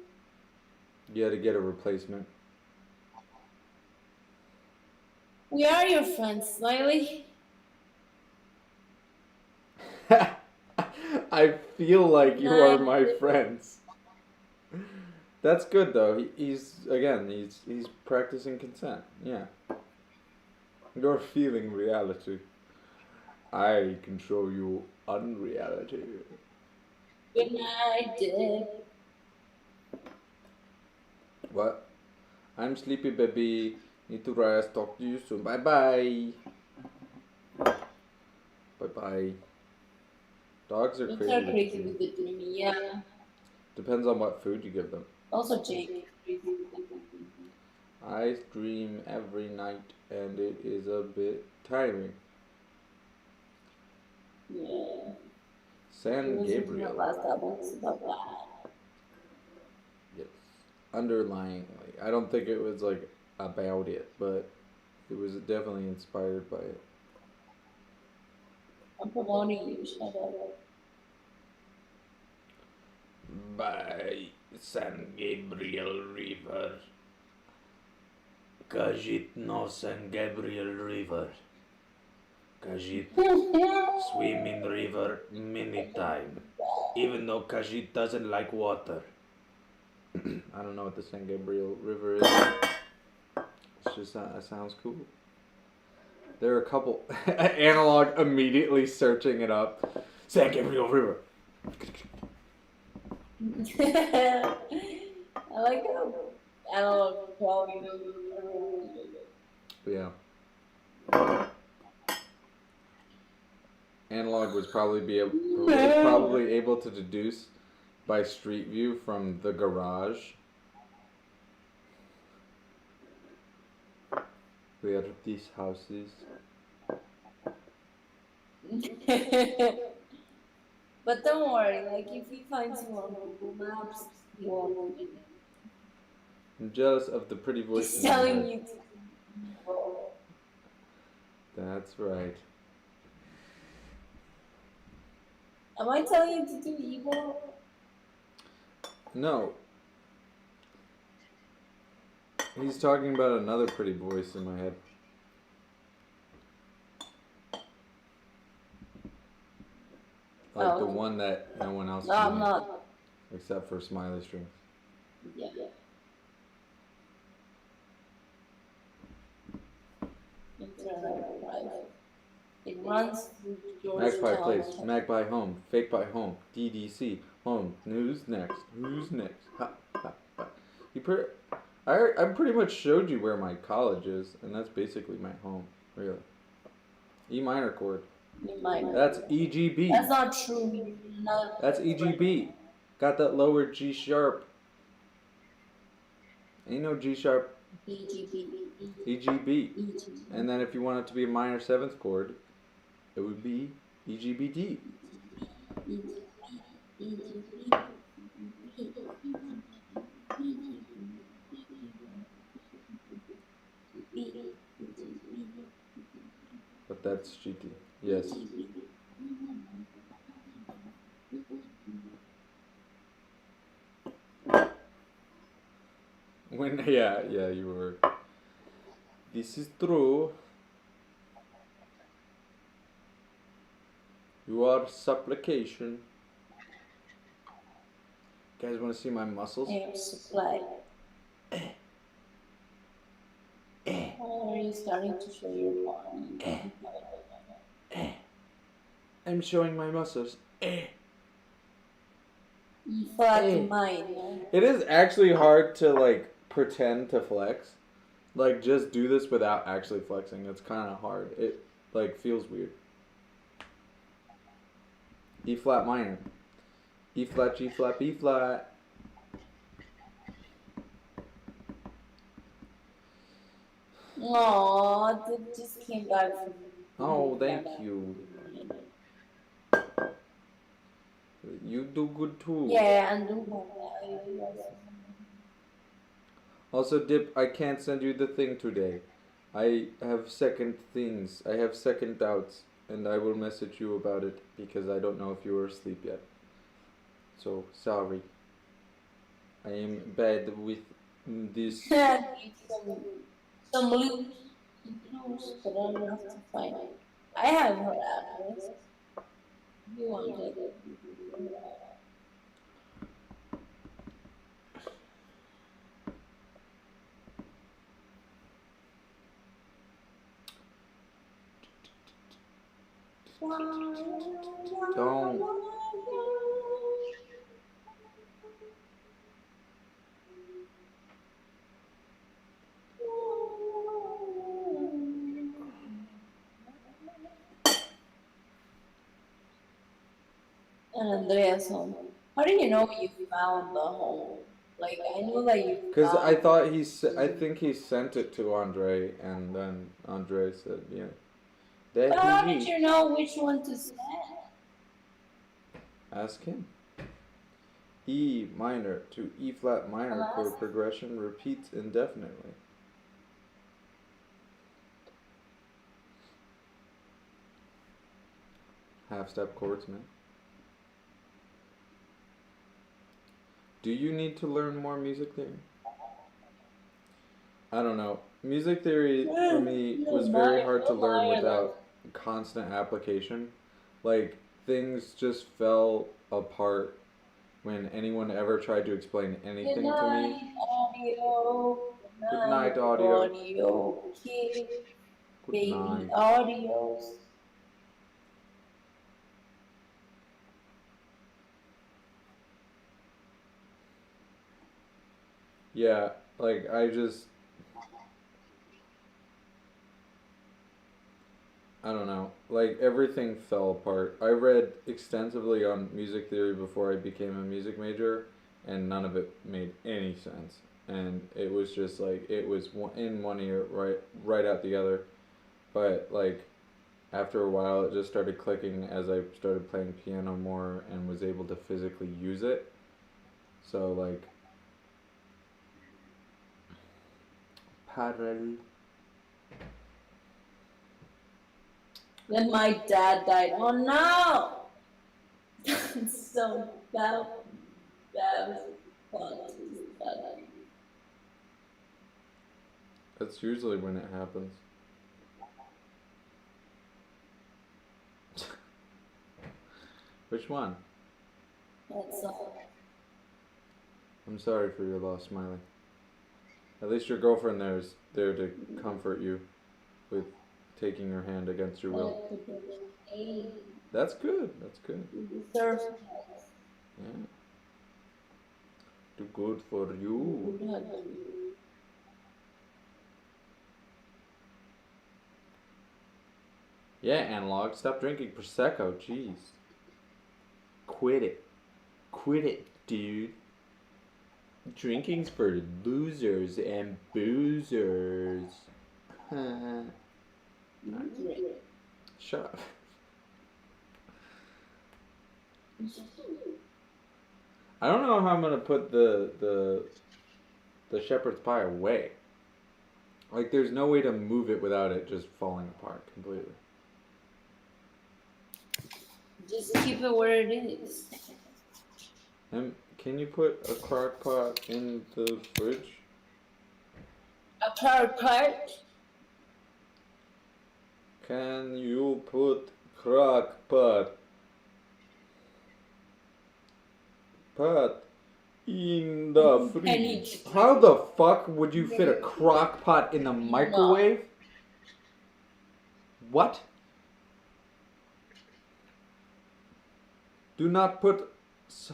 [SPEAKER 3] you had to get a replacement.
[SPEAKER 1] We are your friends, Smiley.
[SPEAKER 3] I feel like you are my friends. That's good though. He's practicing consent. Yeah. You're feeling reality. I can show you unreality.
[SPEAKER 1] Good night, Dick.
[SPEAKER 3] What? I'm sleepy, baby. Need to rest. Talk to you soon. Bye bye. Bye bye. Dogs are
[SPEAKER 1] Dogs
[SPEAKER 3] crazy.
[SPEAKER 1] are crazy with the dreaming, yeah.
[SPEAKER 3] Depends on what food you give them.
[SPEAKER 1] Also, Jake is crazy with the dreaming.
[SPEAKER 3] I dream every night and it is a bit tiring.
[SPEAKER 1] Yeah.
[SPEAKER 3] San
[SPEAKER 1] It was
[SPEAKER 3] Gabriel.
[SPEAKER 1] last album was about that.
[SPEAKER 3] Yes. Underlyingly. I don't think it was like about it, but it was definitely inspired by it.
[SPEAKER 1] I'm promoting you, shut up.
[SPEAKER 3] By San Gabriel River. Kajit no San Gabriel River. Kajit swim in river many time. Even though Kajit doesn't like water. I don't know what the San Gabriel River is. It's just it sounds cool. There are a couple. Analog immediately searching it up. San Gabriel River.
[SPEAKER 1] I like how analog probably knows
[SPEAKER 3] Yeah. Analog was probably able to deduce by street view from the garage. Where these houses.
[SPEAKER 1] But don't worry, like if he finds you on Google Maps, he won't be.
[SPEAKER 3] I'm jealous of the pretty voice.
[SPEAKER 1] He's telling you to.
[SPEAKER 3] That's right.
[SPEAKER 1] Am I telling you to do evil?
[SPEAKER 3] No. He's talking about another pretty voice in my head. Like the one that no one else
[SPEAKER 1] No,
[SPEAKER 3] can
[SPEAKER 1] I'm
[SPEAKER 3] hear,
[SPEAKER 1] not.
[SPEAKER 3] except for Smiley Strings.
[SPEAKER 1] Yeah. It runs through Georgetown.
[SPEAKER 3] Magpie Place, Magpie Home, Fake by Home, DDC, Home, Who's next? Who's next? Ha, ha, ha. You I pretty much showed you where my college is, and that's basically my home, really. E minor chord.
[SPEAKER 1] You might.
[SPEAKER 3] That's E G B.
[SPEAKER 1] That's not true. Not
[SPEAKER 3] That's E G B. Got that lower G sharp. Ain't no G sharp.
[SPEAKER 1] EGB.
[SPEAKER 3] E G B. And then if you want it to be a minor seventh chord, it would be E G B D. But that's GT. Yes. When yeah, you were. This is true. You are supplication. Guys want to see my muscles?
[SPEAKER 1] Air supply. Why are you starting to show your palm?
[SPEAKER 3] I'm showing my muscles.
[SPEAKER 1] Flat minor.
[SPEAKER 3] It is actually hard to like pretend to flex. Like just do this without actually flexing. It's kind of hard. It like feels weird. E flat minor. E flat, G flat, B flat.
[SPEAKER 1] Aww, that just came back from.
[SPEAKER 3] Oh, thank you. You do good too.
[SPEAKER 1] Yeah, and do
[SPEAKER 3] Also, Dip, I can't send you the thing today. I have second things. I have second doubts, and I will message you about it because I don't know if you are asleep yet. So, sorry. I am bad with this.
[SPEAKER 1] some loose but I don't have to find it. I have her address. You want it?
[SPEAKER 3] Don't.
[SPEAKER 1] And Andrea's home. How do you know you found the home? Like I know that you.
[SPEAKER 3] Because I
[SPEAKER 1] found-
[SPEAKER 3] thought I think he sent it to Andre, and then Andre said, yeah.
[SPEAKER 1] But how
[SPEAKER 3] That
[SPEAKER 1] did you know which one to send?
[SPEAKER 3] Ask him. E minor to E flat minor chord progression repeats indefinitely. Half step chords, man. Do you need to learn more music theory? I don't know. Music theory for me was very hard to learn without constant application. Like, things just fell apart when anyone ever tried to explain anything to me.
[SPEAKER 1] Audio.
[SPEAKER 3] Good night, audio.
[SPEAKER 1] Audio. Kid.
[SPEAKER 3] Good
[SPEAKER 1] Baby
[SPEAKER 3] night.
[SPEAKER 1] audios.
[SPEAKER 3] Yeah, like I don't know. Like everything fell apart. I read extensively on music theory before I became a music major, and none of it made any sense. And it was just like it was in one ear, right out the other. But like after a while, it just started clicking as I started playing piano more and was able to physically use it. So like parallel.
[SPEAKER 1] Then my dad died. Oh no! It's so bad. That was fun.
[SPEAKER 3] That's usually when it happens. Which one?
[SPEAKER 1] That's all.
[SPEAKER 3] I'm sorry for your loss, Smiley. At least your girlfriend there is there to comfort you with taking your hand against your will. That's good. That's good.
[SPEAKER 1] Surf.
[SPEAKER 3] Yeah. Too good for you.
[SPEAKER 1] Not
[SPEAKER 3] Yeah, Analog, stop drinking Prosecco, jeez. Quit it. Quit it, dude. Drinking's for losers and boozers.
[SPEAKER 1] great.
[SPEAKER 3] Shut up. I don't know how I'm gonna put the shepherd's pie away. Like, there's no way to move it without it just falling apart completely.
[SPEAKER 1] Just keep it where it is.
[SPEAKER 3] And can you put a crock pot in the fridge?
[SPEAKER 1] A crock pot?
[SPEAKER 3] Can you put crock pot in the fridge? How the fuck would you fit a crock pot in the microwave? What? Do not put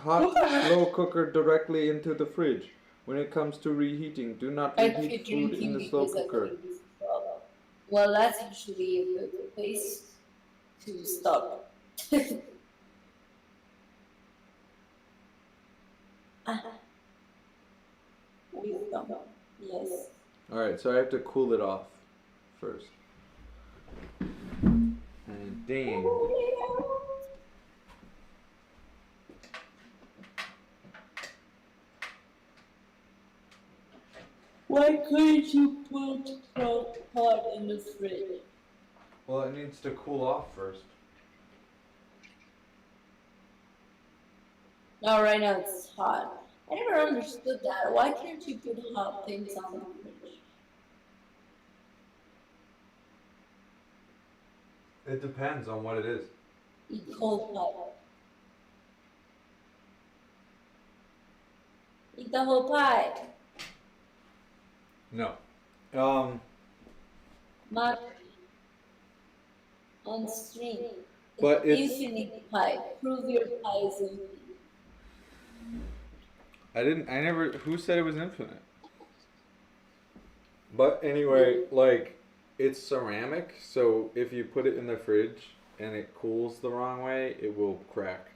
[SPEAKER 3] hot slow cooker directly into the fridge. When it comes to reheating, do not reheat food in the slow cooker.
[SPEAKER 1] Well, that's usually a good place to stop. Wisdom. Yes.
[SPEAKER 3] Alright, so I have to cool it off first. And dang.
[SPEAKER 1] Why couldn't you put crock pot in the fridge?
[SPEAKER 2] Well, it needs to cool off first.
[SPEAKER 1] No, right now it's hot. I never understood that. Why can't you put hot things on the fridge?
[SPEAKER 2] It depends on what it is.
[SPEAKER 1] Eat cold pie. Eat the whole pie.
[SPEAKER 2] No.
[SPEAKER 1] Not on stream.
[SPEAKER 3] But it's-
[SPEAKER 1] infinite pie. Prove your pie is infinite.
[SPEAKER 3] Who said it was infinite? But anyway, like, it's ceramic, so if you put it in the fridge and it cools the wrong way, it will crack.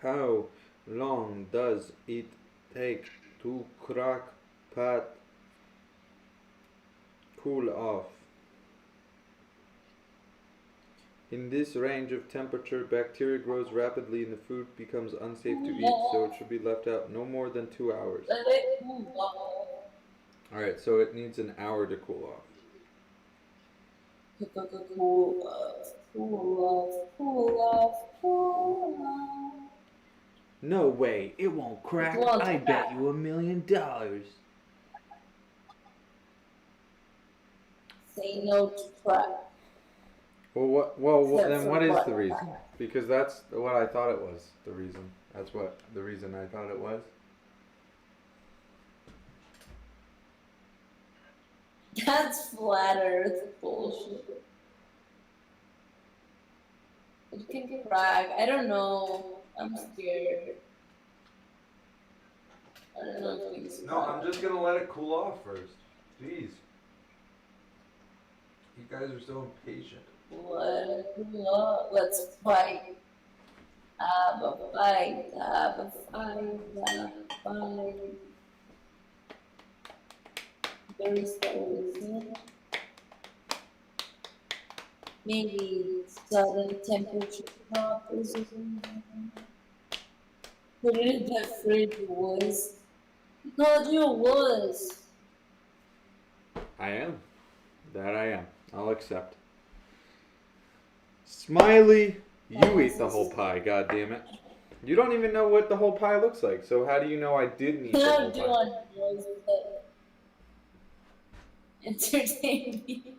[SPEAKER 3] How long does it take to crock pot cool off? In this range of temperature, bacteria grows rapidly and the food becomes unsafe to eat, so it should be left out no more than 2 hours.
[SPEAKER 1] Let it cool off.
[SPEAKER 3] Alright, so it needs an hour to cool off.
[SPEAKER 1] Cool off. Cool off. Cool off. Cool off.
[SPEAKER 3] No way, it won't crack.
[SPEAKER 1] It won't
[SPEAKER 3] I
[SPEAKER 1] crack.
[SPEAKER 3] bet you $1 million.
[SPEAKER 1] Say no to crack.
[SPEAKER 3] Well,
[SPEAKER 1] Except
[SPEAKER 3] then
[SPEAKER 1] for
[SPEAKER 3] what is
[SPEAKER 1] what?
[SPEAKER 3] the reason? Because that's what I thought it was. The reason. That's what the reason I thought it was.
[SPEAKER 1] That's flat earth bullshit. It can crack. I don't know. I'm scared. I don't know if things
[SPEAKER 2] No, I'm just gonna let it cool off first. Jeez. You guys are so impatient.
[SPEAKER 1] Let's fight. Have a fight. Have a fight. Have a fight. Very slow. Maybe sudden temperature drop or something. Put it in the fridge, was. He called you a wuss.
[SPEAKER 3] I am. That I am. I'll accept. Smiley, you ate the whole pie, God damn it. You don't even know what the whole pie looks like, so how do you know I didn't eat the
[SPEAKER 1] How
[SPEAKER 3] whole
[SPEAKER 1] do
[SPEAKER 3] pie?
[SPEAKER 1] I know that? Entertain me.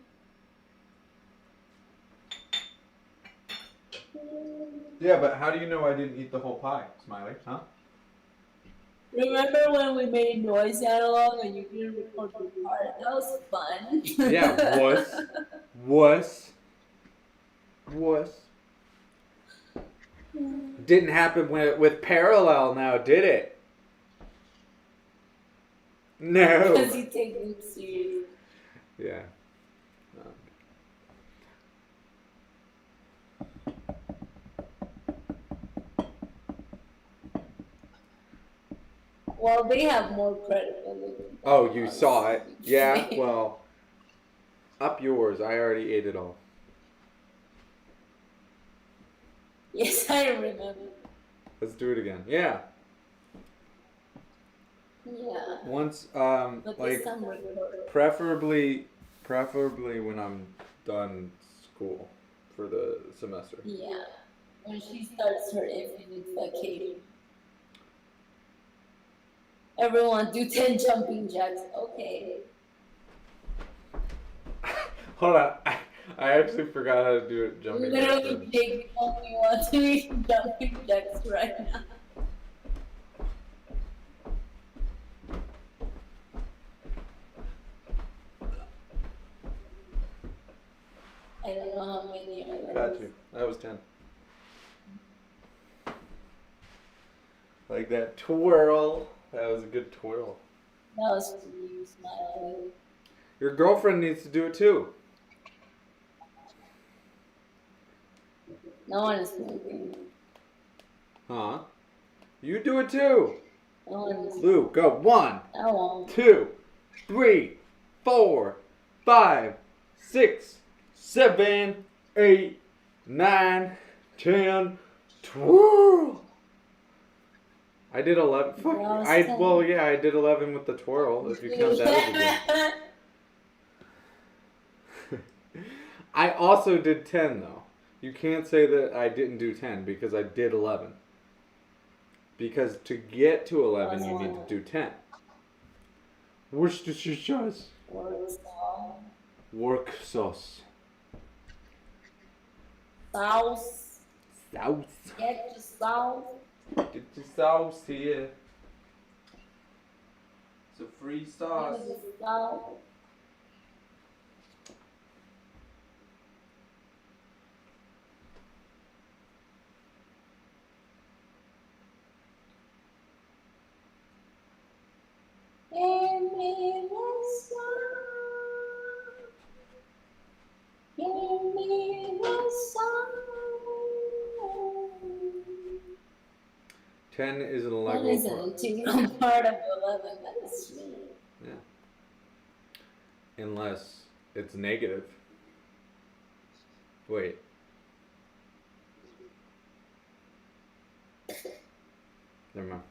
[SPEAKER 3] Yeah, but how do you know I didn't eat the whole pie, Smiley? Huh?
[SPEAKER 1] Remember when we made noise analog and you didn't record your part? That was fun.
[SPEAKER 3] Yeah, was. wuss. Didn't happen with Parallel now, did it? No.
[SPEAKER 1] Because you take them serious.
[SPEAKER 3] Yeah.
[SPEAKER 1] Well, they have more credibility.
[SPEAKER 3] Oh, you saw it? Yeah, well, up yours. I already ate it all.
[SPEAKER 1] Yes, I remember.
[SPEAKER 3] Let's do it again. Yeah.
[SPEAKER 1] Yeah.
[SPEAKER 3] Once,
[SPEAKER 1] But
[SPEAKER 3] like,
[SPEAKER 1] this time record.
[SPEAKER 3] preferably when I'm done school for the semester.
[SPEAKER 1] Yeah. When she starts her infinite vacation. Everyone do 10 jumping jacks. Okay.
[SPEAKER 3] Hold on. I actually forgot how to do it jumping jacks.
[SPEAKER 1] Literally, Jake only wants to be jumping jacks right now. I don't know how many are there.
[SPEAKER 3] Got you. That was 10. Like that twirl. That was a good twirl.
[SPEAKER 1] That was for you, smiling.
[SPEAKER 3] Your girlfriend needs to do it too.
[SPEAKER 1] No one is moving.
[SPEAKER 3] Huh? You do it too.
[SPEAKER 1] No one is.
[SPEAKER 3] Luke, go. 1,
[SPEAKER 1] I won't.
[SPEAKER 3] 2, 3, 4, 5, 6, 7, 8, 9, 10, twirl. I did 11. Fuck.
[SPEAKER 1] That was
[SPEAKER 3] I
[SPEAKER 1] 10.
[SPEAKER 3] well, yeah, I did 11 with the twirl. If you count that as a game. I also did 10 though. You can't say that I didn't do 10 because I did 11. Because to get to 11, you need to do 10. Worcestershire sauce. Work sauce.
[SPEAKER 1] Sauce.
[SPEAKER 3] Sauce.
[SPEAKER 1] Get your sauce.
[SPEAKER 3] Get your sauce here. It's a free sauce.
[SPEAKER 1] Get your sauce. Give me the sun. Give me the sun.
[SPEAKER 3] 10 is an
[SPEAKER 1] That
[SPEAKER 3] Allegro
[SPEAKER 1] is an
[SPEAKER 3] part.
[SPEAKER 1] integral part of 11. That is true.
[SPEAKER 3] Yeah. Unless it's negative. Wait. Never mind.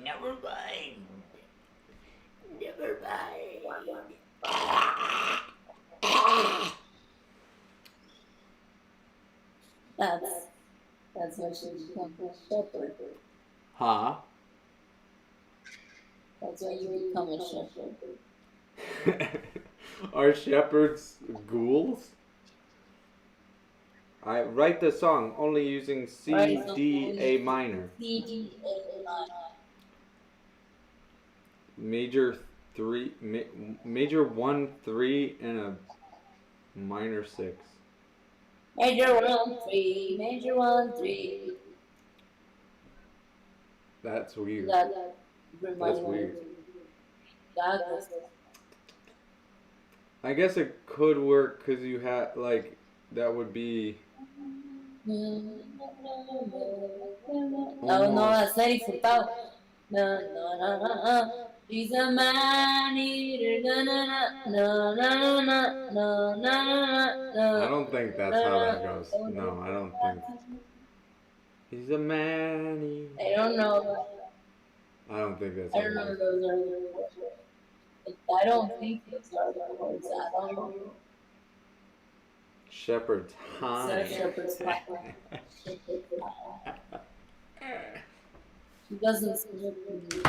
[SPEAKER 1] Never mind. Never mind. That's what you become a shepherd.
[SPEAKER 3] Huh?
[SPEAKER 1] That's why you become a shepherd.
[SPEAKER 3] Are shepherds ghouls? I write the song only using C, D, A minor.
[SPEAKER 1] C, D, A minor.
[SPEAKER 3] Major 3, major 1, 3, and a minor 6.
[SPEAKER 1] Major 1, 3. Major 1, 3.
[SPEAKER 3] That's weird.
[SPEAKER 1] That's
[SPEAKER 3] weird.
[SPEAKER 1] That
[SPEAKER 3] I guess it could work because you had, like, that would be.
[SPEAKER 1] No, that's not even about. No. She's a man eater. No.
[SPEAKER 3] I don't think that's how that goes. No, I don't think. He's a man eater.
[SPEAKER 1] I don't know.
[SPEAKER 3] I don't think that's
[SPEAKER 1] I
[SPEAKER 3] how
[SPEAKER 1] don't
[SPEAKER 3] it
[SPEAKER 1] know
[SPEAKER 3] goes.
[SPEAKER 1] those are the words. I don't think those are the words. I don't know.
[SPEAKER 3] Shepherd's high.
[SPEAKER 1] Shepherd's pie. Shepherd's pie. She doesn't speak.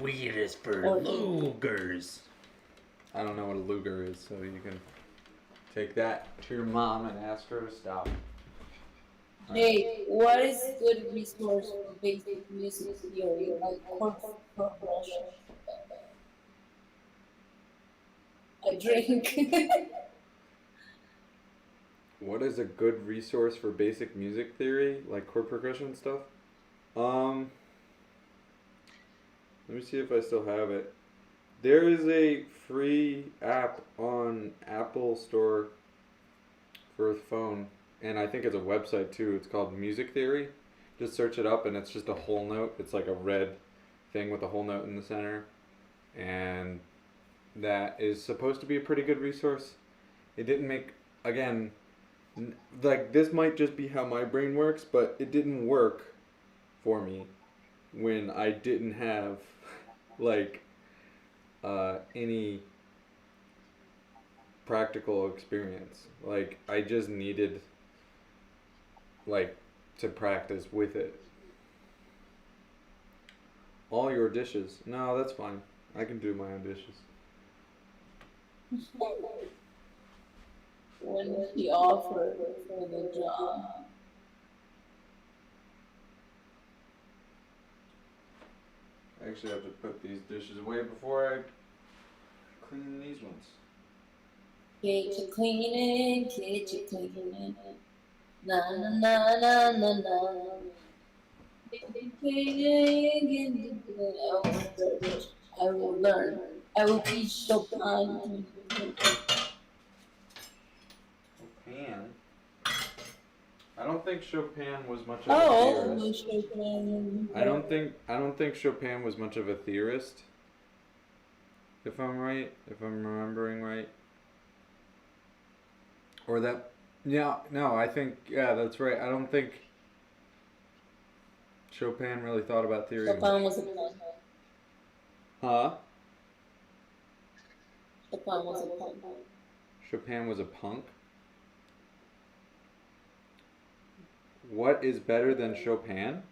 [SPEAKER 4] Weed is for
[SPEAKER 1] Or-
[SPEAKER 4] lugers.
[SPEAKER 3] I don't know what a luger is, so you can take that to your mom and ask her to stop.
[SPEAKER 1] Hey, what is good resource for basic music theory, like chord progression? I drink.
[SPEAKER 3] What is a good resource for basic music theory, like chord progression stuff? Um, Let me see if I still have it. There is a free app on Apple Store for a phone, and I think it's a website too. It's called Music Theory. Just search it up, and it's just a whole note. It's like a red thing with a whole note in the center, and that is supposed to be a pretty good resource. It didn't make, again, like this might just be how my brain works, but it didn't work for me when I didn't have like any practical experience. Like I just needed like to practice with it. All your dishes. No, that's fine. I can do my own dishes.
[SPEAKER 1] When he offered for the job.
[SPEAKER 3] I actually have to put these dishes away before I clean these ones.
[SPEAKER 1] Get you cleaning, get you cleaning. Na na na na na na. Get you cleaning, get you cleaning. I will learn. I will teach Chopin.
[SPEAKER 3] Chopin. I don't think Chopin was much of a
[SPEAKER 1] Oh,
[SPEAKER 3] theorist.
[SPEAKER 1] Chopin.
[SPEAKER 3] I don't think Chopin was much of a theorist. If I'm right, if I'm remembering right. Or that yeah, no, I think yeah, that's right. I don't think Chopin really thought about theory.
[SPEAKER 1] Chopin was a punk.
[SPEAKER 3] Huh?
[SPEAKER 1] Chopin was a punk.
[SPEAKER 3] Chopin was a punk? What is better than Chopin?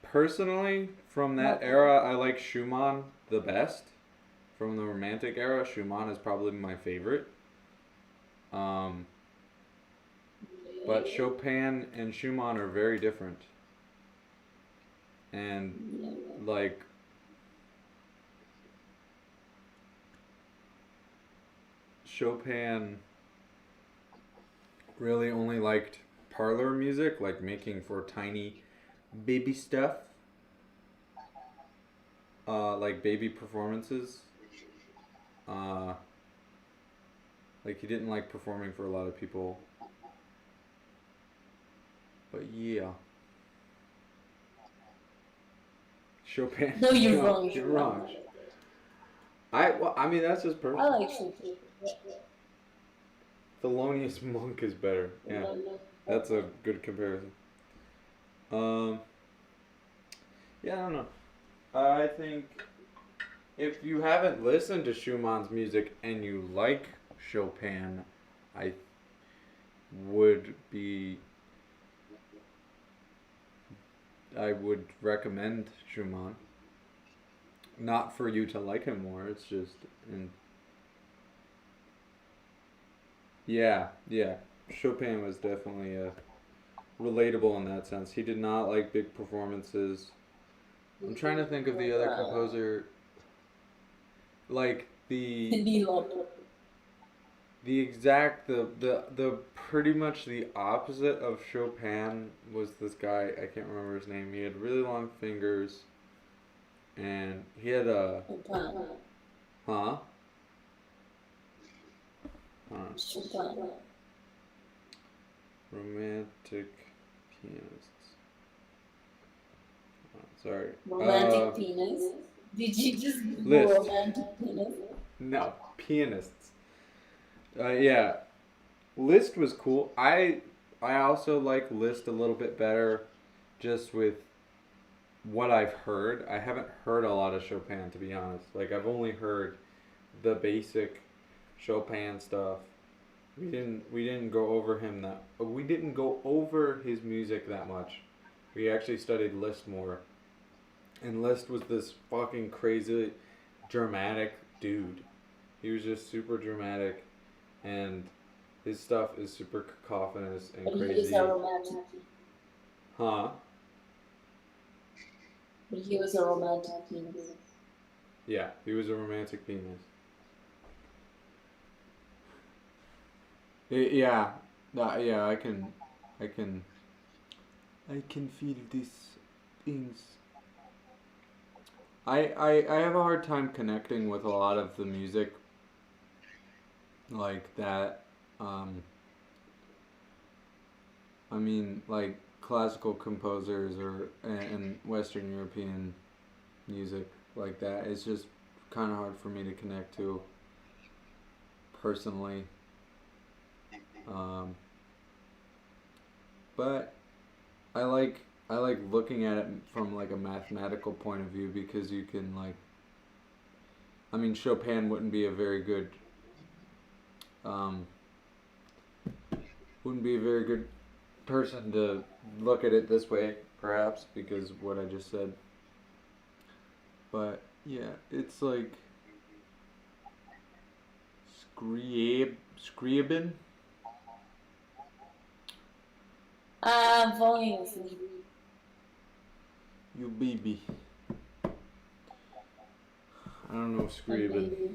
[SPEAKER 3] Personally, from that era, I like Schumann the best. From the Romantic era, Schumann is probably my favorite. But Chopin and Schumann are very different. And, like, Chopin really only liked parlor music, like making for tiny baby stuff, like baby performances. Like he didn't like performing for a lot of people. But yeah. Chopin.
[SPEAKER 1] No, you're
[SPEAKER 3] No,
[SPEAKER 1] wrong.
[SPEAKER 3] You're wrong. I mean that's just
[SPEAKER 1] I
[SPEAKER 3] personal.
[SPEAKER 1] like Chopin.
[SPEAKER 3] Thelonious Monk is better. Yeah. That's a good comparison. Yeah, I don't know. I think if you haven't listened to Schumann's music and you like Chopin, I would be. I would recommend Schumann. Not for you to like him more. It's just. Yeah. Chopin was definitely relatable in that sense. He did not like big performances. I'm trying to think of the other composer. Like the pretty much the opposite of Chopin was this guy. I can't remember his name. He had really long fingers, and he had a huh. Romantic pianists. Sorry.
[SPEAKER 1] Romantic penis. Did you just
[SPEAKER 3] Liszt.
[SPEAKER 1] romantic penis?
[SPEAKER 3] No, pianists. Yeah, Liszt was cool. I also like Liszt a little bit better, just with what I've heard. I haven't heard a lot of Chopin, to be honest. Like I've only heard the basic Chopin stuff. We didn't go over him that. We didn't go over his music that much. We actually studied Liszt more. And Liszt was this fucking crazy, dramatic dude. He was just super dramatic, and his stuff is super cacophonous and
[SPEAKER 1] But he is
[SPEAKER 3] crazy.
[SPEAKER 1] a romantic.
[SPEAKER 3] Huh?
[SPEAKER 1] But he was a romantic penis.
[SPEAKER 3] Yeah, he was a romantic penis. Yeah, yeah, I can, I can feel these things. I have a hard time connecting with a lot of the music like that. Um, I mean, like classical composers or and Western European music like that. It's just kind of hard for me to connect to personally. Um, but I like looking at it from like a mathematical point of view because you can like I mean Chopin wouldn't be a very good um, wouldn't be a very good person to look at it this way perhaps because of what I just said. But yeah, it's like Scriabin.
[SPEAKER 1] I'm falling asleep.
[SPEAKER 3] You baby. I don't know
[SPEAKER 1] Okay.
[SPEAKER 3] Scriabin.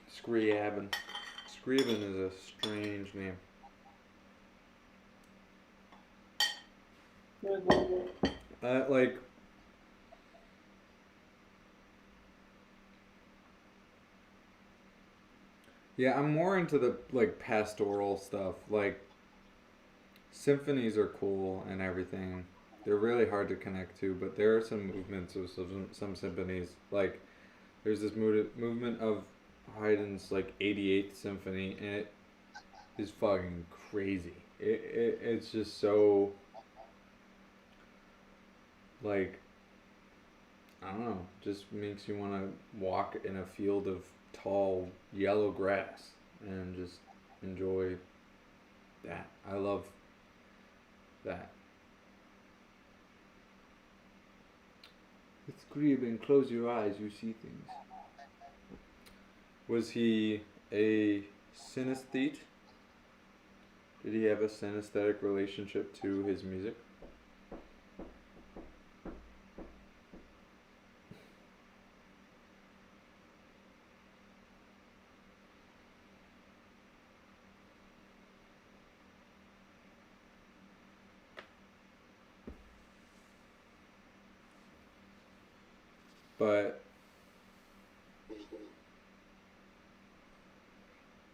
[SPEAKER 3] Scriabin. Scriabin is a strange name. Like yeah, I'm more into the like pastoral stuff. Like symphonies are cool and everything. They're really hard to connect to, but there are some movements of some symphonies. Like there's this movement of Haydn's like 88th symphony, and it is fucking crazy. It's just so like I don't know, just makes you want to walk in a field of tall yellow grass and just enjoy that. I love that. It's grieving. Close your eyes, you see things. Was he a synesthete? Did he have a synesthetic relationship to his music? But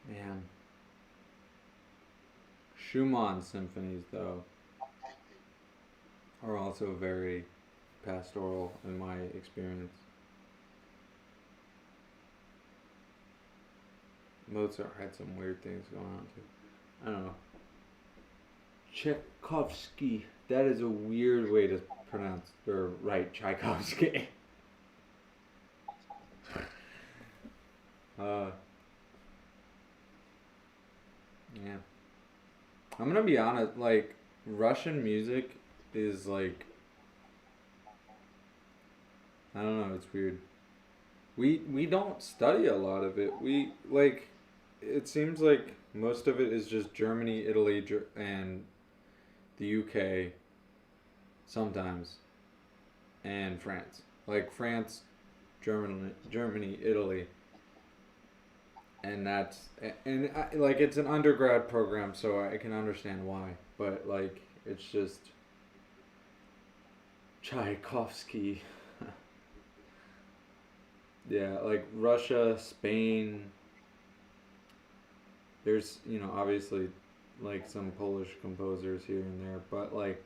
[SPEAKER 3] man, Schumann's symphonies though are also very pastoral in my experience. Mozart had some weird things going on too. I don't know. Tchaikovsky. That is a weird way to pronounce or write Tchaikovsky. uh, yeah. I'm gonna be honest. Like Russian music is like I don't know. It's weird. We don't study a lot of it. We like it seems like most of it is just Germany, Italy, and the UK sometimes, and France. Like France, Germany, Italy, and that's and I, like it's an undergrad program, so I can understand why. But like it's just Tchaikovsky. Yeah, like Russia, Spain. There's obviously like some Polish composers here and there, but like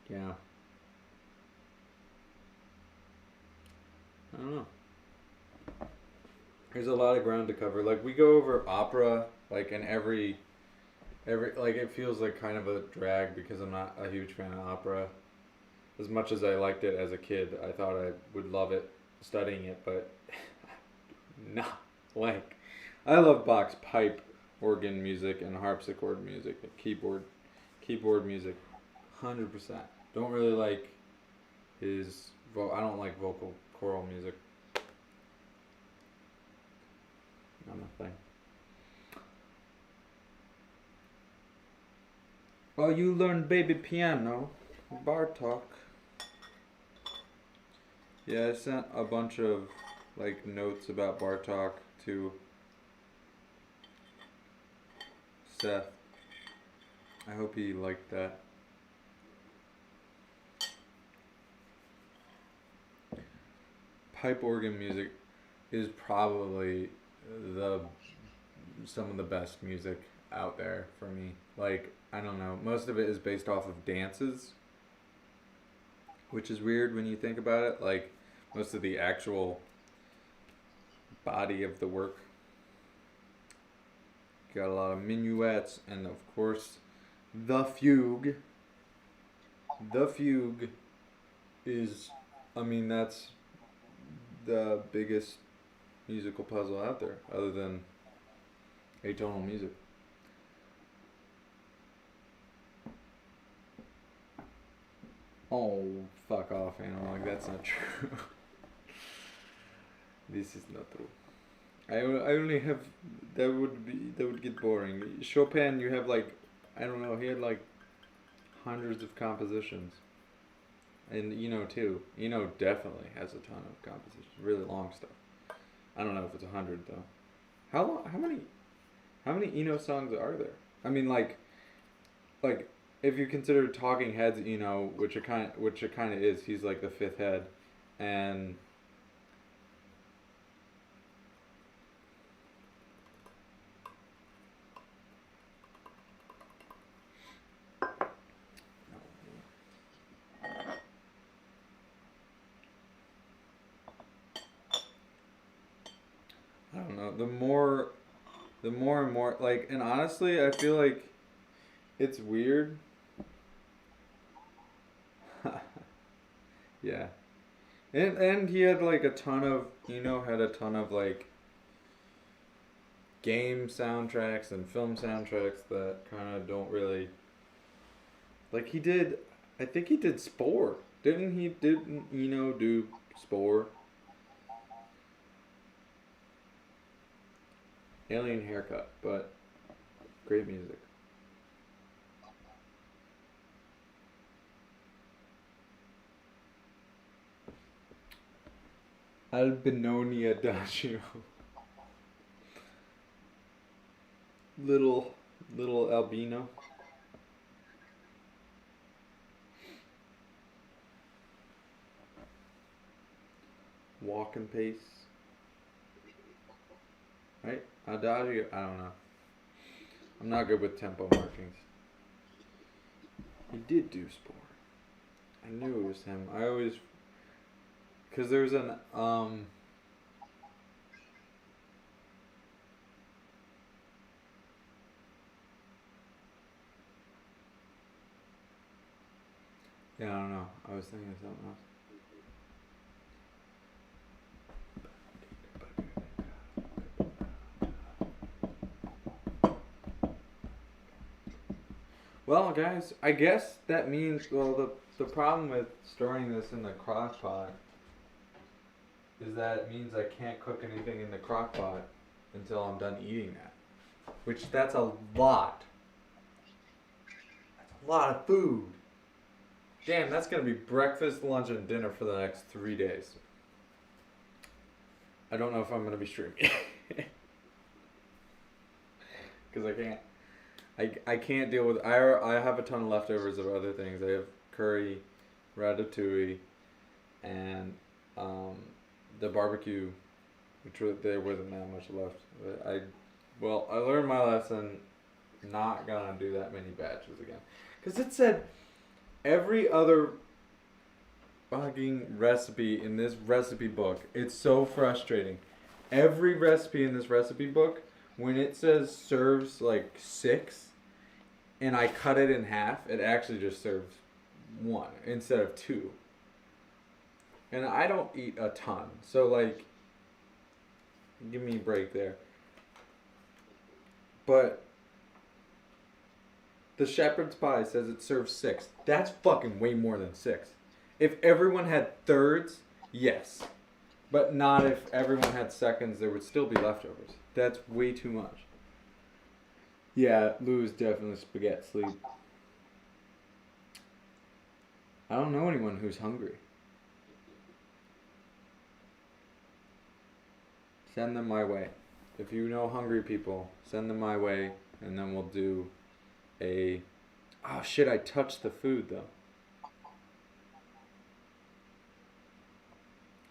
[SPEAKER 3] yeah, I don't know. There's a lot of ground to cover. Like we go over opera like in every like it feels like kind of a drag because I'm not a huge fan of opera. As much as I liked it as a kid, I thought I would love it studying it, but not like I love Bach's pipe organ music and harpsichord music and keyboard music 100%. Don't really like his I don't like vocal choral music. Not my thing. Oh, you learned baby piano, Bartok. Yeah, I sent a bunch of like notes about Bartok to Seth. I hope he liked that. Pipe organ music is probably the some of the best music out there for me. Like, I don't know, most of it is based off of dances, which is weird when you think about it. Like, most of the actual body of the work. Got a lot of minuets, and of course, the fugue. The fugue is, I mean, that's the biggest musical puzzle out there, other than atonal music. Oh, fuck off, analog. That's not true. This is not true. I only have, that would get boring. Chopin, you have like, I don't know, he had like hundreds of compositions. And too. Definitely has a ton of compositions. Really long stuff. I don't know if it's 100 though. How long? How many songs are there? I mean, like if you consider Talking Heads, which it kind of is. He's like the fifth head, and I don't know. The more and more, like, and honestly, I feel like it's weird. Yeah. And he had like a ton of, like game soundtracks and film soundtracks that kind of don't really, like, I think he did Spore. Didn't do Spore? Alien haircut, but great music. Albinonia Adagio. Little albino. Walk and pace. Right? Adagio, I don't know. I'm not good with tempo markings. He did do Spore. I knew it was him. I always, because there's an yeah, I don't know. I was thinking of something else. Well, guys, I guess that means, well, the problem with storing this in the crock pot is that it means I can't cook anything in the crock pot until I'm done eating that. Which, that's a lot. That's a lot of food. Damn, that's going to be breakfast, lunch, and dinner for the next 3 days. I don't know if I'm going to be streaming. Because I can't. I can't deal with. I have a ton of leftovers of other things. I have curry, ratatouille, and the barbecue, which there wasn't that much left. But I learned my lesson. Not gonna do that many batches again, because it said every other fucking recipe in this recipe book. It's so frustrating. Every recipe in this recipe book, when it says serves like 6 and I cut it in half, it actually just serves 1 instead of 2. And I don't eat a ton, so like, give me a break there. But the shepherd's pie says it serves 6. That's fucking way more than 6. If everyone had thirds, yes. But not if everyone had seconds, there would still be leftovers. That's way too much. Yeah, Lou is definitely spaghetti sleep. I don't know anyone who's hungry. Send them my way. If you know hungry people, send them my way, and then we'll do a. Oh shit! I touched the food though.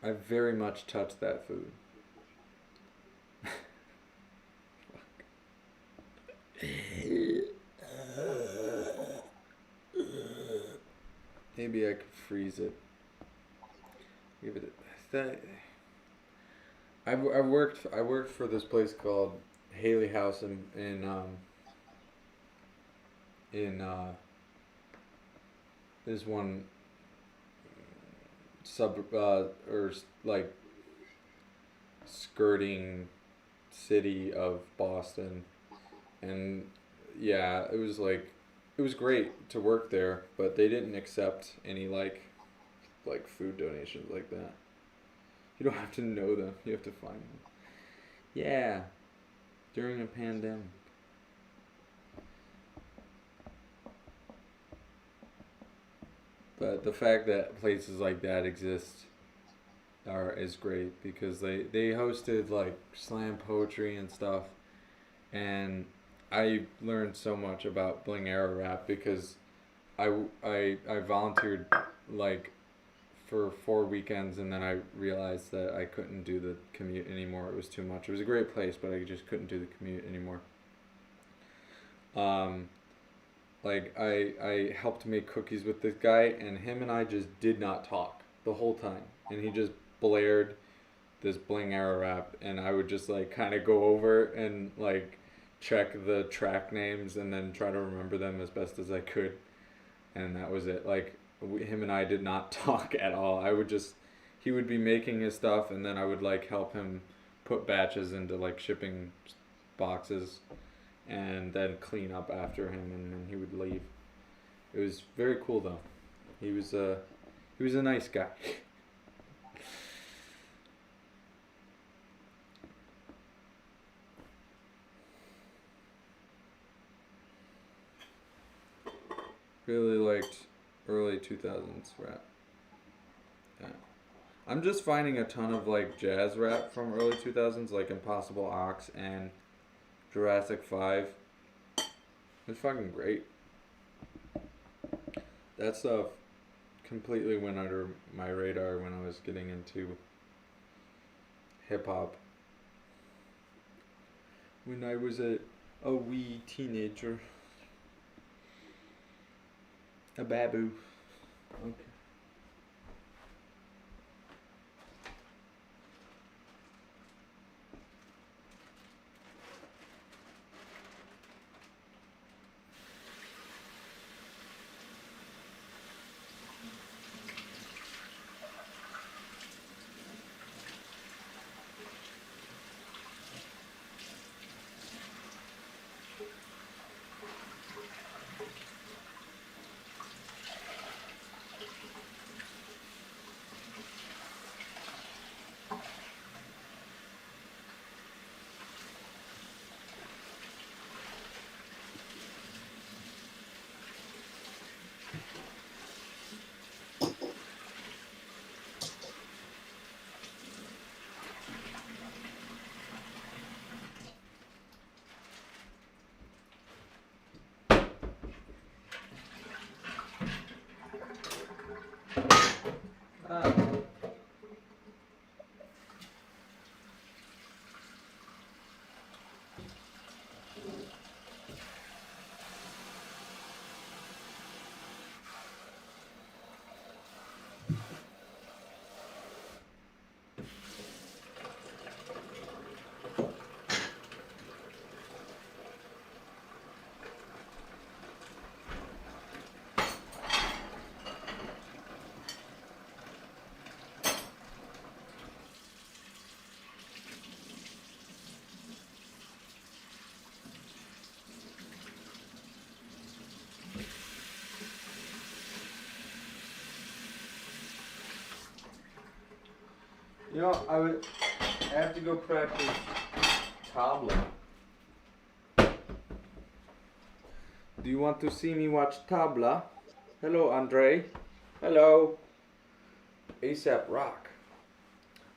[SPEAKER 3] I very much touched that food. Maybe I could freeze it. Give it. That. I worked for this place called Haley House in this one like skirting city of Boston, and yeah, it was great to work there, but they didn't accept any like food donations like that. You don't have to know them, you have to find them. Yeah, during a pandemic. But the fact that places like that exist is great because they hosted like slam poetry and stuff, and I learned so much about Bling Era rap because I volunteered like for 4 weekends, and then I realized that I couldn't do the commute anymore. It was too much. It was a great place, but I just couldn't do the commute anymore. Like I helped make cookies with this guy, and him and I just did not talk the whole time, and he just blared this Bling Era rap, and I would just like kind of go over and like check the track names and then try to remember them as best as I could, and that was it. Like him and I did not talk at all. He would be making his stuff, and then I would like help him put batches into like shipping boxes, and then clean up after him, and then he would leave. It was very cool though. He was a nice guy. Really liked early 2000s rap. Yeah. I'm just finding a ton of like jazz rap from early 2000s, like Impossible Ox and Jurassic 5. It's fucking great. That stuff completely went under my radar when I was getting into hip hop. When I was a wee teenager. A babu. Okay. You know, I have to go practice tabla. Do you want to see me watch tabla? Hello, Andre. Hello. ASAP Rock.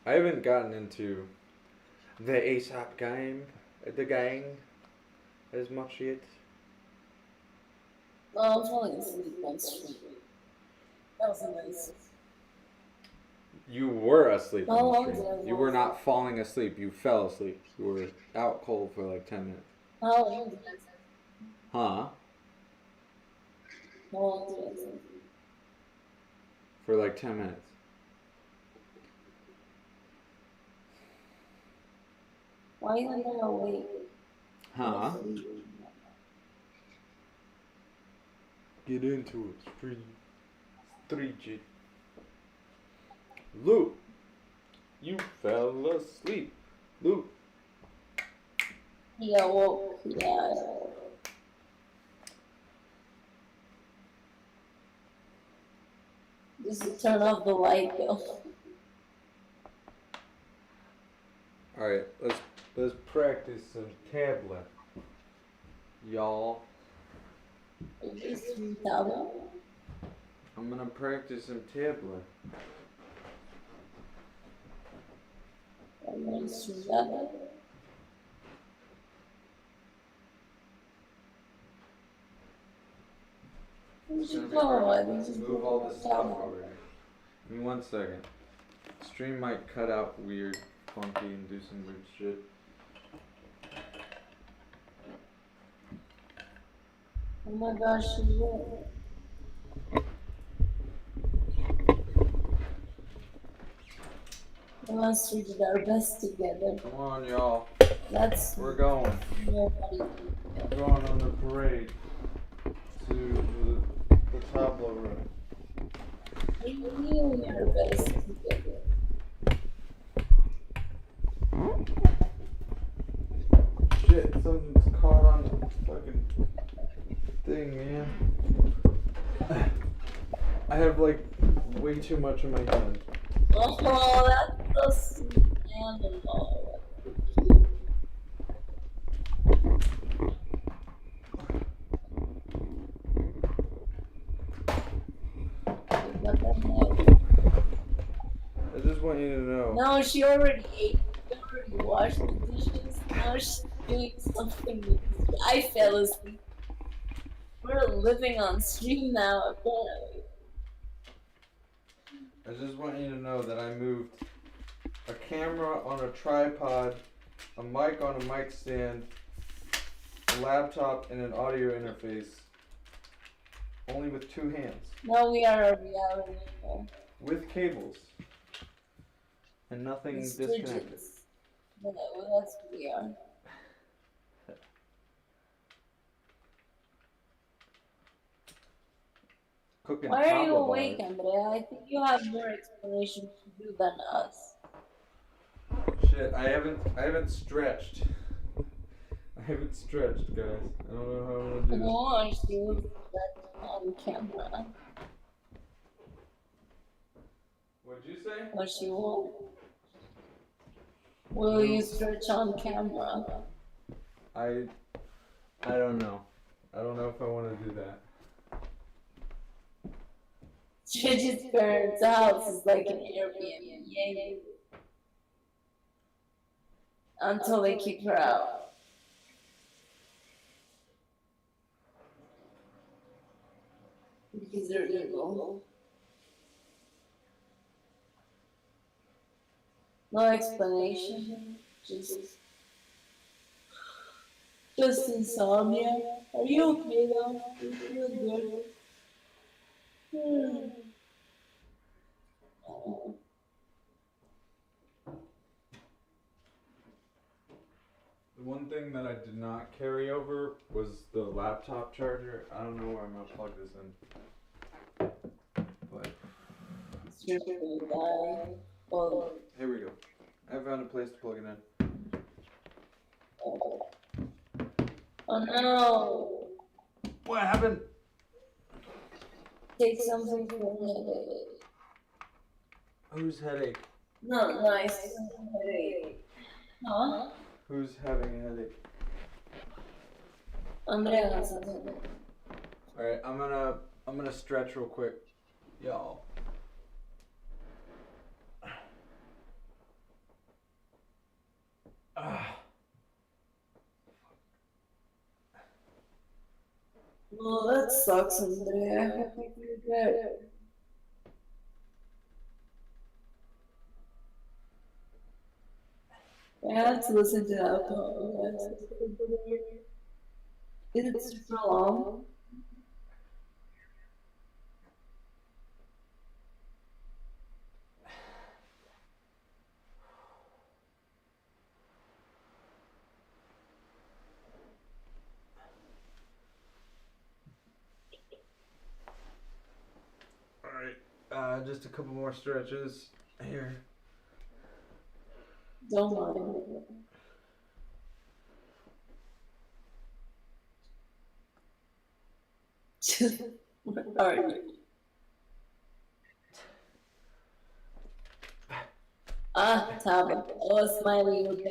[SPEAKER 3] I haven't gotten into
[SPEAKER 2] the ASAP gang as much yet?
[SPEAKER 1] Oh, I'm falling asleep on stream. That was nice.
[SPEAKER 3] You were asleep
[SPEAKER 1] How
[SPEAKER 3] on
[SPEAKER 1] long
[SPEAKER 3] the
[SPEAKER 1] did I
[SPEAKER 3] stream. You
[SPEAKER 1] fall
[SPEAKER 3] were
[SPEAKER 1] asleep?
[SPEAKER 3] not falling asleep. You fell asleep. You were out cold for like 10 minutes.
[SPEAKER 1] How long did I sleep?
[SPEAKER 3] Huh?
[SPEAKER 1] How long did I sleep?
[SPEAKER 3] For like 10 minutes.
[SPEAKER 1] Why am I awake?
[SPEAKER 3] Huh? Get into it. Strigid. Luke, you fell asleep. Luke.
[SPEAKER 1] He awoke. Yeah. Just turn off the light, though.
[SPEAKER 3] All right, let's practice some tablet, y'all.
[SPEAKER 1] Just tablet.
[SPEAKER 3] I'm gonna practice some tablet.
[SPEAKER 1] I'm going to stream that. We should go. I think just
[SPEAKER 3] Move all this stuff over here. Give me 1 second. Stream might cut out weird, funky, and do some weird shit.
[SPEAKER 1] Oh my gosh, she will. Let's read our best together.
[SPEAKER 3] Come on, y'all.
[SPEAKER 1] That's
[SPEAKER 3] We're going.
[SPEAKER 1] nobody.
[SPEAKER 3] We're going on the parade to the tableau room.
[SPEAKER 1] We knew our best together.
[SPEAKER 3] Shit, something's caught on the fucking thing, man. I have like way too much in my hand.
[SPEAKER 1] Oh, that's so sweet animal.
[SPEAKER 3] I just want you to know.
[SPEAKER 1] No, she already ate. She already washed the dishes. Now she's doing something. I fell asleep. We're living on stream now, apparently.
[SPEAKER 3] I just want you to know that I moved a camera on a tripod, a mic on a mic stand, a laptop, and an audio interface. Only with 2 hands.
[SPEAKER 1] Now we are a reality show.
[SPEAKER 3] With cables. And nothing
[SPEAKER 1] It's
[SPEAKER 3] disconnected.
[SPEAKER 1] Strigid. Yeah, well, that's what we are.
[SPEAKER 3] Cooking
[SPEAKER 1] Why are you
[SPEAKER 3] tabla
[SPEAKER 1] awake,
[SPEAKER 3] bars.
[SPEAKER 1] Andrea? I think you have more explanation to do than us.
[SPEAKER 3] Shit, I haven't stretched. I haven't stretched, guys. I don't know how I'm gonna do this.
[SPEAKER 1] Gosh, you on camera.
[SPEAKER 3] What'd you say?
[SPEAKER 1] What you want? Will you stretch on camera?
[SPEAKER 3] I don't know. I don't know if I want to do that.
[SPEAKER 1] Strigid's parents' house is like an Airbnb. Yay. Until they kick her out. Because they're evil. No explanation. Just insomnia. Are you okay though? You feel good?
[SPEAKER 3] The one thing that I did not carry over was the laptop charger. I don't know where I'm gonna plug this in. But
[SPEAKER 1] You're gonna die. Well,
[SPEAKER 3] here we go. I found a place to plug it in.
[SPEAKER 1] oh no!
[SPEAKER 3] What happened?
[SPEAKER 1] Take something for a headache.
[SPEAKER 3] Whose headache?
[SPEAKER 1] No, nice headache. Huh?
[SPEAKER 3] Who's having a headache?
[SPEAKER 1] Andrea has a headache.
[SPEAKER 3] Alright, I'm gonna stretch real quick. Y'all.
[SPEAKER 1] Well, that sucks, Andrea. I hope you feel good. I have to listen to that podcast. Is it super long?
[SPEAKER 2] Alright, just a couple more stretches here.
[SPEAKER 1] Don't mind. Alright. Tava. Oh, Smiley, you're back.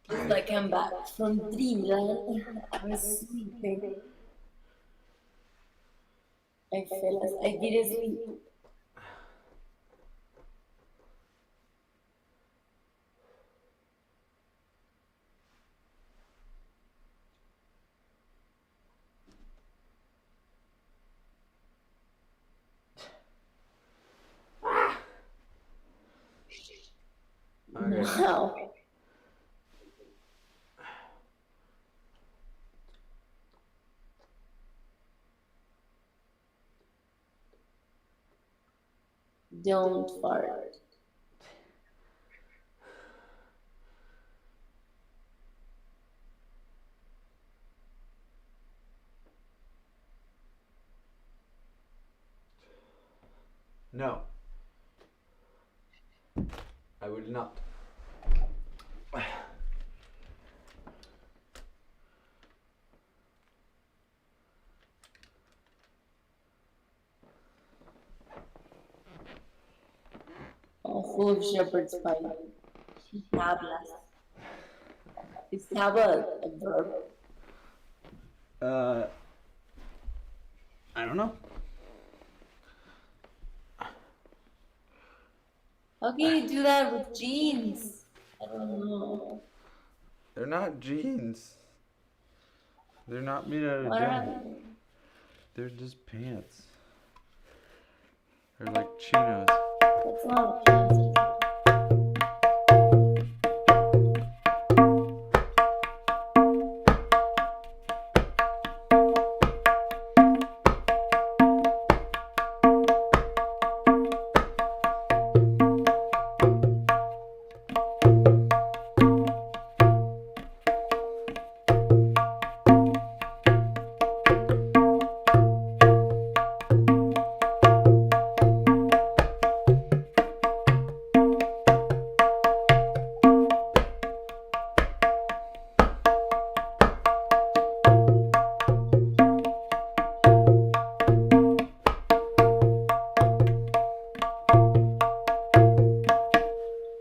[SPEAKER 1] Just like I'm back from dreamland. I was sleeping. I fell asleep. I didn't sleep.
[SPEAKER 2] Okay.
[SPEAKER 1] Wow. Don't fart.
[SPEAKER 2] No, I will not.
[SPEAKER 1] Oh, full of shepherd's pie. Tablas. Is tabla a verb?
[SPEAKER 3] Uh, I don't know.
[SPEAKER 1] How can you do that with jeans? I don't know.
[SPEAKER 2] They're not jeans. They're not made out of
[SPEAKER 1] What are
[SPEAKER 2] denim.
[SPEAKER 1] they?
[SPEAKER 2] They're just pants. They're like chinos.
[SPEAKER 1] That's not jeans.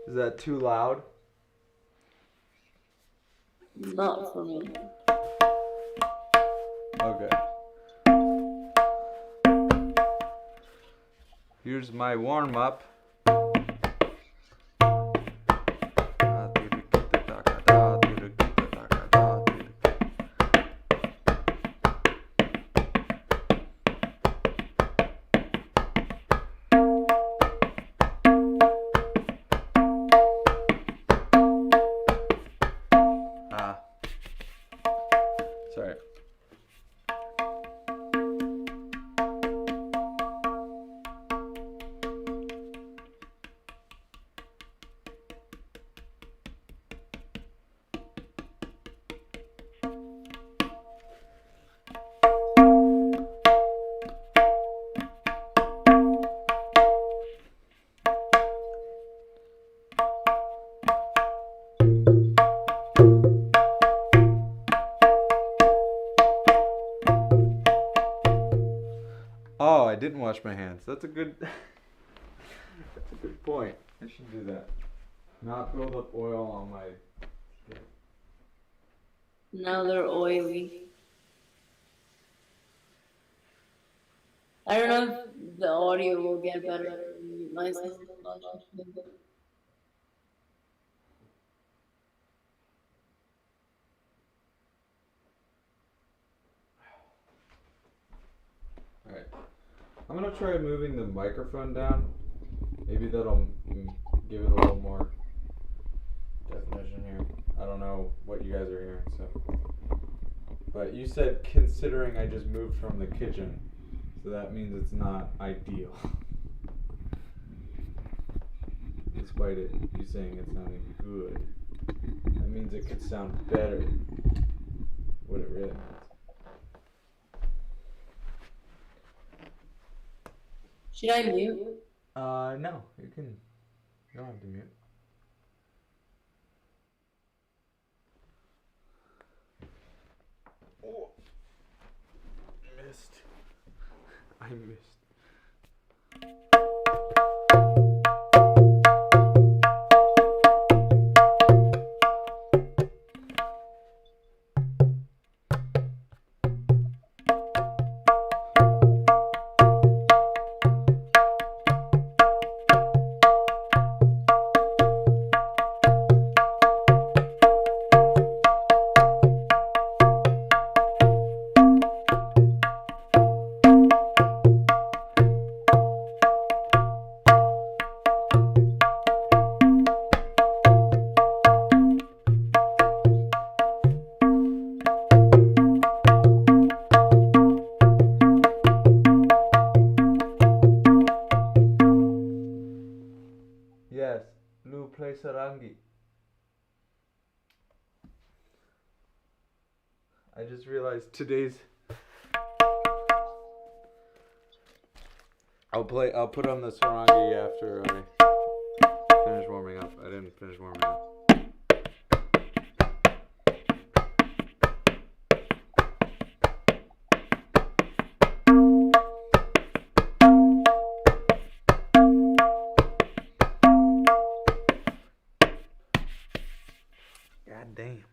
[SPEAKER 2] Is that too loud?
[SPEAKER 1] Not for me.
[SPEAKER 2] Okay. Here's my warm up. Sorry. Oh, I didn't wash my hands. That's a good that's a good point. I should do that. Not build up oil on my skin.
[SPEAKER 1] Now they're oily. I don't know if the audio will get better. Myself.
[SPEAKER 3] gonna try moving the microphone down. Maybe that'll give it a little more definition here. I don't know what you guys are hearing, so. But you said considering I just moved from the kitchen, so that means it's not ideal. Despite it, you saying it sounding good, that means it could sound better. What it really means.
[SPEAKER 1] Should I mute?
[SPEAKER 3] No, you don't have to mute. Oh, missed. I missed. Yes, Lou play sarangi. I just realized today's. I'll put on the sarangi after I finish warming up. I didn't finish warming up. God damn.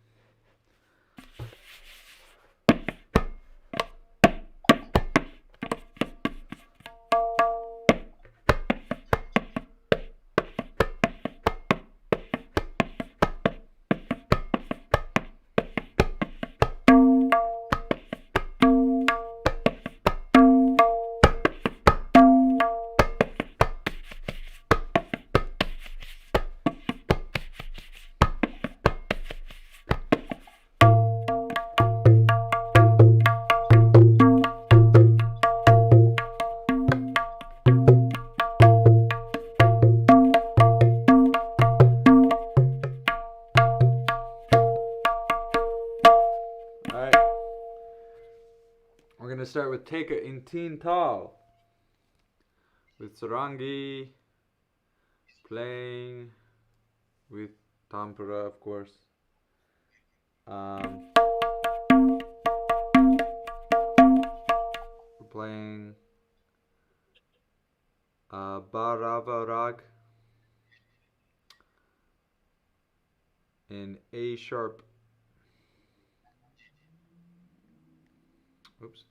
[SPEAKER 3] We're gonna start with Teka in Teen Tal with sarangi, playing with tampura, of course. We're playing Bharava Rag in A sharp. Oops.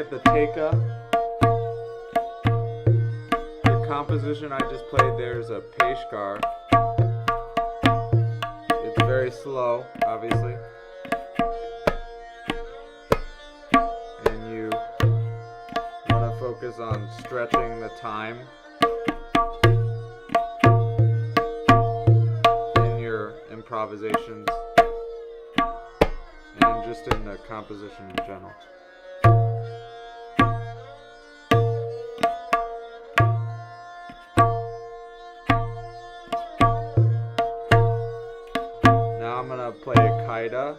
[SPEAKER 3] at the Teika. The composition I just played there is a Peshkar. It's very slow, obviously. And you want to focus on stretching the time in your improvisations and just in the composition in general. Now I'm gonna play a kaida.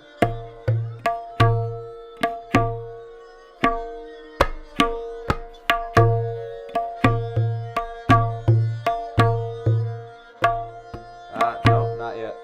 [SPEAKER 3] No, not yet.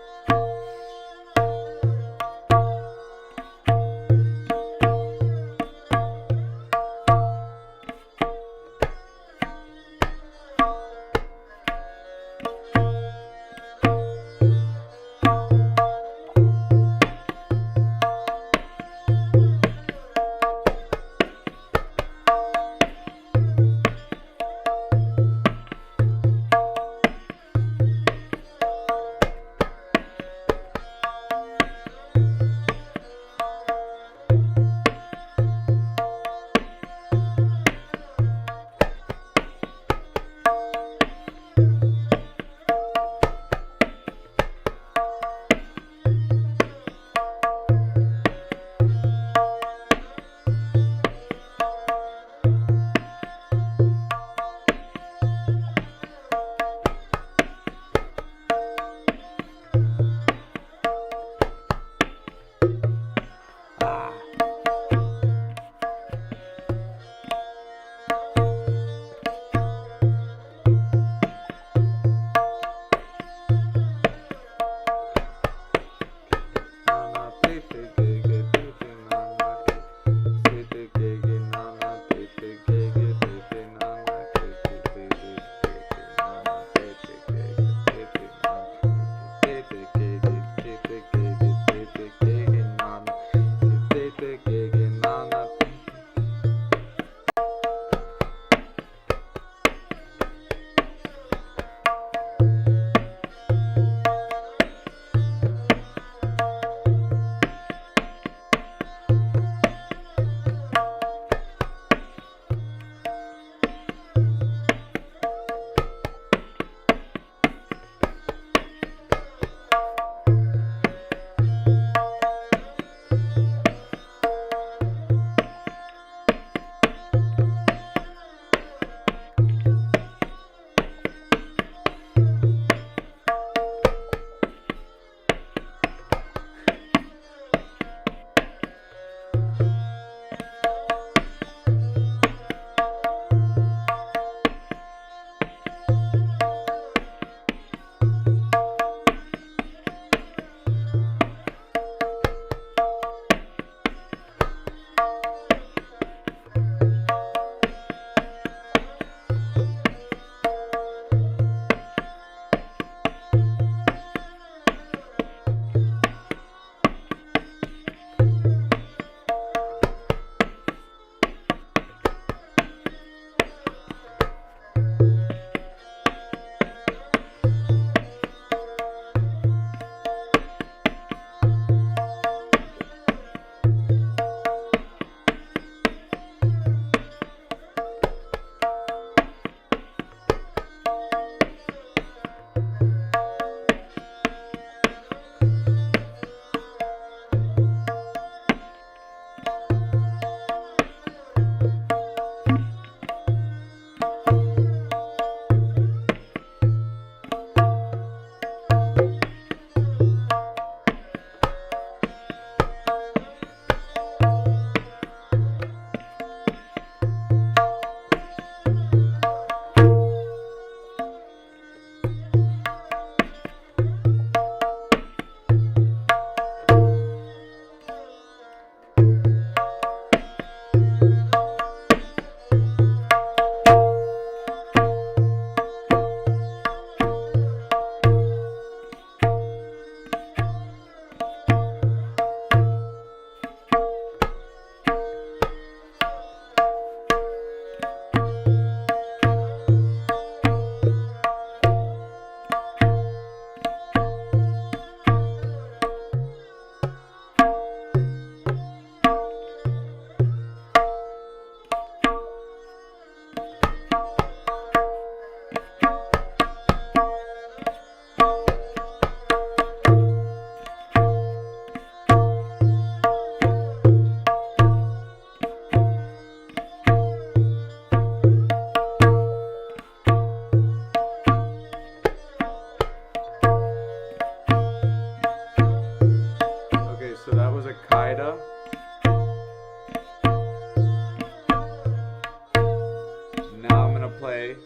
[SPEAKER 3] Kaida. Now I'm gonna play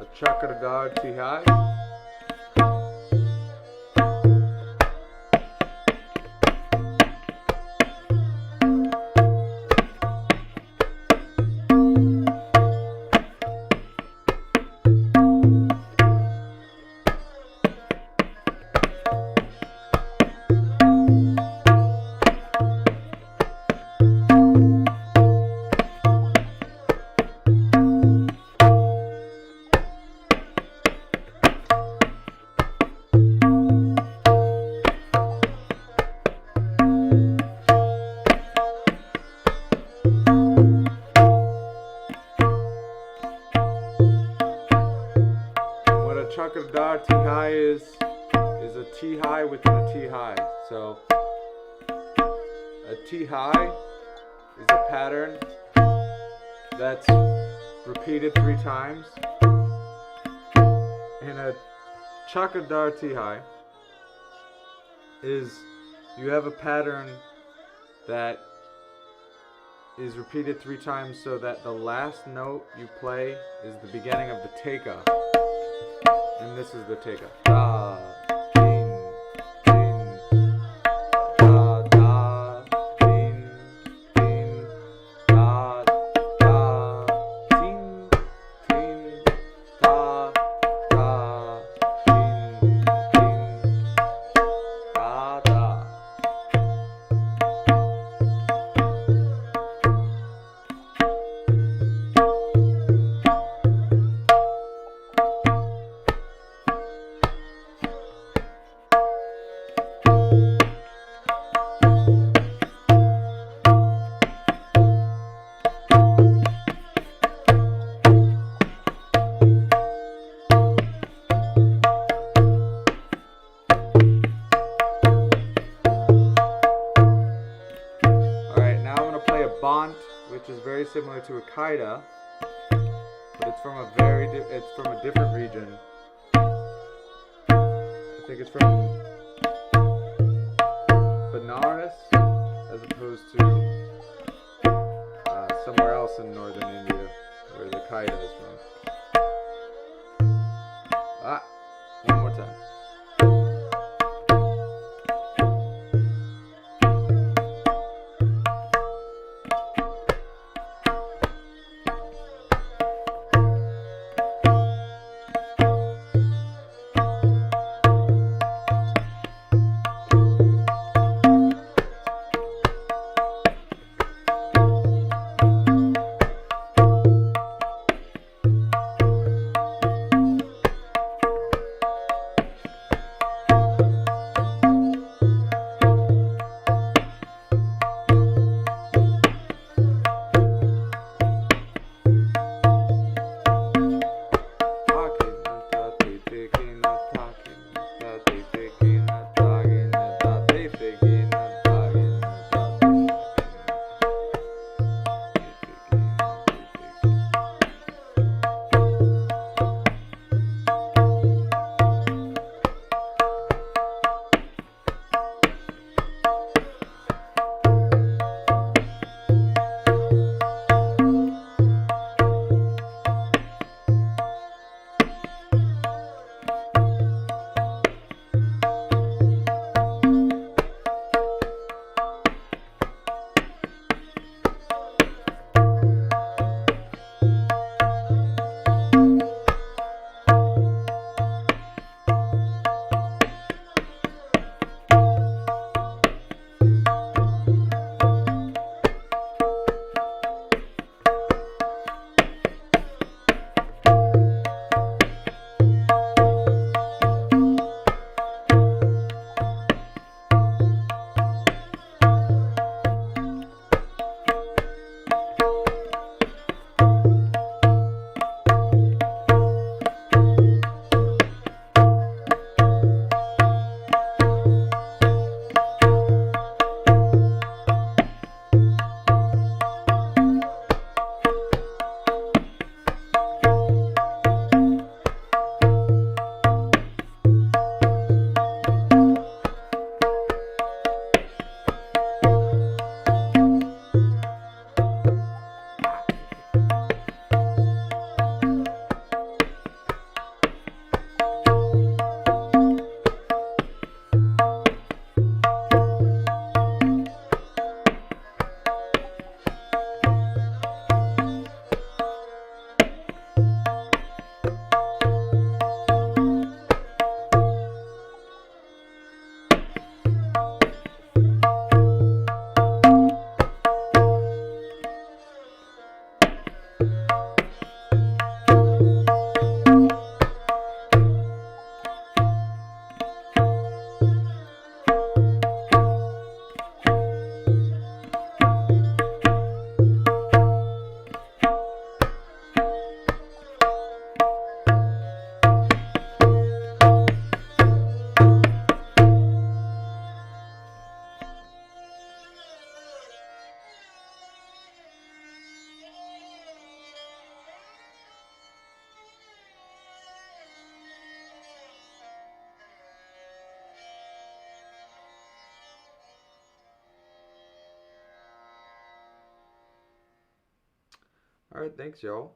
[SPEAKER 3] a Chakradar Tihai. What a Chakradar Tihai is a T high within a T high. So a T high is a pattern that's repeated 3 times. And a Chakradar Tihai is you have a pattern that is repeated 3 times so that the last note you play is the beginning of the Teka. And this is the Teka. Da, din, din, da, da, din, din, da, da, din, din, da, da, din, din, da, da. Alright, now I'm going to play a Bont, which is very similar to a Kaida, but it's from a different region. I think it's from Benares, as opposed to somewhere else in northern India, where the Kaida is from. One more time.
[SPEAKER 2] Alright, thanks, y'all.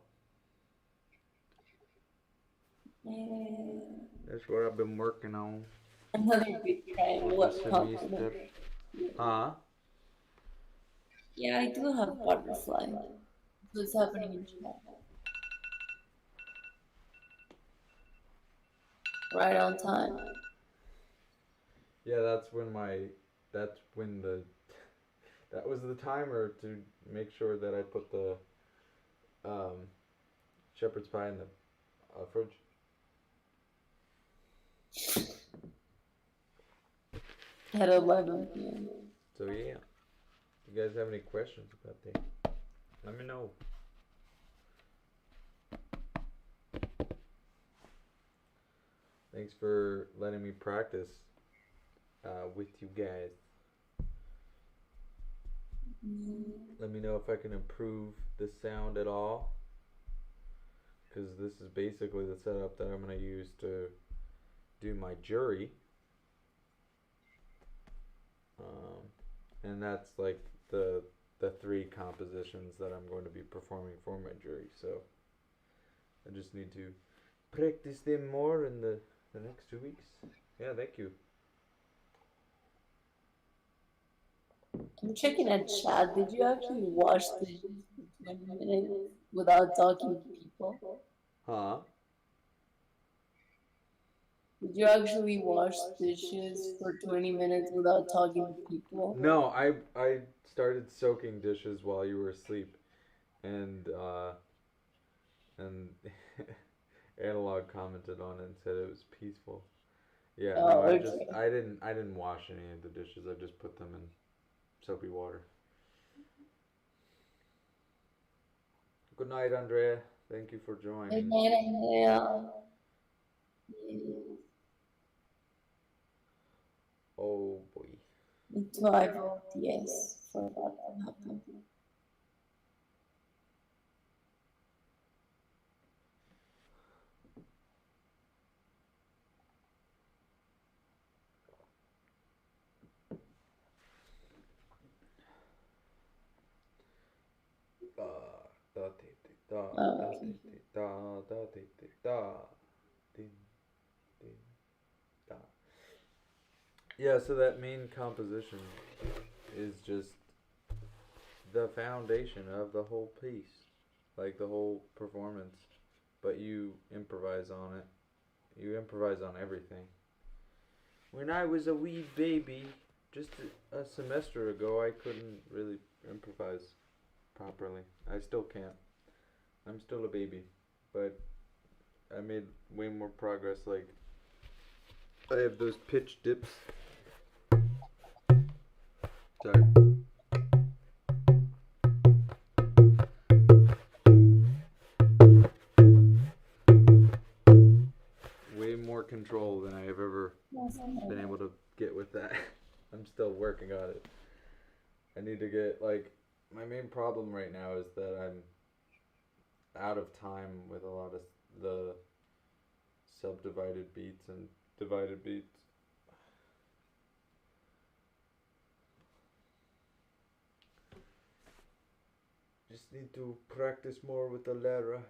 [SPEAKER 1] And
[SPEAKER 2] That's what I've been working on.
[SPEAKER 1] another good try.
[SPEAKER 2] With
[SPEAKER 1] What
[SPEAKER 2] the
[SPEAKER 1] compliment?
[SPEAKER 2] semester. Huh?
[SPEAKER 1] Yeah, I do have butterfly. So it's happening in chat. Right on time.
[SPEAKER 2] Yeah, that's when the that was the timer to make sure that I put the um, shepherd's pie in the fridge.
[SPEAKER 1] At 11 p.m.
[SPEAKER 2] So yeah, if you guys have any questions about that, let me know. Thanks for letting me practice with you guys. Let me know if I can improve the sound at all, because this is basically the setup that I'm going to use to do my jury. And that's like the three compositions that I'm going to be performing for my jury. So I just need to practice them more in the next 2 weeks. Yeah, thank you.
[SPEAKER 1] I'm checking at chat. Did you actually wash dishes for 20 minutes without talking to people?
[SPEAKER 2] Huh?
[SPEAKER 1] Did you actually wash dishes for 20 minutes without talking to people?
[SPEAKER 2] No, I started soaking dishes while you were asleep, and and Analog commented on it and said it was peaceful. Yeah, no,
[SPEAKER 1] Oh, okay.
[SPEAKER 2] I didn't wash any of the dishes. I just put them in soapy water. Good night, Andrea. Thank you for
[SPEAKER 1] Good
[SPEAKER 2] joining.
[SPEAKER 1] night, Andrea.
[SPEAKER 2] Oh boy.
[SPEAKER 1] Me too, I vote yes for that to happen. Okay.
[SPEAKER 2] Yeah, so that main composition is just the foundation of the whole piece, like the whole performance. But you improvise on it. You improvise on everything. When I was a wee baby, just a semester ago, I couldn't really improvise properly. I still can't. I'm still a baby, but I made way more progress. Like, I have those pitch dips. Sorry. Way more control than I have ever been able to get with that. I'm still working on it. I need to get, like, my main problem right now is that I'm out of time with a lot of the subdivided beats and divided beats. Just need to practice more with the Lara.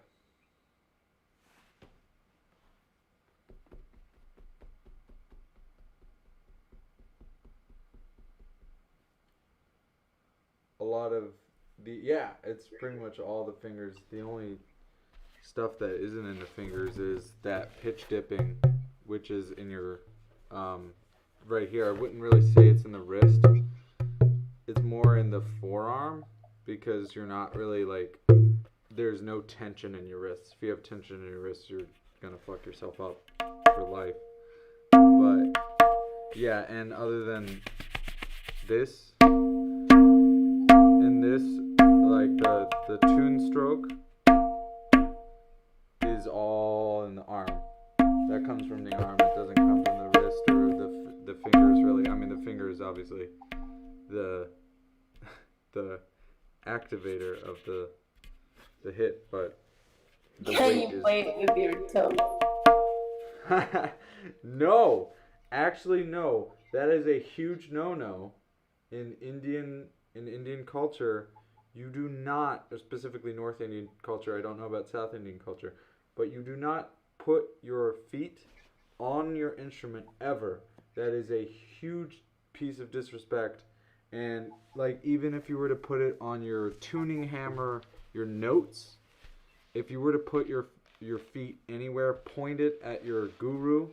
[SPEAKER 2] A lot of it's pretty much all the fingers. The only stuff that isn't in the fingers is that pitch dipping, which is in your right here. I wouldn't really say it's in the wrist. It's more in the forearm, because you're not really, like, there's no tension in your wrists. If you have tension in your wrists, you're gonna fuck yourself up for life. But yeah, and other than this and this, like the tune stroke is all in the arm. That comes from the arm. It doesn't come from the wrist or the fingers, really. I mean, the fingers, obviously, the activator of the hit, but the
[SPEAKER 1] Can
[SPEAKER 2] weight
[SPEAKER 1] you
[SPEAKER 2] is.
[SPEAKER 1] play it with your toe?
[SPEAKER 2] No, actually, no. That is a huge no-no in Indian culture. You do not, specifically North Indian culture, I don't know about South Indian culture, but you do not put your feet on your instrument ever. That is a huge piece of disrespect. And like even if you were to put it on your tuning hammer, your notes, if you were to put your feet anywhere, point it at your guru,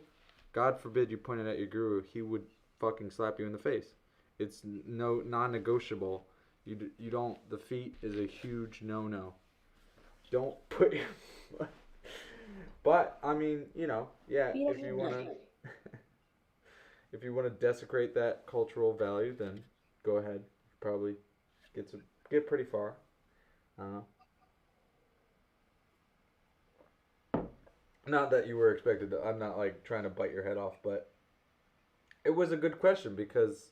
[SPEAKER 2] God forbid you point it at your guru, he would fucking slap you in the face. It's no non-negotiable. You don't. The feet is a huge no-no. Don't put your. But I mean, yeah. If you wanna, if you wanna desecrate that cultural value, then go ahead. Probably get pretty far. I don't know. Not that you were expected to. I'm not like trying to bite your head off, but it was a good question because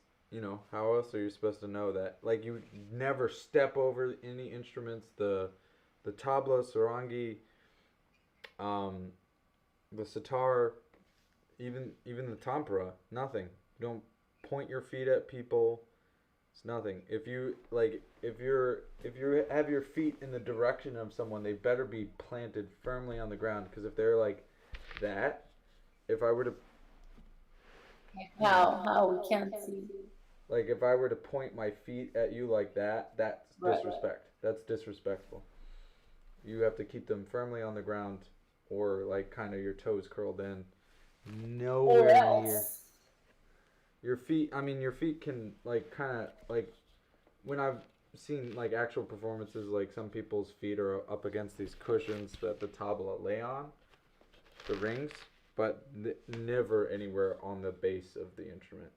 [SPEAKER 2] how else are you supposed to know that? Like you never step over any instruments. The tabla, sarangi, um, the sitar, even the tampura. Nothing. You don't point your feet at people. It's nothing. If you have your feet in the direction of someone, they better be planted firmly on the ground. Because if they're like that, if I were to
[SPEAKER 1] How we can't see.
[SPEAKER 2] like if I were to point my feet at you like that, that's
[SPEAKER 1] Right.
[SPEAKER 2] disrespect. That's disrespectful. You have to keep them firmly on the ground or like kind of your toes curled in.
[SPEAKER 1] Or
[SPEAKER 2] Nowhere near.
[SPEAKER 1] else.
[SPEAKER 2] Your feet can like kind of like when I've seen like actual performances, like some people's feet are up against these cushions that the tabla lay on, the rings, but never anywhere on the base of the instrument.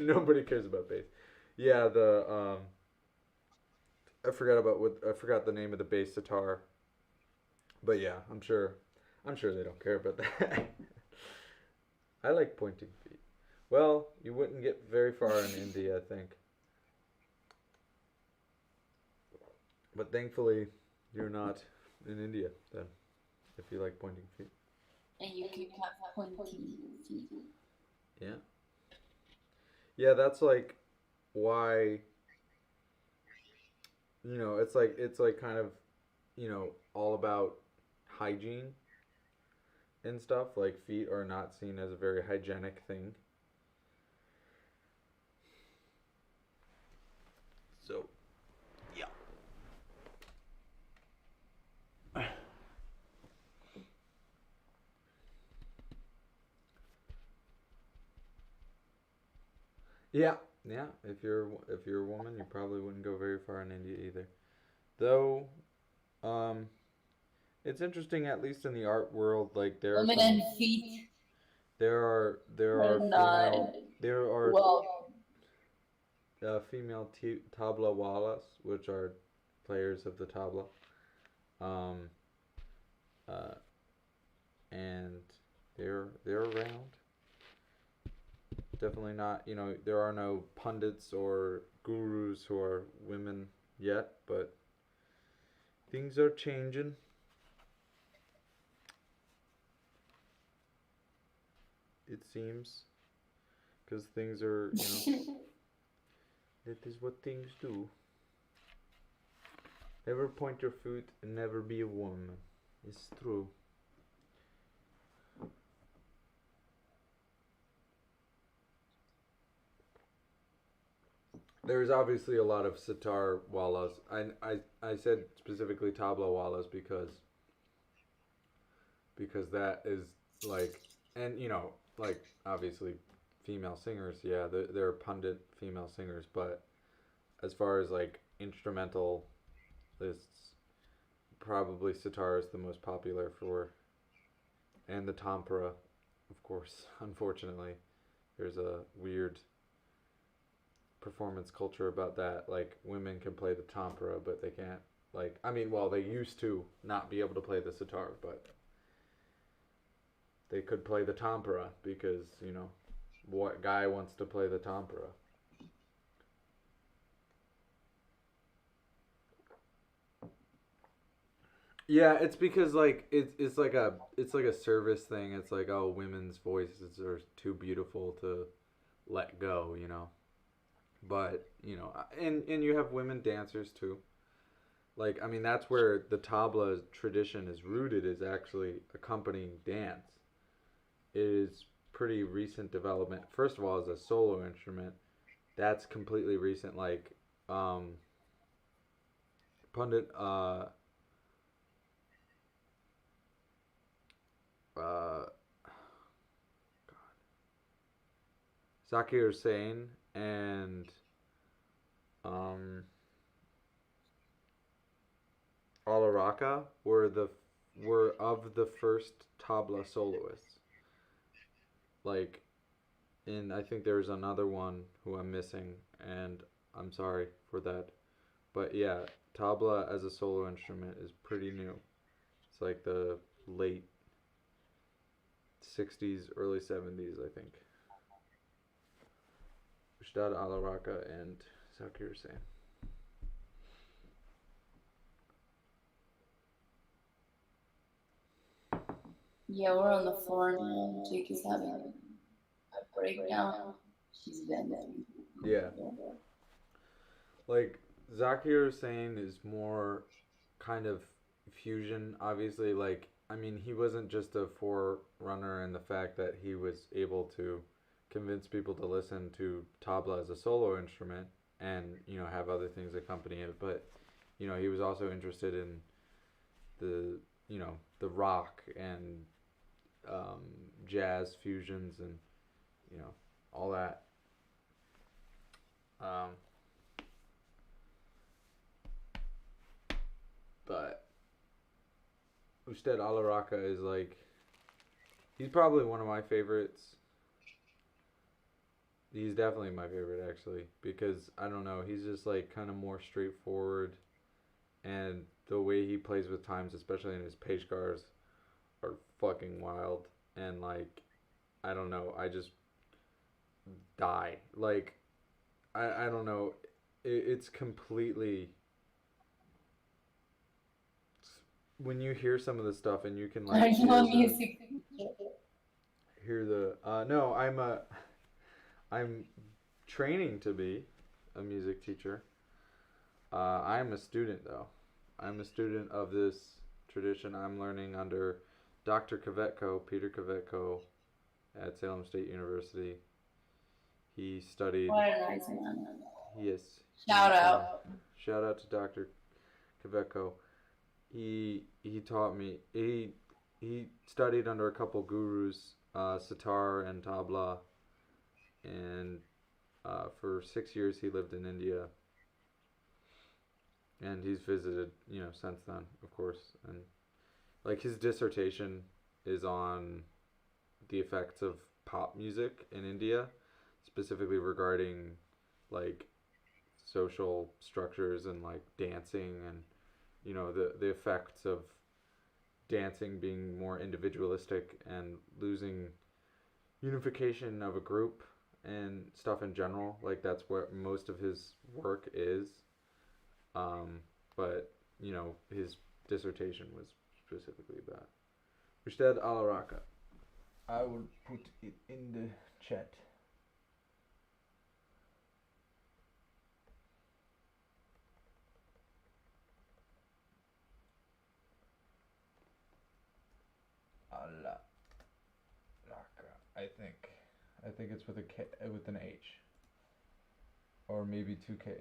[SPEAKER 2] Nobody cares about bass. Yeah, I forgot the name of the bass sitar. But yeah, I'm sure they don't care about that. I like pointing feet. Well, you wouldn't get very far in India, I think. But thankfully, you're not in India then, if you like pointing feet.
[SPEAKER 1] And you can have pointy feet.
[SPEAKER 2] Yeah. Yeah, that's like why it's like kind of, all about hygiene and stuff. Like feet are not seen as a very hygienic thing. So, yeah. Yeah, yeah. If you're a woman, you probably wouldn't go very far in India either. Though, um, it's interesting, at least in the art world, like
[SPEAKER 1] Women and feet
[SPEAKER 2] there
[SPEAKER 1] are
[SPEAKER 2] are
[SPEAKER 1] not
[SPEAKER 2] there are
[SPEAKER 1] well.
[SPEAKER 2] female tabla wallas, which are players of the tabla, um, uh, and they're around. Definitely not. There are no pundits or gurus who are women yet, but things are changing. It seems, because things are, that is what things do. Never point your foot and never be a woman. It's true. There's obviously a lot of sitar wallas. I said specifically tabla wallas because that is like, and like obviously female singers, yeah, they're pundit female singers, but as far as like instrumental lists, probably sitar is the most popular for, and the tampura, of course. Unfortunately, there's a weird performance culture about that. Like women can play the tampura, but they can't. Like well, they used to not be able to play the sitar, but they could play the tampura because what guy wants to play the tampura? Yeah, it's because like it's like a service thing. It's like, oh, women's voices are too beautiful to let go.
[SPEAKER 3] But and you have women dancers too. Like, I mean, that's where the tabla tradition is rooted, is actually accompanying dance. It is pretty recent development. First of all, as a solo instrument, that's completely recent. Like, um, Pundit, uh, Zakir Hussain and um, Alaraka were of the first tabla soloists. Like, and I think there's another one who I'm missing, and I'm sorry for that. But yeah, tabla as a solo instrument is pretty new. It's like the late 60s, early 70s, I think. Ustad Alaraka and Zakir Hussain.
[SPEAKER 1] Yeah, we're on the floor now. Jake is having a breakdown. She's venting.
[SPEAKER 3] Yeah. Like, Zakir Hussain is more kind of fusion, obviously. Like, I mean, he wasn't just a forerunner in the fact that he was able to convince people to listen to tabla as a solo instrument and, have other things accompany it, but, he was also interested in the, the rock and jazz fusions and, all that. Um, but Usted Alaraka is like, he's probably one of my favorites. He's definitely my favorite, actually, because I don't know, he's just like kind of more straightforward, and the way he plays with times, especially in his page scars, are fucking wild. And like, I don't know, I just die. Like, I don't know, it's completely, when you hear some of the stuff and you can
[SPEAKER 1] Are
[SPEAKER 3] like
[SPEAKER 1] you a music?
[SPEAKER 3] hear the no, I'm training to be a music teacher. I'm a student, though. I'm a student of this tradition. I'm learning under Dr. Kvetko, Peter Kvetko, at Salem State University. He studied.
[SPEAKER 1] What a nice man.
[SPEAKER 3] Yes.
[SPEAKER 1] Shout out.
[SPEAKER 3] Shout out to Dr. Kvetko. He taught me. He studied under a couple gurus, sitar and tabla, and for 6 years he lived in India, and he's visited, since then, of course. And like, his dissertation is on the effects of pop music in India, specifically regarding like social structures and like dancing, and the effects of dancing being more individualistic and losing unification of a group and stuff in general. Like, that's what most of his work is. But his dissertation was specifically that. Ustad Alaraka. I will put it in the chat. Alaraka. I think it's with a K, with an H, or maybe two K's.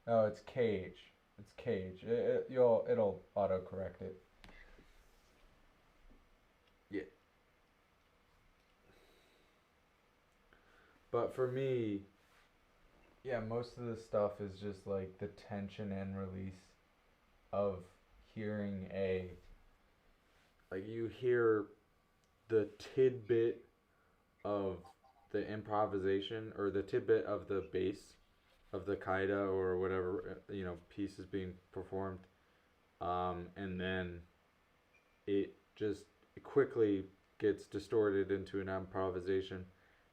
[SPEAKER 3] No, it's cage. It's cage. It'll auto correct it. Yeah. But for me, yeah, most of the stuff is just like the tension and release of hearing like, you hear the tidbit of the improvisation, or the tidbit of the bass of the kaida, or whatever piece is being performed, and then it just quickly gets distorted into an improvisation,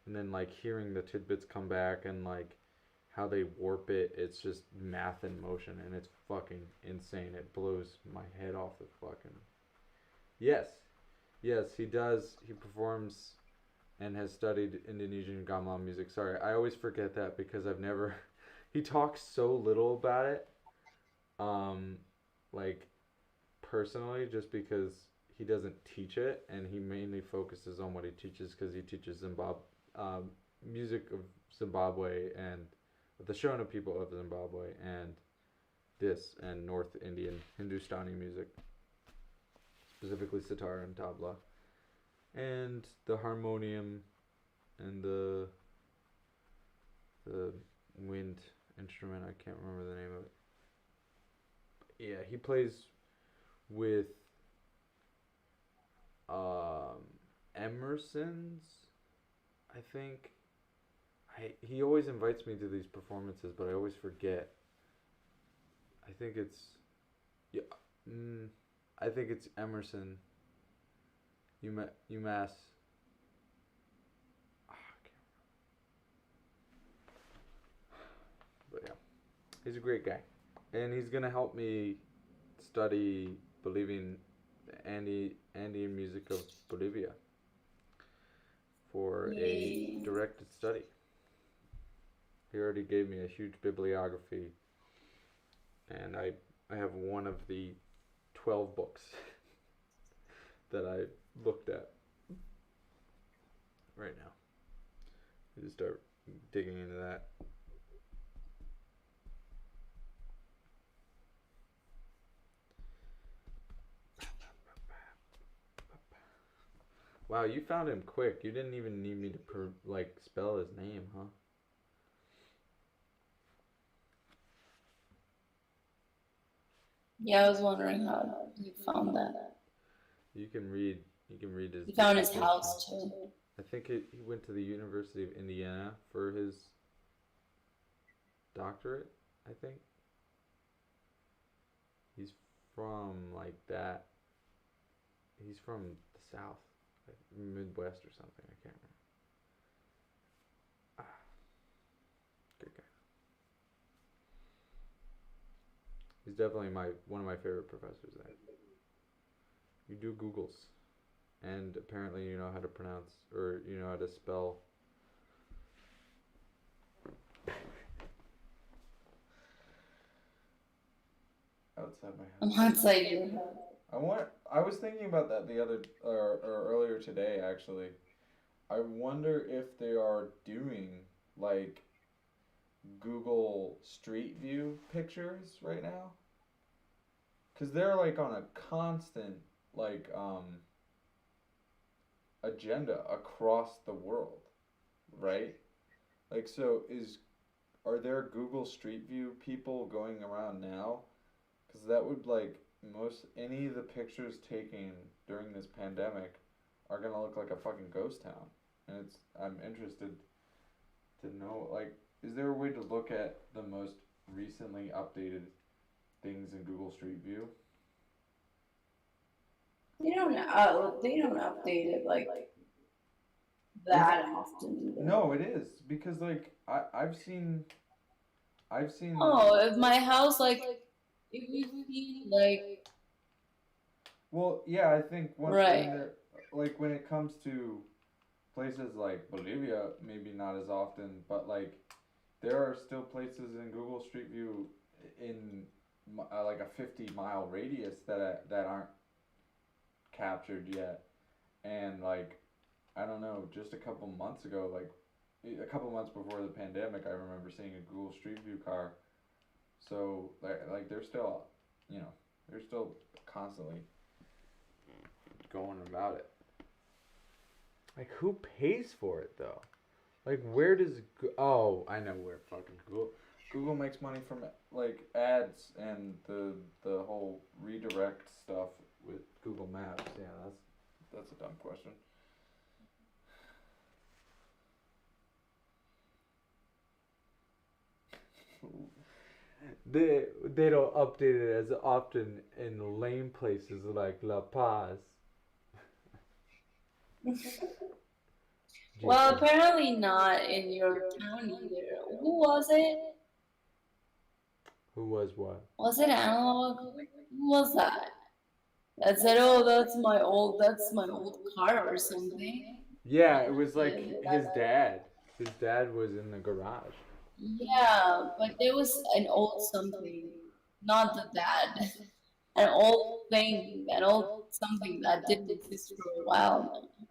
[SPEAKER 3] and then like hearing the tidbits come back and like how they warp it, it's just math in motion, and it's fucking insane. It blows my head off the fucking. Yes,
[SPEAKER 2] Yes, he does. He performs and has studied Indonesian gamelan music. Sorry, I always forget that because I've never. He talks so little about it, um, like personally, just because he doesn't teach it, and he mainly focuses on what he teaches because he teaches music of Zimbabwe and the Shona people of Zimbabwe and this and North Indian Hindustani music, specifically sitar and tabla, and the harmonium and the wind instrument. I can't remember the name of it. Yeah, he plays with um, Emerson's. I think. He always invites me to these performances, but I always forget. I think it's yeah. Mm, I think it's Emerson. UMass. Ah, but yeah, he's a great guy, and he's gonna help me study Bolivian Andean music of Bolivia for a
[SPEAKER 1] Yay.
[SPEAKER 2] directed study. He already gave me a huge bibliography, and I have one of the 12 books that I looked at right now. I just start digging into that. Wow, you found him quick. You didn't even need me to spell his name, huh?
[SPEAKER 1] Yeah, I was wondering how you found that.
[SPEAKER 2] You can read. You can read his
[SPEAKER 1] You found his
[SPEAKER 2] dissertation.
[SPEAKER 1] house too.
[SPEAKER 2] I think he went to the University of Indiana for his doctorate. I think he's from like that. He's from the South, like Midwest or something. I can't remember. Ah, good guy. He's definitely my one of my favorite professors there. You do Googles, and apparently you know how to pronounce or you know how to spell. Outside my
[SPEAKER 1] I'm
[SPEAKER 2] house.
[SPEAKER 1] outside your house.
[SPEAKER 3] I was thinking about that the other or earlier today actually. I wonder if they are doing like Google Street View pictures right now, cuz they're like on a constant like agenda across the world, right? Like so is are there Google Street View people going around now? Cuz that would like most any of the pictures taken during this pandemic are going to look like a fucking ghost town. And it's I'm interested to know like is there a way to look at the most recently updated things in Google Street View?
[SPEAKER 1] They don't update it like
[SPEAKER 3] Is
[SPEAKER 1] that often either.
[SPEAKER 3] no, it is because like I've seen them.
[SPEAKER 1] Oh, if my house if you see
[SPEAKER 3] Well, yeah, I think when
[SPEAKER 1] right.
[SPEAKER 3] they're like when it comes to places like Bolivia, maybe not as often, but like there are still places in Google Street View in like a 50-mile radius that aren't captured yet, and like I don't know, just a couple months ago, like a couple months before the pandemic, I remember seeing a Google Street View car. So like they're still, you know, they're still constantly going about it.
[SPEAKER 2] Like who pays for it though? Like where does oh I know where fucking
[SPEAKER 3] Google makes money from like ads and the whole redirect stuff.
[SPEAKER 2] with Google Maps. Yeah,
[SPEAKER 3] That's a dumb question.
[SPEAKER 2] they don't update it as often in lame places like La Paz.
[SPEAKER 1] Well, apparently not in your town either. Who was it?
[SPEAKER 2] Who was what?
[SPEAKER 1] Was it analog? Who was that? I said, "Oh, that's my old car or something."
[SPEAKER 3] Yeah, it was like
[SPEAKER 1] And
[SPEAKER 3] his dad. His dad was in the garage.
[SPEAKER 1] yeah, but there was an old something, not the dad, an old thing, an old something that didn't exist for a while now.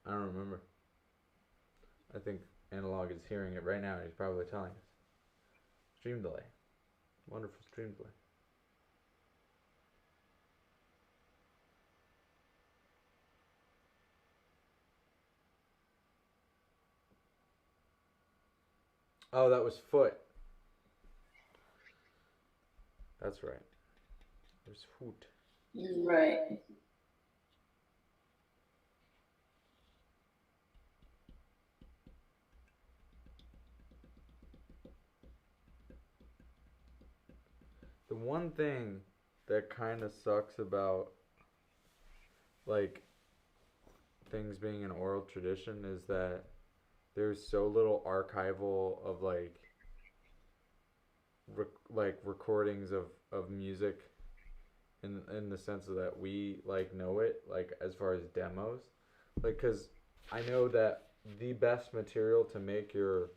[SPEAKER 3] I don't remember. I think Analog is hearing it right now. He's probably telling us. Stream delay. Wonderful stream delay. Oh, that was foot. That's right. There's foot.
[SPEAKER 1] Right.
[SPEAKER 3] The one thing that kind of sucks about like things being an oral tradition is that there's so little archival of like recordings of music in the sense of that we like know it like as far as demos like because I know that the best material to make your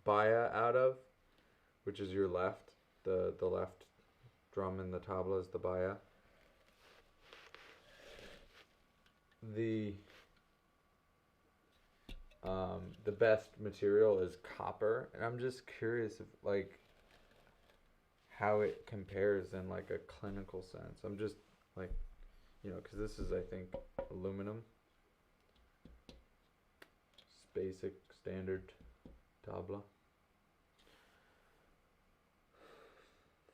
[SPEAKER 3] baya out of, which is your left, the left drum in the tabla is the baya. The best material is copper, and I'm just curious if like how it compares in like a clinical sense. I'm just like, because this is I think aluminum, basic standard tabla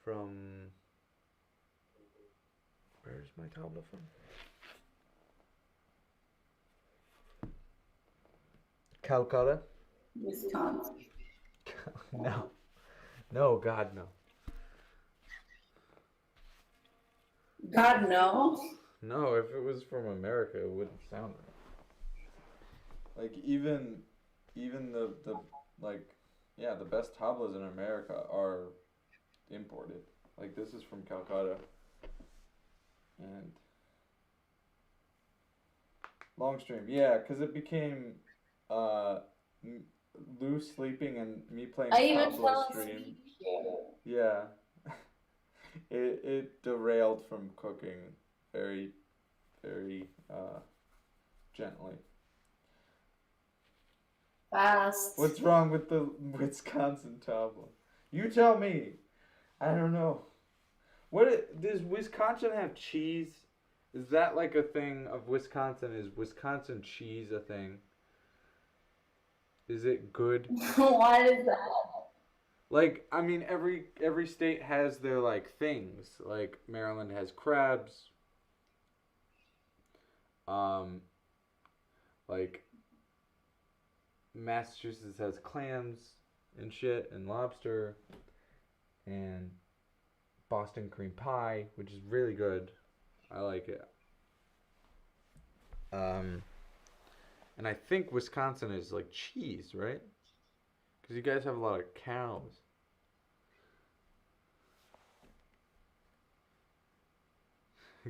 [SPEAKER 3] from where's my tabla from? Calcutta?
[SPEAKER 1] Wisconsin.
[SPEAKER 3] No. No, God, no.
[SPEAKER 1] God no.
[SPEAKER 3] No, if it was from America, it wouldn't sound right. Like even the like yeah, the best tablas in America are imported. Like this is from Calcutta. And long stream, yeah, because it became uh, Lou sleeping and me playing
[SPEAKER 1] I even
[SPEAKER 3] tabla
[SPEAKER 1] fell
[SPEAKER 3] stream.
[SPEAKER 1] asleep here.
[SPEAKER 3] Yeah, it derailed from cooking very very gently.
[SPEAKER 1] Fast.
[SPEAKER 3] What's wrong with the Wisconsin tabla? You tell me. I don't know. Does Wisconsin have cheese? Is that like a thing of Wisconsin? Is Wisconsin cheese a thing? Is it good?
[SPEAKER 1] What is that?
[SPEAKER 3] Like, I mean, every state has their like things. Like Maryland has crabs. Um, like Massachusetts has clams and shit and lobster and Boston cream pie, which is really good. I like it. And I think Wisconsin is like cheese, right? Because you guys have a lot of cows.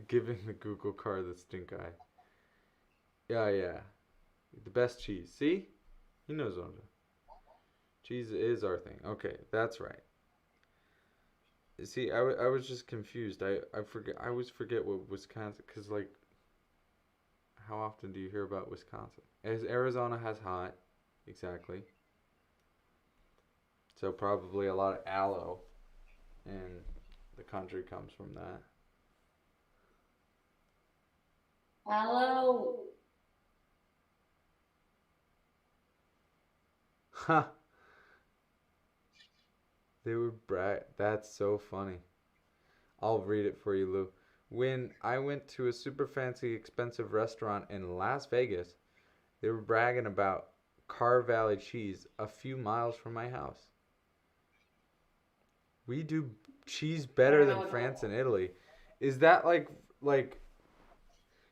[SPEAKER 3] Giving the Google car the stink eye. Yeah, yeah. The best cheese. See? He knows what I'm doing. Cheese is our thing. Okay, that's right. See, I was just confused. I forget. I always forget what Wisconsin, because like, how often do you hear about Wisconsin? As Arizona has hot, exactly. So probably a lot of aloe, and the country comes from that.
[SPEAKER 1] Hello.
[SPEAKER 3] Ha! They were That's so funny. I'll read it for you, Lou. When I went to a super fancy, expensive restaurant in Las Vegas, they were bragging about Car Valley cheese a few miles from my house. We do cheese better than France and Italy. Is that like?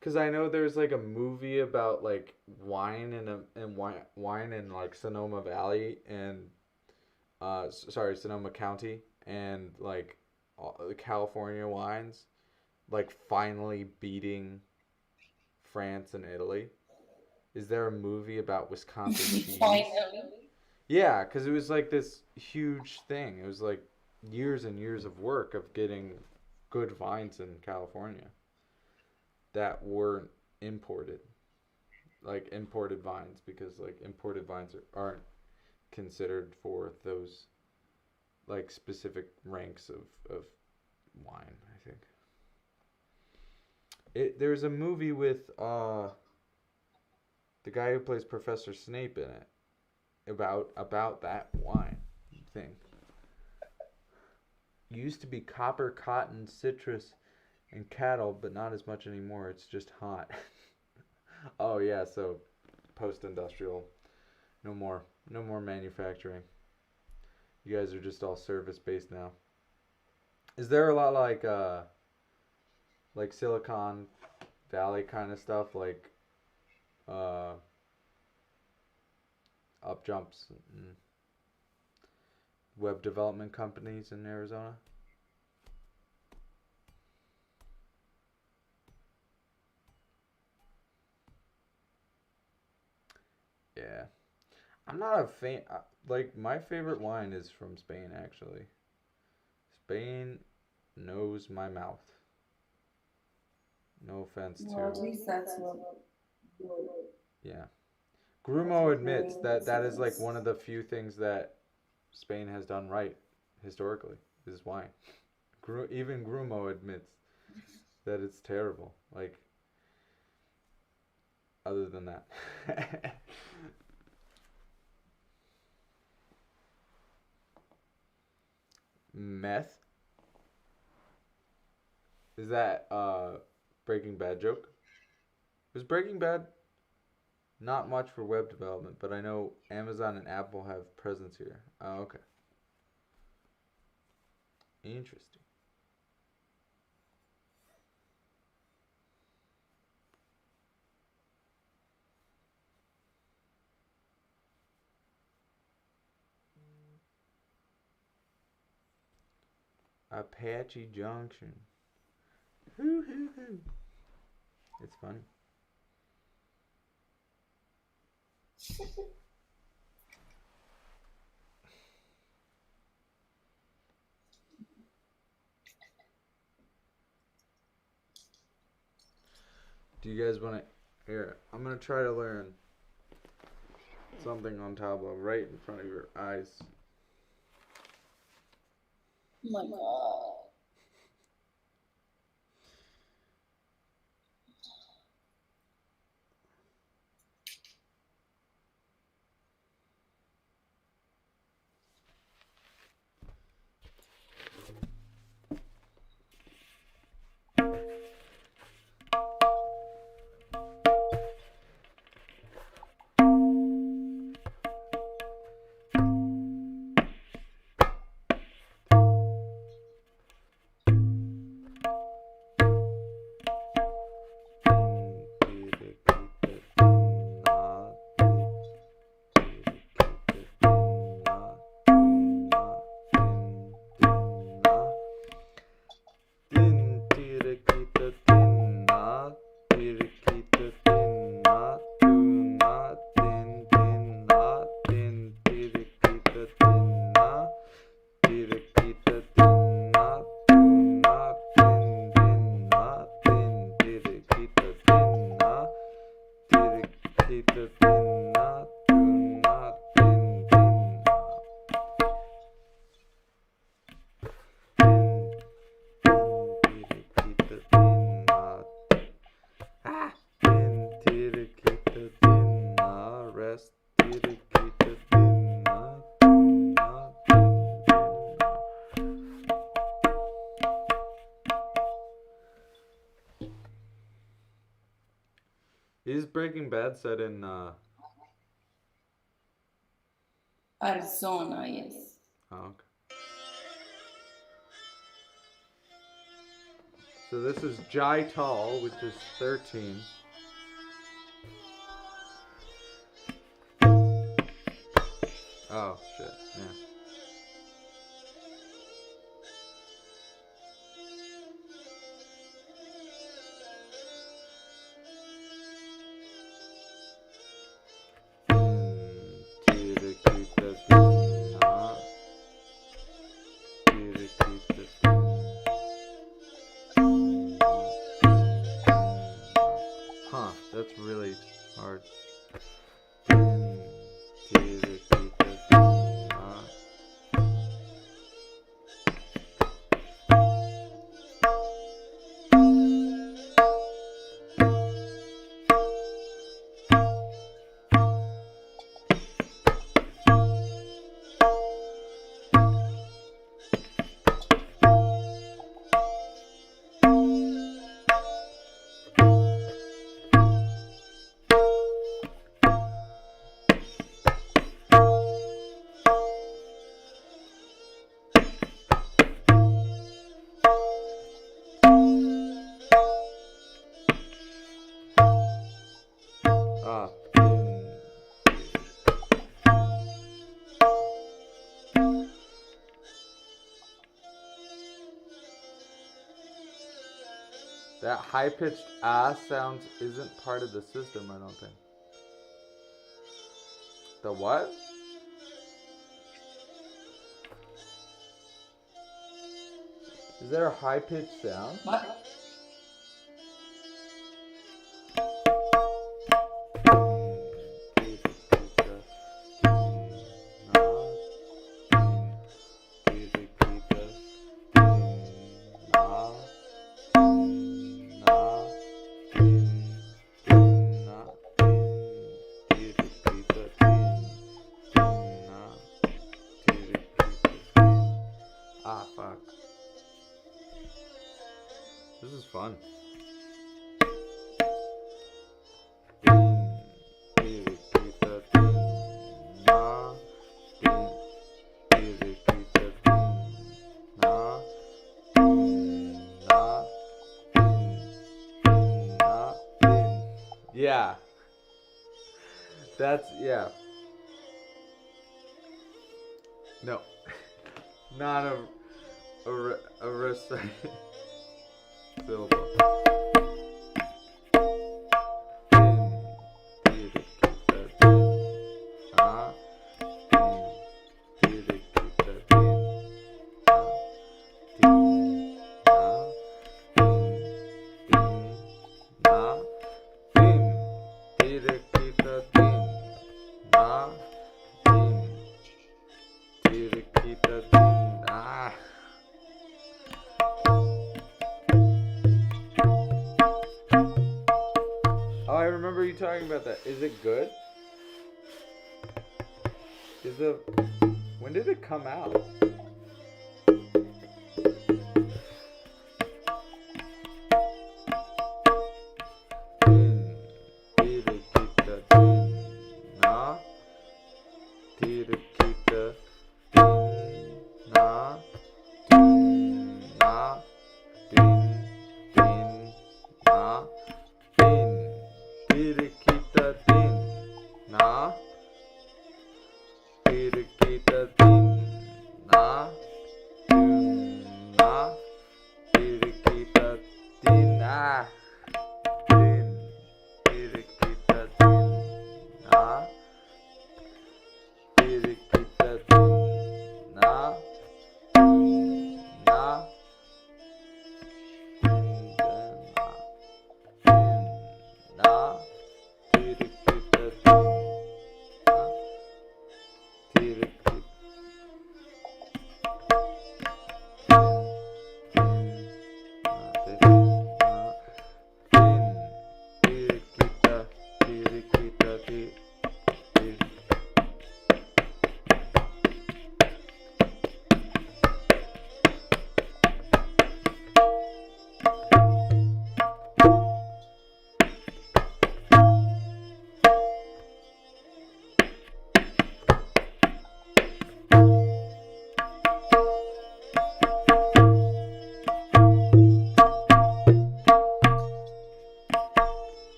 [SPEAKER 3] Because I know there's like a movie about like wine and wine in like Sonoma Valley and sorry, Sonoma County and like the California wines like finally beating France and Italy. Is there a movie about Wisconsin cheese?
[SPEAKER 1] Finally.
[SPEAKER 3] Yeah, because it was like this huge thing. It was like years and years of work of getting good vines in California that weren't imported. Like imported vines, because like imported vines aren't considered for those like specific ranks of wine, I think. There's a movie with the guy who plays Professor Snape in it about that wine thing. Used to be copper, cotton, citrus, and cattle, but not as much anymore. It's just hot. Oh yeah, so post-industrial, no more manufacturing. You guys are just all service based now. Is there a lot like Silicon Valley kind of stuff, like uh up jumps and web development companies in Arizona? Yeah. I'm not a fan. Like, my favorite wine is from Spain, actually. Spain knows my mouth. No offense
[SPEAKER 1] Well, at
[SPEAKER 3] to.
[SPEAKER 1] least that's what
[SPEAKER 3] Yeah. Grumo admits that that is like one of the few things that Spain has done right historically is wine. Even Grumo admits that it's terrible. Like, other than that. Meth? Is that Breaking Bad joke? Was Breaking Bad not much for web development, but I know Amazon and Apple have presence here. Oh, okay. Interesting. Apache Junction. Hoo hoo hoo. It's funny. Do you guys want to? Here, I'm gonna try to learn something on Tableau right in front of your eyes.
[SPEAKER 1] oh my god.
[SPEAKER 3] Is Breaking Bad set in
[SPEAKER 1] Arizona, yes.
[SPEAKER 3] oh, okay. So this is Jai Tall, which is 13. Oh shit, yeah. Ah. That high-pitched ass sound isn't part of the system, I don't think. The what? Is there a high-pitched sound?
[SPEAKER 1] What?
[SPEAKER 3] Ah, fuck. This is fun. Yeah. That's, yeah. No. Not a recite syllable. Oh, I remember you talking about that. Is it good? When did it come out?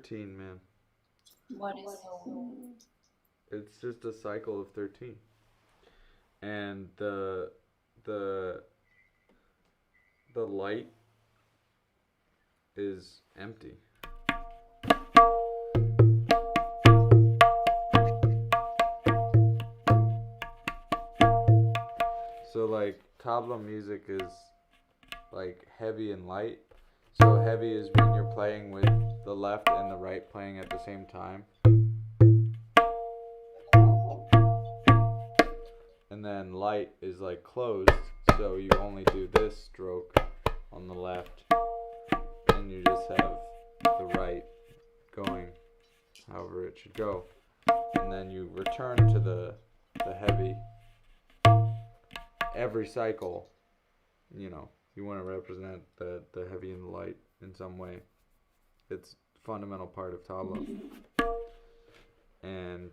[SPEAKER 2] 13, man.
[SPEAKER 1] What is so?
[SPEAKER 2] It's just a cycle of 13. And the the light is empty. So like tabla music is like heavy and light. So heavy is when you're playing with the left and the right playing at the same time. And then light is like closed, so you only do this stroke on the left, and you just have the right going however it should go. And then you return to the heavy every cycle. You know, you want to represent the heavy and the light in some way. It's a fundamental part of tabla. And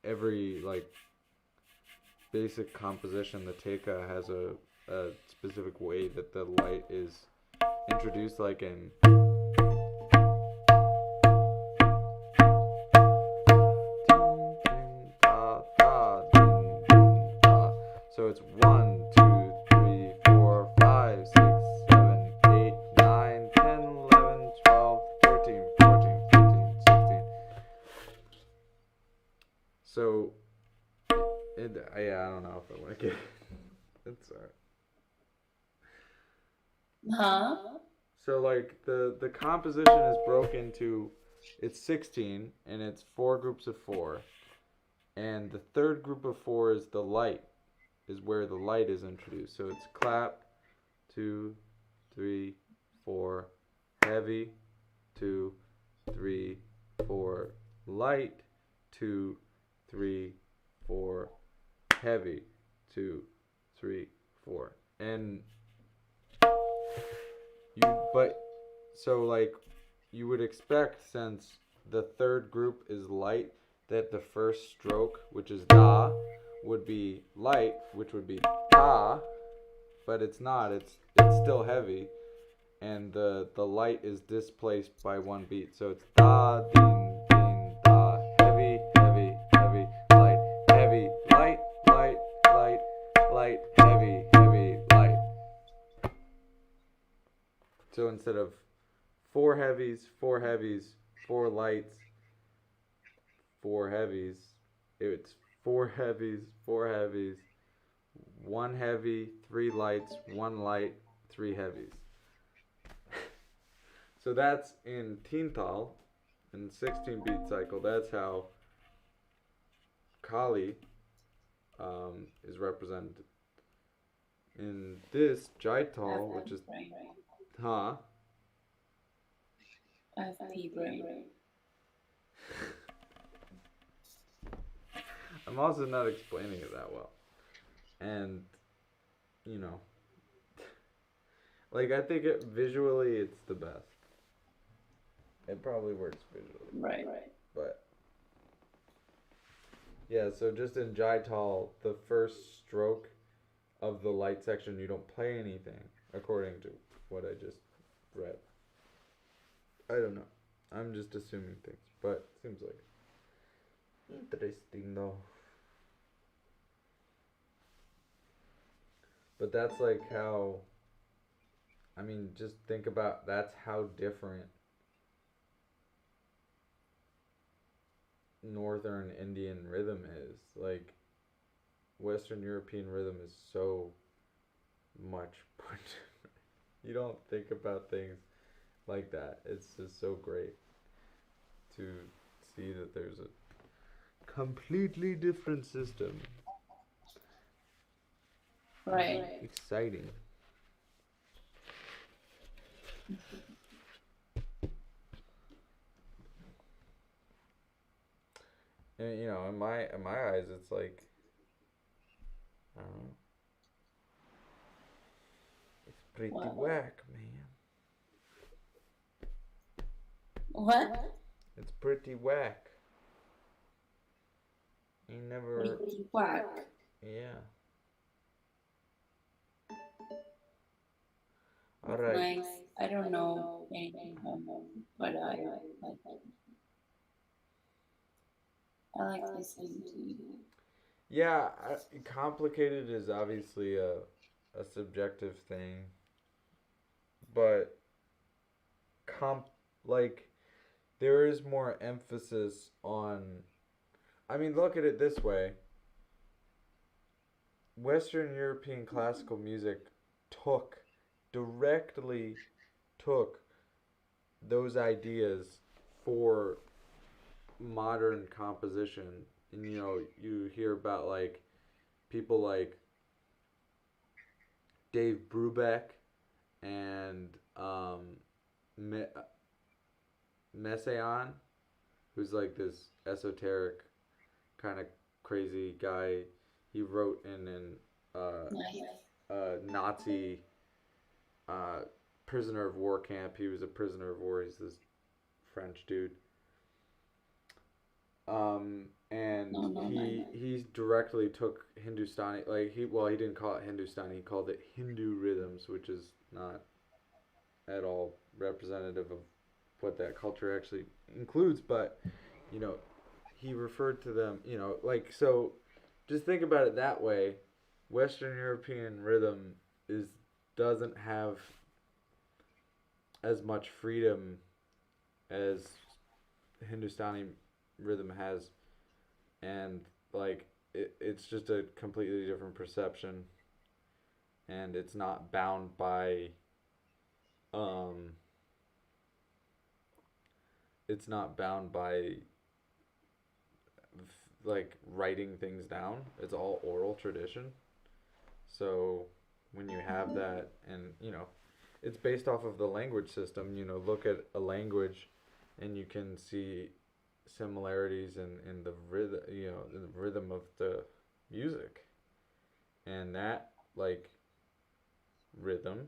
[SPEAKER 2] every like basic composition, the teka has a specific way that the light is introduced, like in so it's 1, 2, 3, 4, 5, 6, 7, 8, 9, 10, 11, 12, 13, 14, 15, 16. So I don't know if I want to get it's alright.
[SPEAKER 1] Huh?
[SPEAKER 2] So like the composition is broken into, it's 16 and it's 4 groups of 4, and the third group of 4 is the light, is where the light is introduced. So it's clap, 2, 3, 4, heavy, 2, 3, 4, light, 2, 3, 4, heavy, 2, 3, 4. And so like you would expect, since the third group is light, that the first stroke, which is da, would be light, which would be ta, but it's not. It's still heavy, and the light is displaced by one beat. So it's da, din, din, da, heavy, heavy, heavy, light, heavy, light, light, light, light, heavy, heavy, light. So instead of 4 heavies, 4 heavies, 4 lights, 4 heavies, it's 4 heavies, 4 heavies, 1 heavy, 3 lights, 1 light, 3 heavies. So that's in Tintal, in 16 beat cycle. That's how Kali is represented. In this Jaital, which is huh?
[SPEAKER 1] FP brain.
[SPEAKER 2] I'm also not explaining it that well. And, you know, like I think visually it's the best. It probably works visually.
[SPEAKER 1] Right.
[SPEAKER 2] But, yeah, so just in Jaital, the first stroke of the light section, you don't play anything, according to what I just read. I don't know. I'm just assuming things, but seems like interesting though. But that's like how, I mean, just think about, that's how different Northern Indian rhythm is. Like, Western European rhythm is so much more different. You don't think about things like that. It's just so great to see that there's a completely different system.
[SPEAKER 1] Right.
[SPEAKER 2] Exciting. And you know, in my eyes, it's like, I don't know. It's pretty whack, man.
[SPEAKER 1] What?
[SPEAKER 2] It's pretty whack. You never.
[SPEAKER 1] Pretty whack.
[SPEAKER 2] Yeah. All
[SPEAKER 1] It's
[SPEAKER 2] right.
[SPEAKER 1] nice. I don't know anything about them, but like I like listening to you.
[SPEAKER 2] Yeah, complicated is obviously a subjective thing, but comp like there is more emphasis on. I mean, look at it this way: Western European classical music took directly took those ideas for modern composition. And you hear about like people like Dave Brubeck and Me- Messiaen, who's like this esoteric kind of crazy guy. He wrote in an
[SPEAKER 1] Nice.
[SPEAKER 2] Nazi uh, prisoner of war camp. He was a prisoner of war. He's this French dude. And
[SPEAKER 1] No, no, no.
[SPEAKER 2] he directly took Hindustani, like he didn't call it Hindustani, he called it Hindu rhythms, which is not at all representative of what that culture actually includes, but you know he referred to them, like, so just think about it that way. Western European rhythm is doesn't have as much freedom as Hindustani rhythm has, and like it's just a completely different perception, and it's not bound by um it's not bound by like writing things down. It's all oral tradition. So when you have that, and it's based off of the language system. Look at a language and you can see similarities in the rhythm, in the rhythm of the music. And that, like, rhythm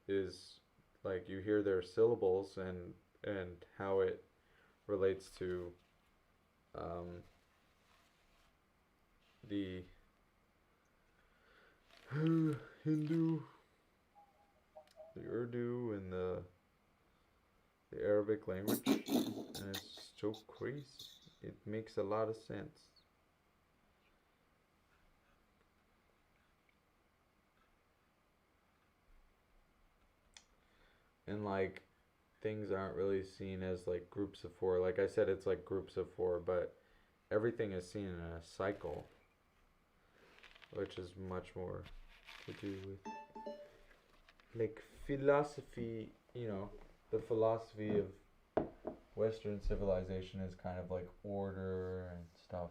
[SPEAKER 2] is like you hear their syllables and how it relates to um, the Hindu, the Urdu, and the Arabic language, and it's so crazy. It makes a lot of sense. And like things aren't really seen as like groups of four. Like I said, it's like groups of four, but everything is seen in a cycle, which is much more to do with like philosophy. The philosophy of Western civilization is kind of like order and stuff.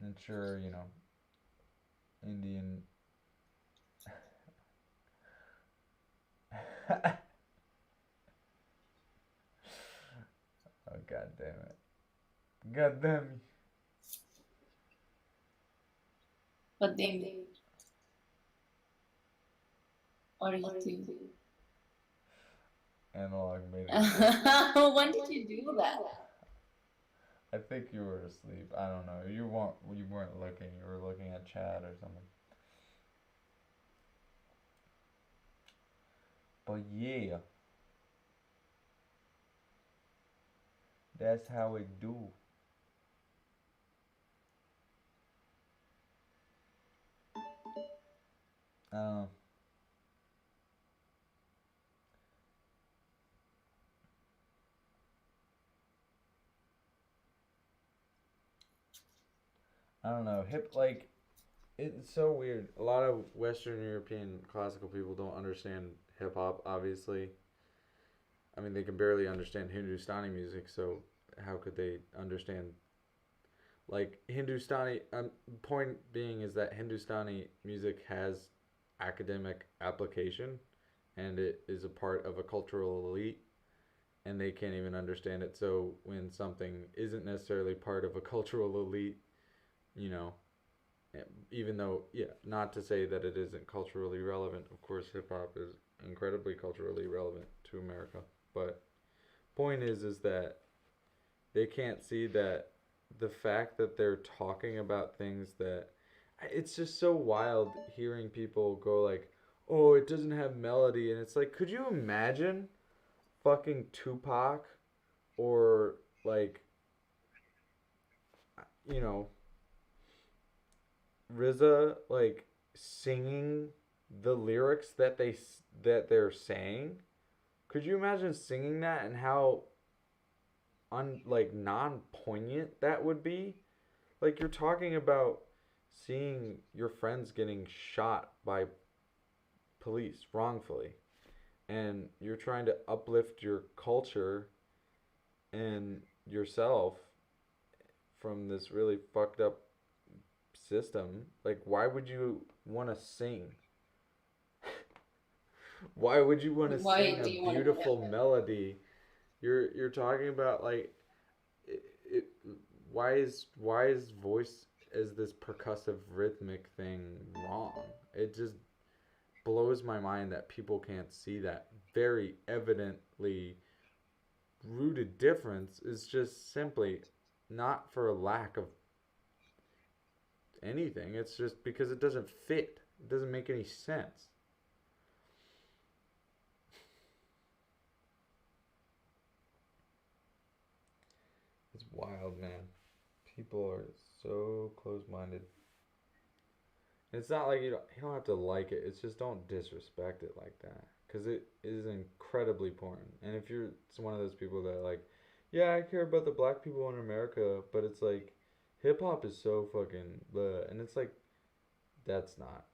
[SPEAKER 2] And sure, Indian. Oh, god damn it. God damn you.
[SPEAKER 1] But then, what do you do?
[SPEAKER 2] Analog made it.
[SPEAKER 1] When did you do that?
[SPEAKER 2] I think you were asleep. I don't know. You weren't looking. You were looking at chat or something. But yeah, that's how it do. Um, I don't know. Hip like it's so weird. A lot of Western European classical people don't understand hip hop. Obviously, I mean they can barely understand Hindustani music. So how could they understand like Hindustani? Point being is that Hindustani music has academic application, and it is a part of a cultural elite, and they can't even understand it. So when something isn't necessarily part of a cultural elite, you know, even though, yeah, not to say that it isn't culturally relevant. Of course, hip hop is incredibly culturally relevant to America. But point is that they can't see that the fact that they're talking about things that it's just so wild hearing people go like, oh, it doesn't have melody, and it's like, could you imagine fucking Tupac or like, you know, RZA like singing the lyrics that they're saying? Could you imagine singing that and how like non poignant that would be? Like you're talking about seeing your friends getting shot by police wrongfully, and you're trying to uplift your culture and yourself from this really fucked up system. Like why would you want to sing? Why would you want to
[SPEAKER 1] Why
[SPEAKER 2] sing a
[SPEAKER 1] do you want to?
[SPEAKER 2] beautiful melody? You're talking about like it why is voice as this percussive rhythmic thing wrong? It just blows my mind that people can't see that very evidently rooted difference is just simply not for a lack of anything. It's just because it doesn't fit. It doesn't make any sense. It's wild, man. People are so close-minded. It's not like you don't have to like it. It's just don't disrespect it like that because it is incredibly important. And if you're one of those people that are like, yeah, I care about the black people in America, but it's like hip hop is so fucking bleh. And it's like that's not.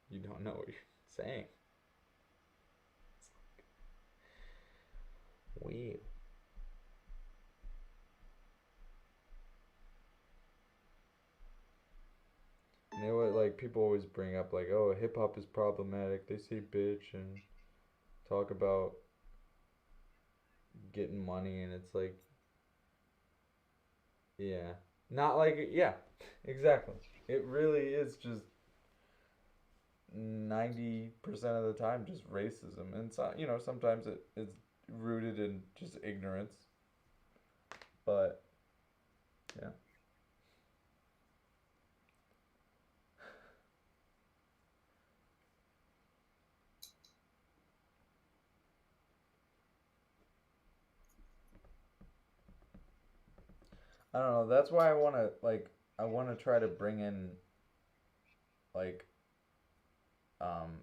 [SPEAKER 2] You don't know what you're saying. It's weird. You know what? Like people always bring up like, oh, hip hop is problematic. They say bitch and talk about getting money, and it's like, yeah, not like yeah, exactly. It really is just 90% of the time just racism, and so sometimes it's rooted in just ignorance, but yeah. I don't know. That's why I want to try to bring in like um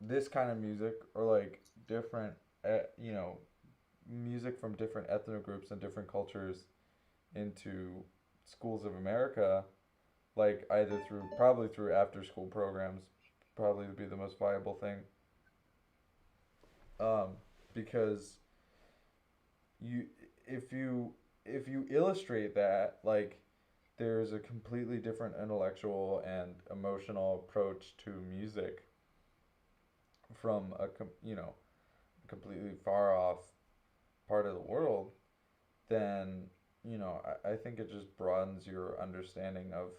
[SPEAKER 2] this kind of music or like different music from different ethnic groups and different cultures into schools of America, like either probably through after school programs, probably would be the most viable thing. Um, because you if you if you illustrate that like there's a completely different intellectual and emotional approach to music from completely far off part of the world, then I think it just broadens your understanding of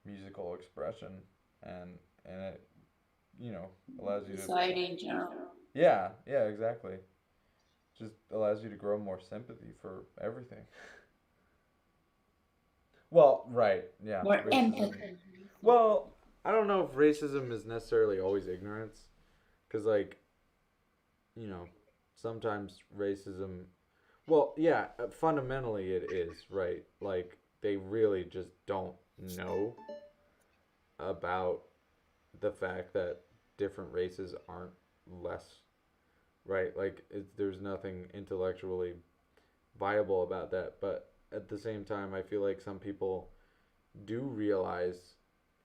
[SPEAKER 2] musical expression, and it allows you to
[SPEAKER 1] Society in general.
[SPEAKER 2] yeah, exactly, just allows you to grow more sympathy for everything. Well, right, yeah,
[SPEAKER 1] More
[SPEAKER 2] racism.
[SPEAKER 1] empathy.
[SPEAKER 2] Well, I don't know if racism is necessarily always ignorance, because like you know sometimes racism, well, yeah, fundamentally it is, right? Like they really just don't know about the fact that different races aren't less, right? Like there's nothing intellectually viable about that, but at the same time I feel like some people do realize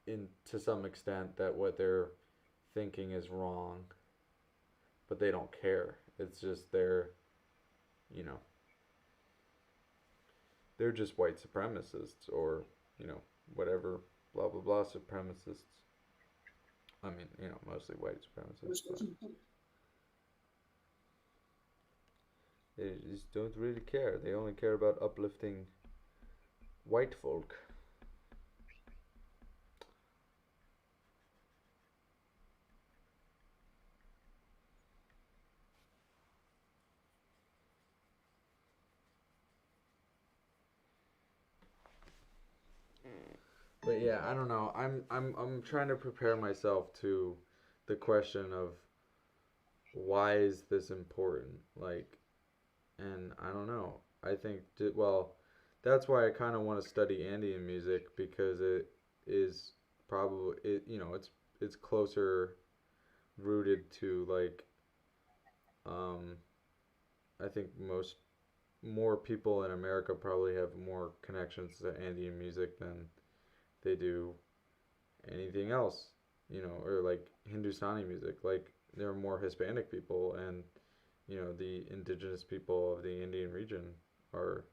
[SPEAKER 2] in to some extent that what they're thinking is wrong, but they don't care. It's just you know, they're just white supremacists or, you know, whatever blah blah blah supremacists. I mean, mostly white supremacists, but they just don't really care. They only care about uplifting white folk.
[SPEAKER 3] But yeah, I don't know. I'm trying to prepare myself to the question of why is this important? Like, and I don't know. I think well, that's why I kind of want to study Andean music because it is probably it's closer rooted to like um I think most more people in America probably have more connections to Andean music than they do anything else, or like Hindustani music. Like there are more Hispanic people, and the indigenous people of the Indian region are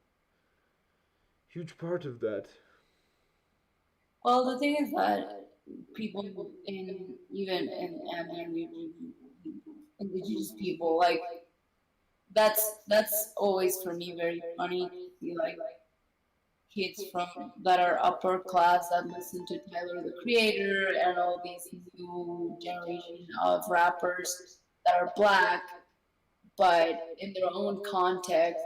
[SPEAKER 3] huge part of that.
[SPEAKER 1] Well, the thing is that people in even in Amazon region, indigenous people, like that's always for me very funny to see like kids from that are upper class that listen to Tyler the Creator and all these new generation of rappers that are black, but in their own context,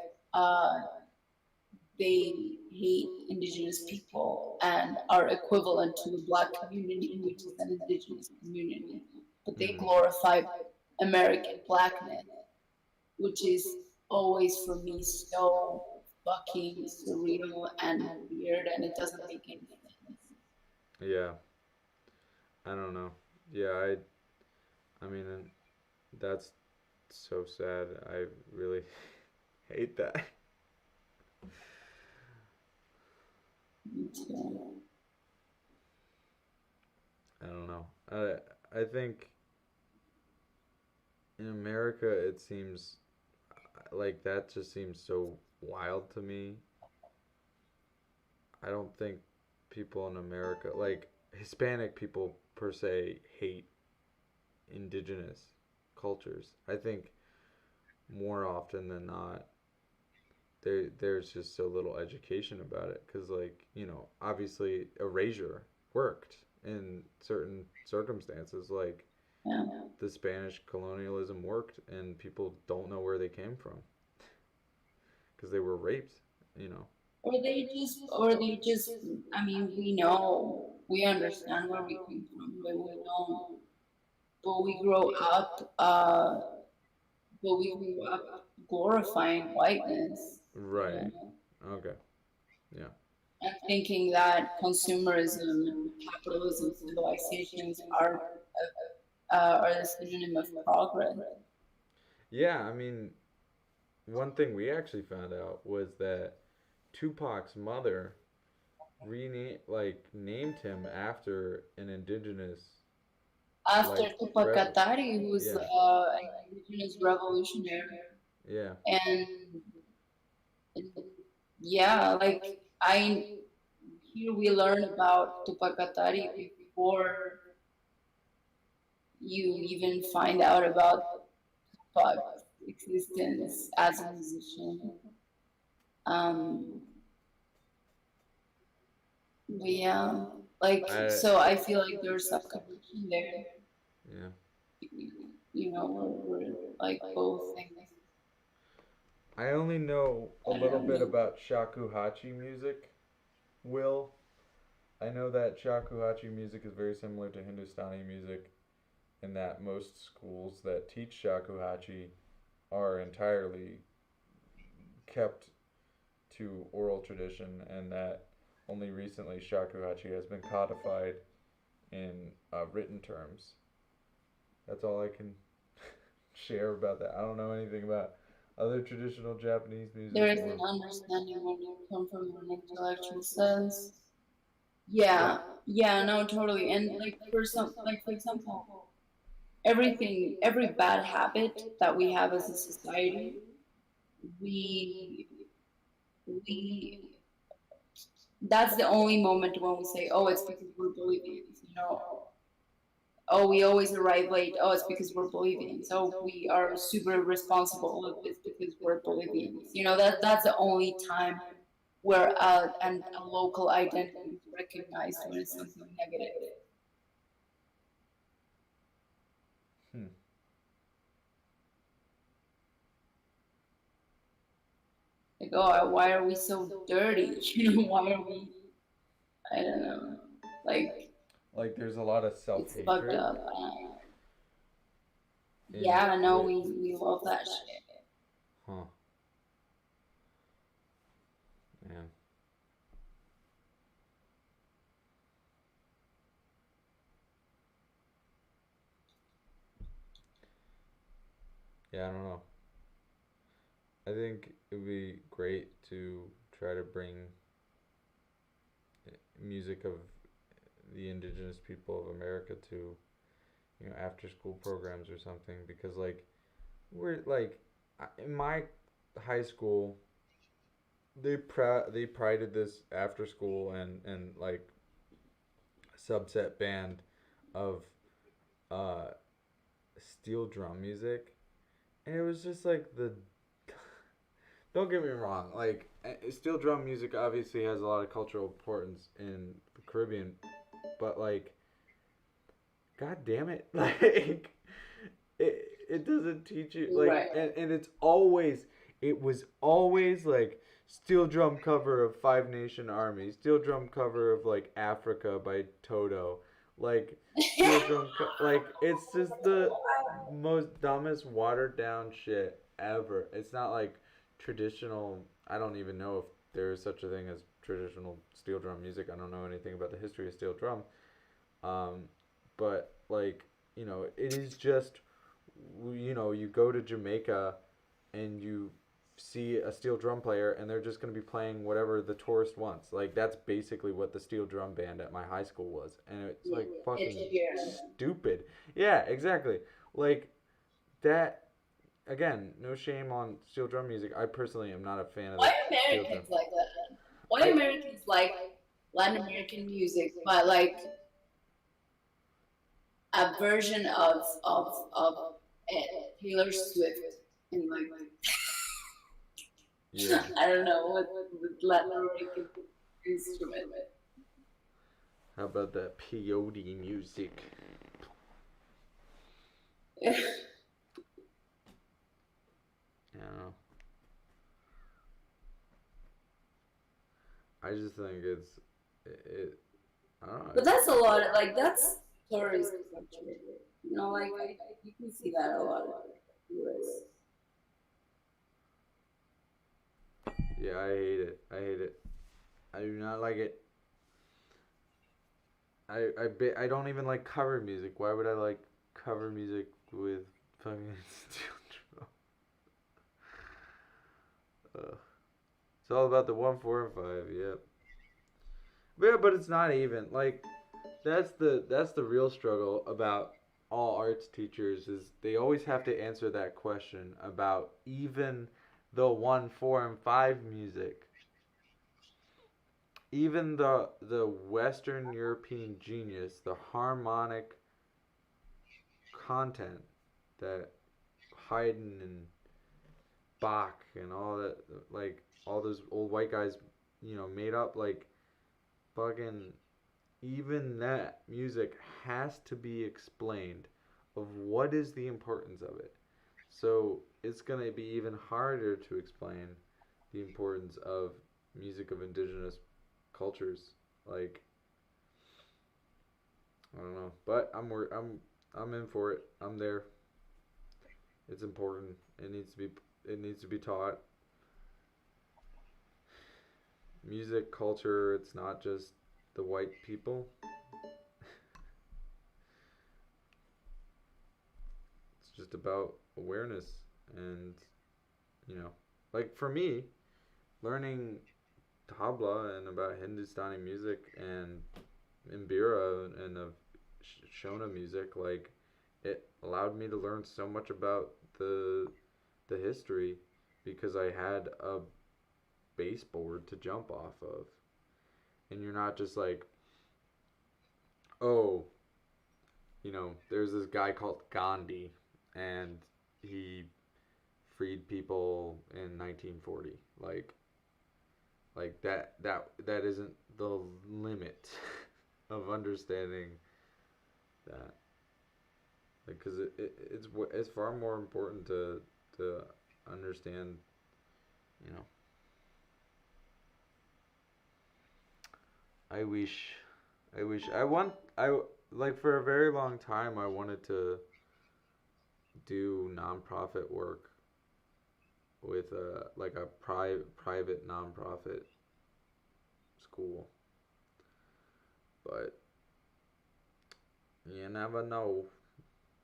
[SPEAKER 1] they hate indigenous people and are equivalent to the black community, which is an indigenous community. But they
[SPEAKER 3] Mm.
[SPEAKER 1] glorify American blackness, which is always for me so fucking surreal and weird, and it doesn't make any sense.
[SPEAKER 3] Yeah, I don't know. Yeah, I mean, and that's so sad. I really hate that.
[SPEAKER 1] So,
[SPEAKER 3] I don't know. I think in America it seems like that just seems so wild to me. I don't think people in America, like Hispanic people per se, hate indigenous cultures. I think more often than not, there's just so little education about it because, like, obviously erasure worked in certain circumstances. Like,
[SPEAKER 1] yeah.
[SPEAKER 3] the Spanish colonialism worked, and people don't know where they came from because they were raped, you know.
[SPEAKER 1] Or they just, I mean, we know, we understand where we came from, but we know, but we grow up, but we grew up glorifying whiteness, you
[SPEAKER 3] Right.
[SPEAKER 1] know,
[SPEAKER 3] Okay. Yeah.
[SPEAKER 1] and thinking that consumerism, capitalism, civilizations are the synonym of progress.
[SPEAKER 3] Yeah, I mean, one thing we actually found out was that Tupac's mother named him after an indigenous
[SPEAKER 1] After
[SPEAKER 3] like
[SPEAKER 1] Tupac
[SPEAKER 3] rebel.
[SPEAKER 1] Katari, who was
[SPEAKER 3] Yeah.
[SPEAKER 1] an indigenous revolutionary,
[SPEAKER 3] Yeah.
[SPEAKER 1] and yeah, like I here we learn about Tupac Katari before you even find out about Tupac's existence as a musician. Um, but yeah, like
[SPEAKER 3] I
[SPEAKER 1] so I feel like there's some connection there.
[SPEAKER 3] yeah.
[SPEAKER 1] We're like both things.
[SPEAKER 3] I only know a
[SPEAKER 1] I
[SPEAKER 3] little
[SPEAKER 1] don't
[SPEAKER 3] bit
[SPEAKER 1] know.
[SPEAKER 3] about shakuhachi music, Will. I know that shakuhachi music is very similar to Hindustani music in that most schools that teach shakuhachi are entirely kept to oral tradition, and that only recently shakuhachi has been codified in written terms. That's all I can share about that. I don't know anything about other traditional Japanese
[SPEAKER 1] There
[SPEAKER 3] music
[SPEAKER 1] is an
[SPEAKER 3] or
[SPEAKER 1] understanding when you come from an intellectual sense. Yeah, yeah, no, totally. And like for example, every bad habit that we have as a society, we we that's the only moment when we say, oh, it's because we're Bolivians, oh, we always arrive late. Oh, it's because we're Bolivians. So we are super responsible. Oh, it's because we're Bolivians. That's the only time where a local identity is recognized when it's something negative.
[SPEAKER 3] hmm.
[SPEAKER 1] Like, oh, why are we so dirty? Why are we? I don't know. Like
[SPEAKER 2] Like there's a lot of self
[SPEAKER 1] it's fucked
[SPEAKER 2] hatred
[SPEAKER 1] up.
[SPEAKER 2] in
[SPEAKER 1] Yeah, no,
[SPEAKER 2] with
[SPEAKER 1] we love that shit.
[SPEAKER 2] huh man. Yeah, I don't know. I think it would be great to try to bring music of the indigenous people of America to, after school programs or something, because like we're like in my high school they prided this after school and like subset band of uh steel drum music, and it was just like the don't get me wrong, like steel drum music obviously has a lot of cultural importance in the Caribbean, but like god damn it, like it doesn't teach you like,
[SPEAKER 1] Right.
[SPEAKER 2] and it was always like steel drum cover of Five Nation Army, steel drum cover of like Africa by Toto, like like it's just the most dumbest watered down shit ever. It's not like traditional. I don't even know if there is such a thing as traditional steel drum music. I don't know anything about the history of steel drum. um but like, it is just, you go to Jamaica and you see a steel drum player and they're just going to be playing whatever the tourist wants. Like that's basically what the steel drum band at my high school was, and it's
[SPEAKER 1] Yeah,
[SPEAKER 2] like fucking
[SPEAKER 1] it's
[SPEAKER 2] stupid. Yeah, exactly. Like that again, no shame on steel drum music. I personally am not a fan of the
[SPEAKER 1] why
[SPEAKER 2] steel drum.
[SPEAKER 1] Americans like that? Why
[SPEAKER 2] I
[SPEAKER 1] Americans like Latin American music, but like a version of it, Taylor Swift and like
[SPEAKER 2] yeah.
[SPEAKER 1] I don't know what Latin American instrument.
[SPEAKER 2] How about that peyote music? I don't know. I just think it I don't
[SPEAKER 1] But
[SPEAKER 2] know.
[SPEAKER 1] that's a lot. Like that's tourist culture. Like you can see that a lot in the US.
[SPEAKER 2] Yeah, I hate it. I hate it. I do not like it. I don't even like cover music. Why would I like cover music with fucking steel drum? It's all about the 1, 4, and 5. Yep. Yeah, but it's not even like that's the real struggle about all arts teachers is they always have to answer that question about even the 1, 4, and 5 music, even the Western European genius, the harmonic content that Haydn and Bach and all that, like all those old white guys, made up, like fucking even that music has to be explained of what is the importance of it. So it's gonna be even harder to explain the importance of music of indigenous cultures. Like I don't know, but I'm in for it. I'm there. It's important. It needs to be taught. Music culture. It's not just the white people. It's just about awareness and you know, like for me, learning tabla and about Hindustani music and Imbira and of Shona music, like it allowed me to learn so much about the history because I had a baseboard to jump off of, and you're not just like, oh, there's this guy called Gandhi, and he freed people in 1940. Like that isn't the limit of understanding that, because it's far more important to understand, you know I wish I wish I want I like for a very long time I wanted to do nonprofit work with a like a private nonprofit school, but you never know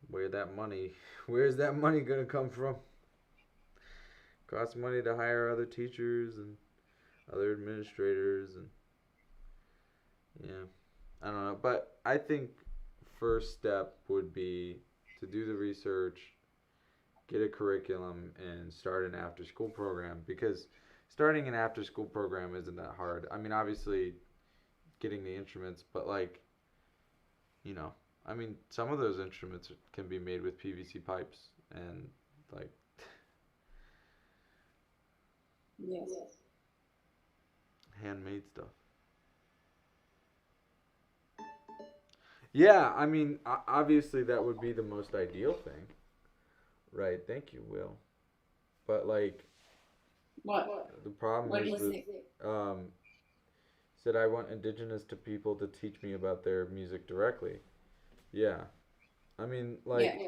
[SPEAKER 2] where that money where's that money gonna come from? Costs money to hire other teachers and other administrators and yeah. I don't know, but I think first step would be to do the research, get a curriculum, and start an after school program because starting an after school program isn't that hard. I mean, obviously, getting the instruments, but like, you know, I mean, some of those instruments can be made with PVC pipes and like
[SPEAKER 1] Yes.
[SPEAKER 2] handmade stuff. Yeah, I mean, obviously that would be the most ideal thing. Right, thank you, Will. But like
[SPEAKER 1] What?
[SPEAKER 2] the problem
[SPEAKER 1] What do
[SPEAKER 2] is
[SPEAKER 1] you
[SPEAKER 2] that
[SPEAKER 1] think?
[SPEAKER 2] um said I want indigenous to people to teach me about their music directly. Yeah. I mean,
[SPEAKER 1] Yeah.
[SPEAKER 2] like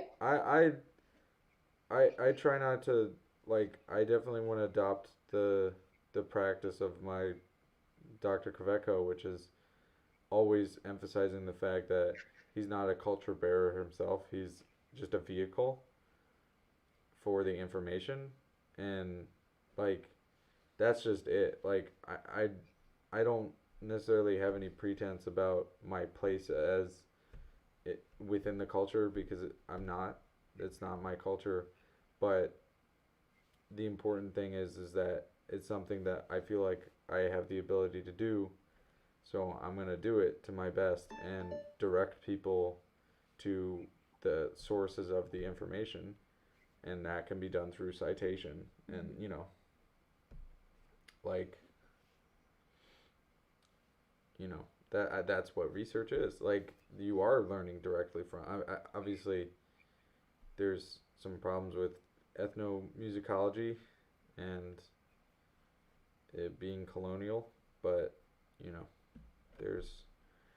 [SPEAKER 2] I try not to like I definitely want to adopt the practice of my Dr. Kveko, which is always emphasizing the fact that he's not a culture bearer himself. He's just a vehicle for the information and like that's just it. Like I don't necessarily have any pretense about my place as it within the culture because I'm not. It's not my culture, but the important thing is that it's something that I feel like I have the ability to do. So I'm gonna do it to my best and direct people to the sources of the information, and that can be done through citation and like that's what research is. Like you are learning directly from. Obviously, there's some problems with ethnomusicology and it being colonial, but you know, there's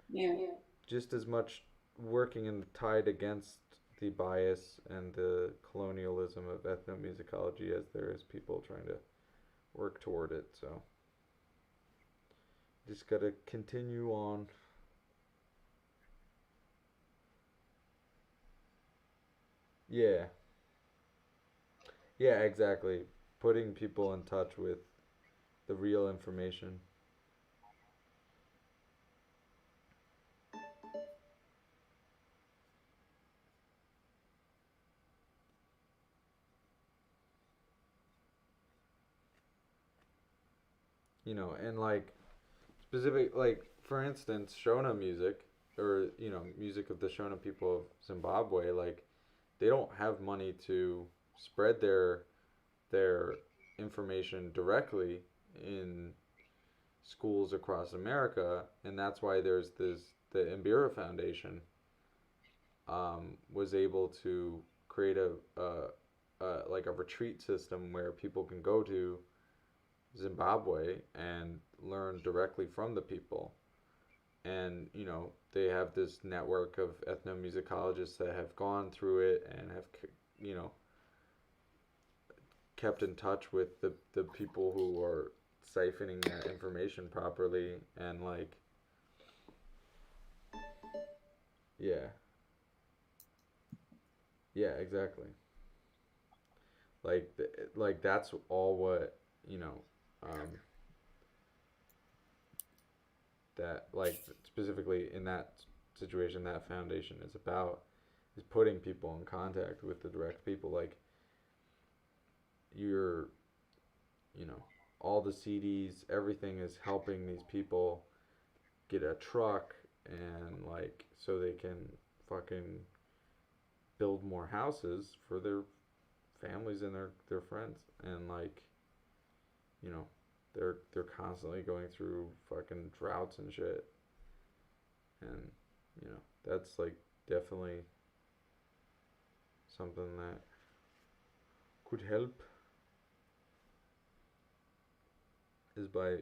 [SPEAKER 1] Yeah.
[SPEAKER 2] just as much working in the tide against the bias and the colonialism of ethnomusicology as there is people trying to work toward it. So just gotta continue on. Yeah, yeah, exactly. Putting people in touch with the real information. And like specific, like for instance, Shona music, or music of the Shona people of Zimbabwe, like they don't have money to spread their information directly in schools across America, and that's why there's this the Imbira Foundation was able to create like a retreat system where people can go to Zimbabwe and learn directly from the people. And, they have this network of ethnomusicologists that have gone through it and have, you know, kept in touch with the people who are siphoning that information properly. And, like, yeah, yeah, exactly. Like that's all what, um, that like specifically in that situation that foundation is about is putting people in contact with the direct people like you're you know all the CDs everything is helping these people get a truck and like so they can fucking build more houses for their families and their friends and like you know they're constantly going through fucking droughts and shit and that's like definitely something that could help is by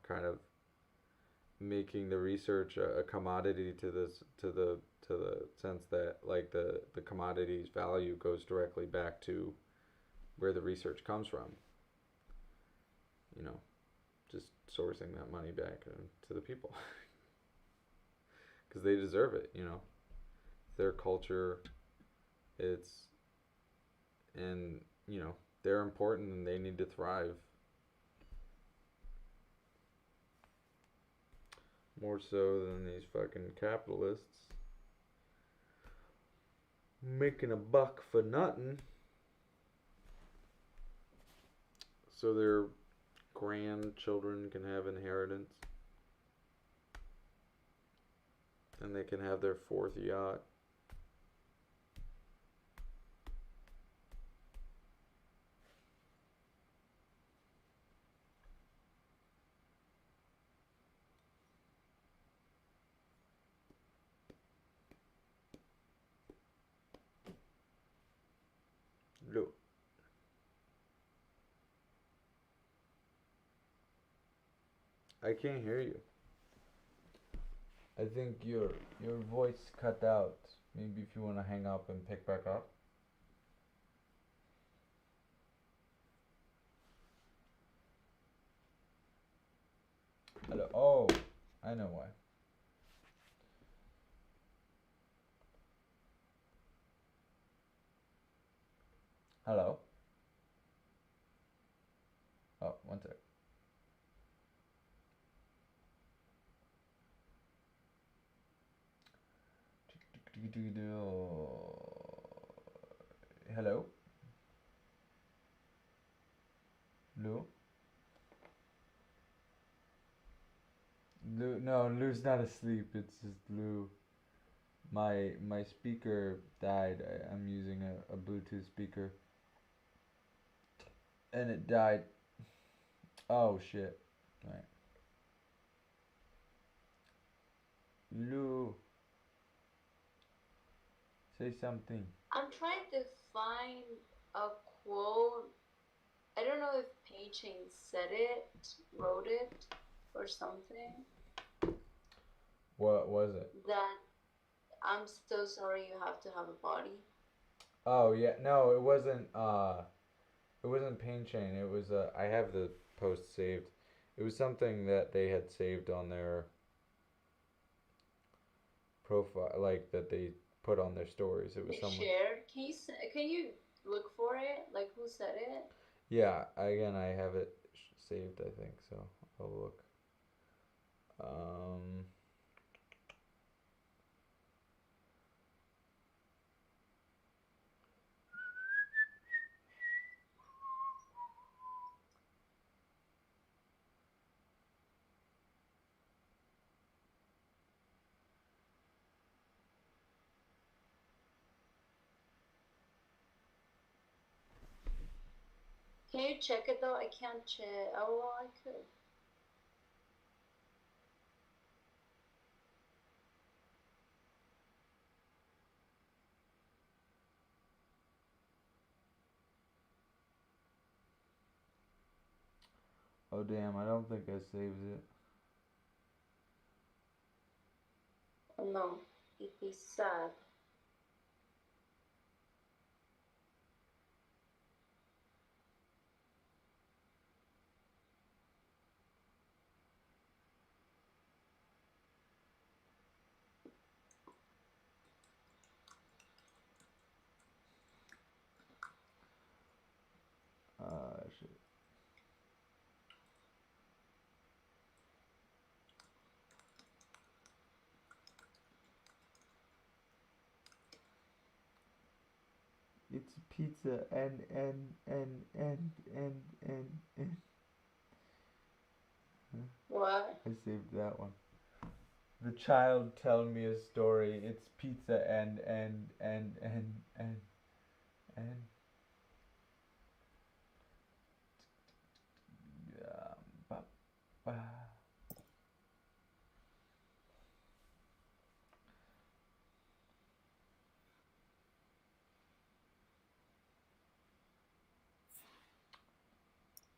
[SPEAKER 2] kind of making the research a commodity to the sense that like the commodity's value goes directly back to where the research comes from. You know, just sourcing that money back to the people because they deserve it. You know, their culture. It's and you know they're important and they need to thrive more so than these fucking capitalists making a buck for nothing so their grandchildren can have inheritance and they can have their fourth yacht. Look. I can't hear you. I think your voice cut out. Maybe if you want to hang up and pick back up. Hello. Oh, I know why. Hello. Oh, one sec. Hello. Lou. Lou. No, Lou's not asleep. It's just Lou. My speaker died. I'm using a Bluetooth speaker. And it died. Oh shit. Right. Lou. Say something.
[SPEAKER 1] I'm trying to find a quote. I don't know if Pei-Ching said it, wrote it, or something.
[SPEAKER 2] What was it?
[SPEAKER 1] That I'm so sorry you have to have a body.
[SPEAKER 2] Oh yeah, no, it wasn't Pain Chain. It was I have the post saved. It was something that they had saved on their profile, like that they put on their stories. It was
[SPEAKER 1] They
[SPEAKER 2] someone.
[SPEAKER 1] shared. Can you look for it? Like who said it?
[SPEAKER 2] Yeah, again, I have it saved. I think so. I'll look. Um.
[SPEAKER 1] Can you check it though? I can't check. Oh well, I could.
[SPEAKER 2] Oh damn! I don't think I saved it.
[SPEAKER 1] Oh, no, it'd be sad.
[SPEAKER 2] Shit. It's pizza and.
[SPEAKER 1] What?
[SPEAKER 2] I saved that one. The child telling me a story. It's pizza and. Ba, ba.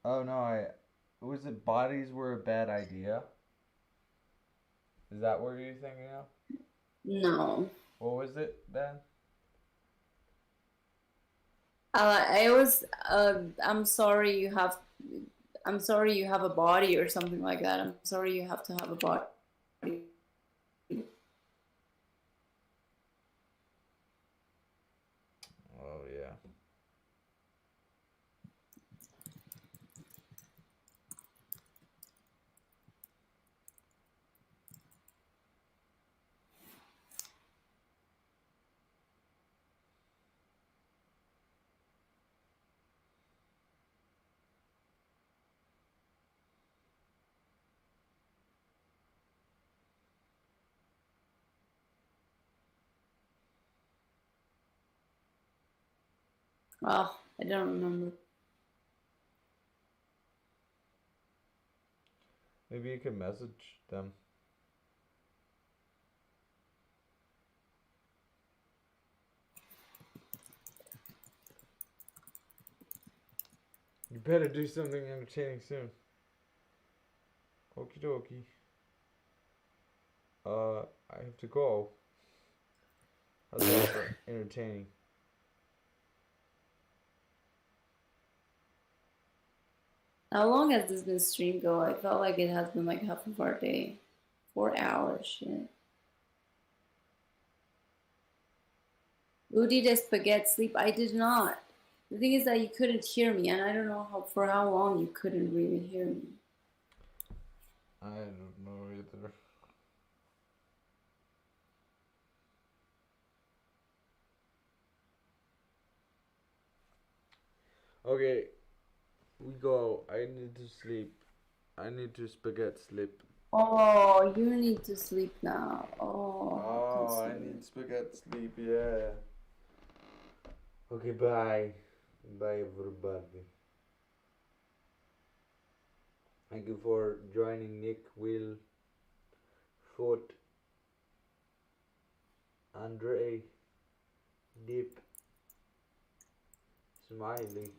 [SPEAKER 2] Oh no, I was it bodies were a bad idea?
[SPEAKER 3] Is that what you're thinking of?
[SPEAKER 1] No.
[SPEAKER 3] What was it then?
[SPEAKER 1] I was. I'm sorry you have. I'm sorry you have a body or something like that. I'm sorry you have to have a body.
[SPEAKER 3] Oh yeah.
[SPEAKER 1] Oh, I don't remember.
[SPEAKER 3] Maybe you can message them. You better do something entertaining soon. Okie dokie. I have to go. How's that for entertaining?
[SPEAKER 1] How long has this been stream go? I felt like it has been like half of our day. 4 hours, shit. Who did a spaghetti sleep? I did not. The thing is that you couldn't hear me, and I don't know for how long you couldn't really hear me.
[SPEAKER 3] I don't know either. Okay, we go. I need to sleep. I need to spaghetti sleep.
[SPEAKER 1] Oh, you need to sleep now. Oh, how
[SPEAKER 3] Oh, I
[SPEAKER 1] considerate.
[SPEAKER 3] need spaghetti sleep, yeah. Okay, bye. Bye, everybody. Thank you for joining Nick, Will, Foot, Andre, Deep, Smiley.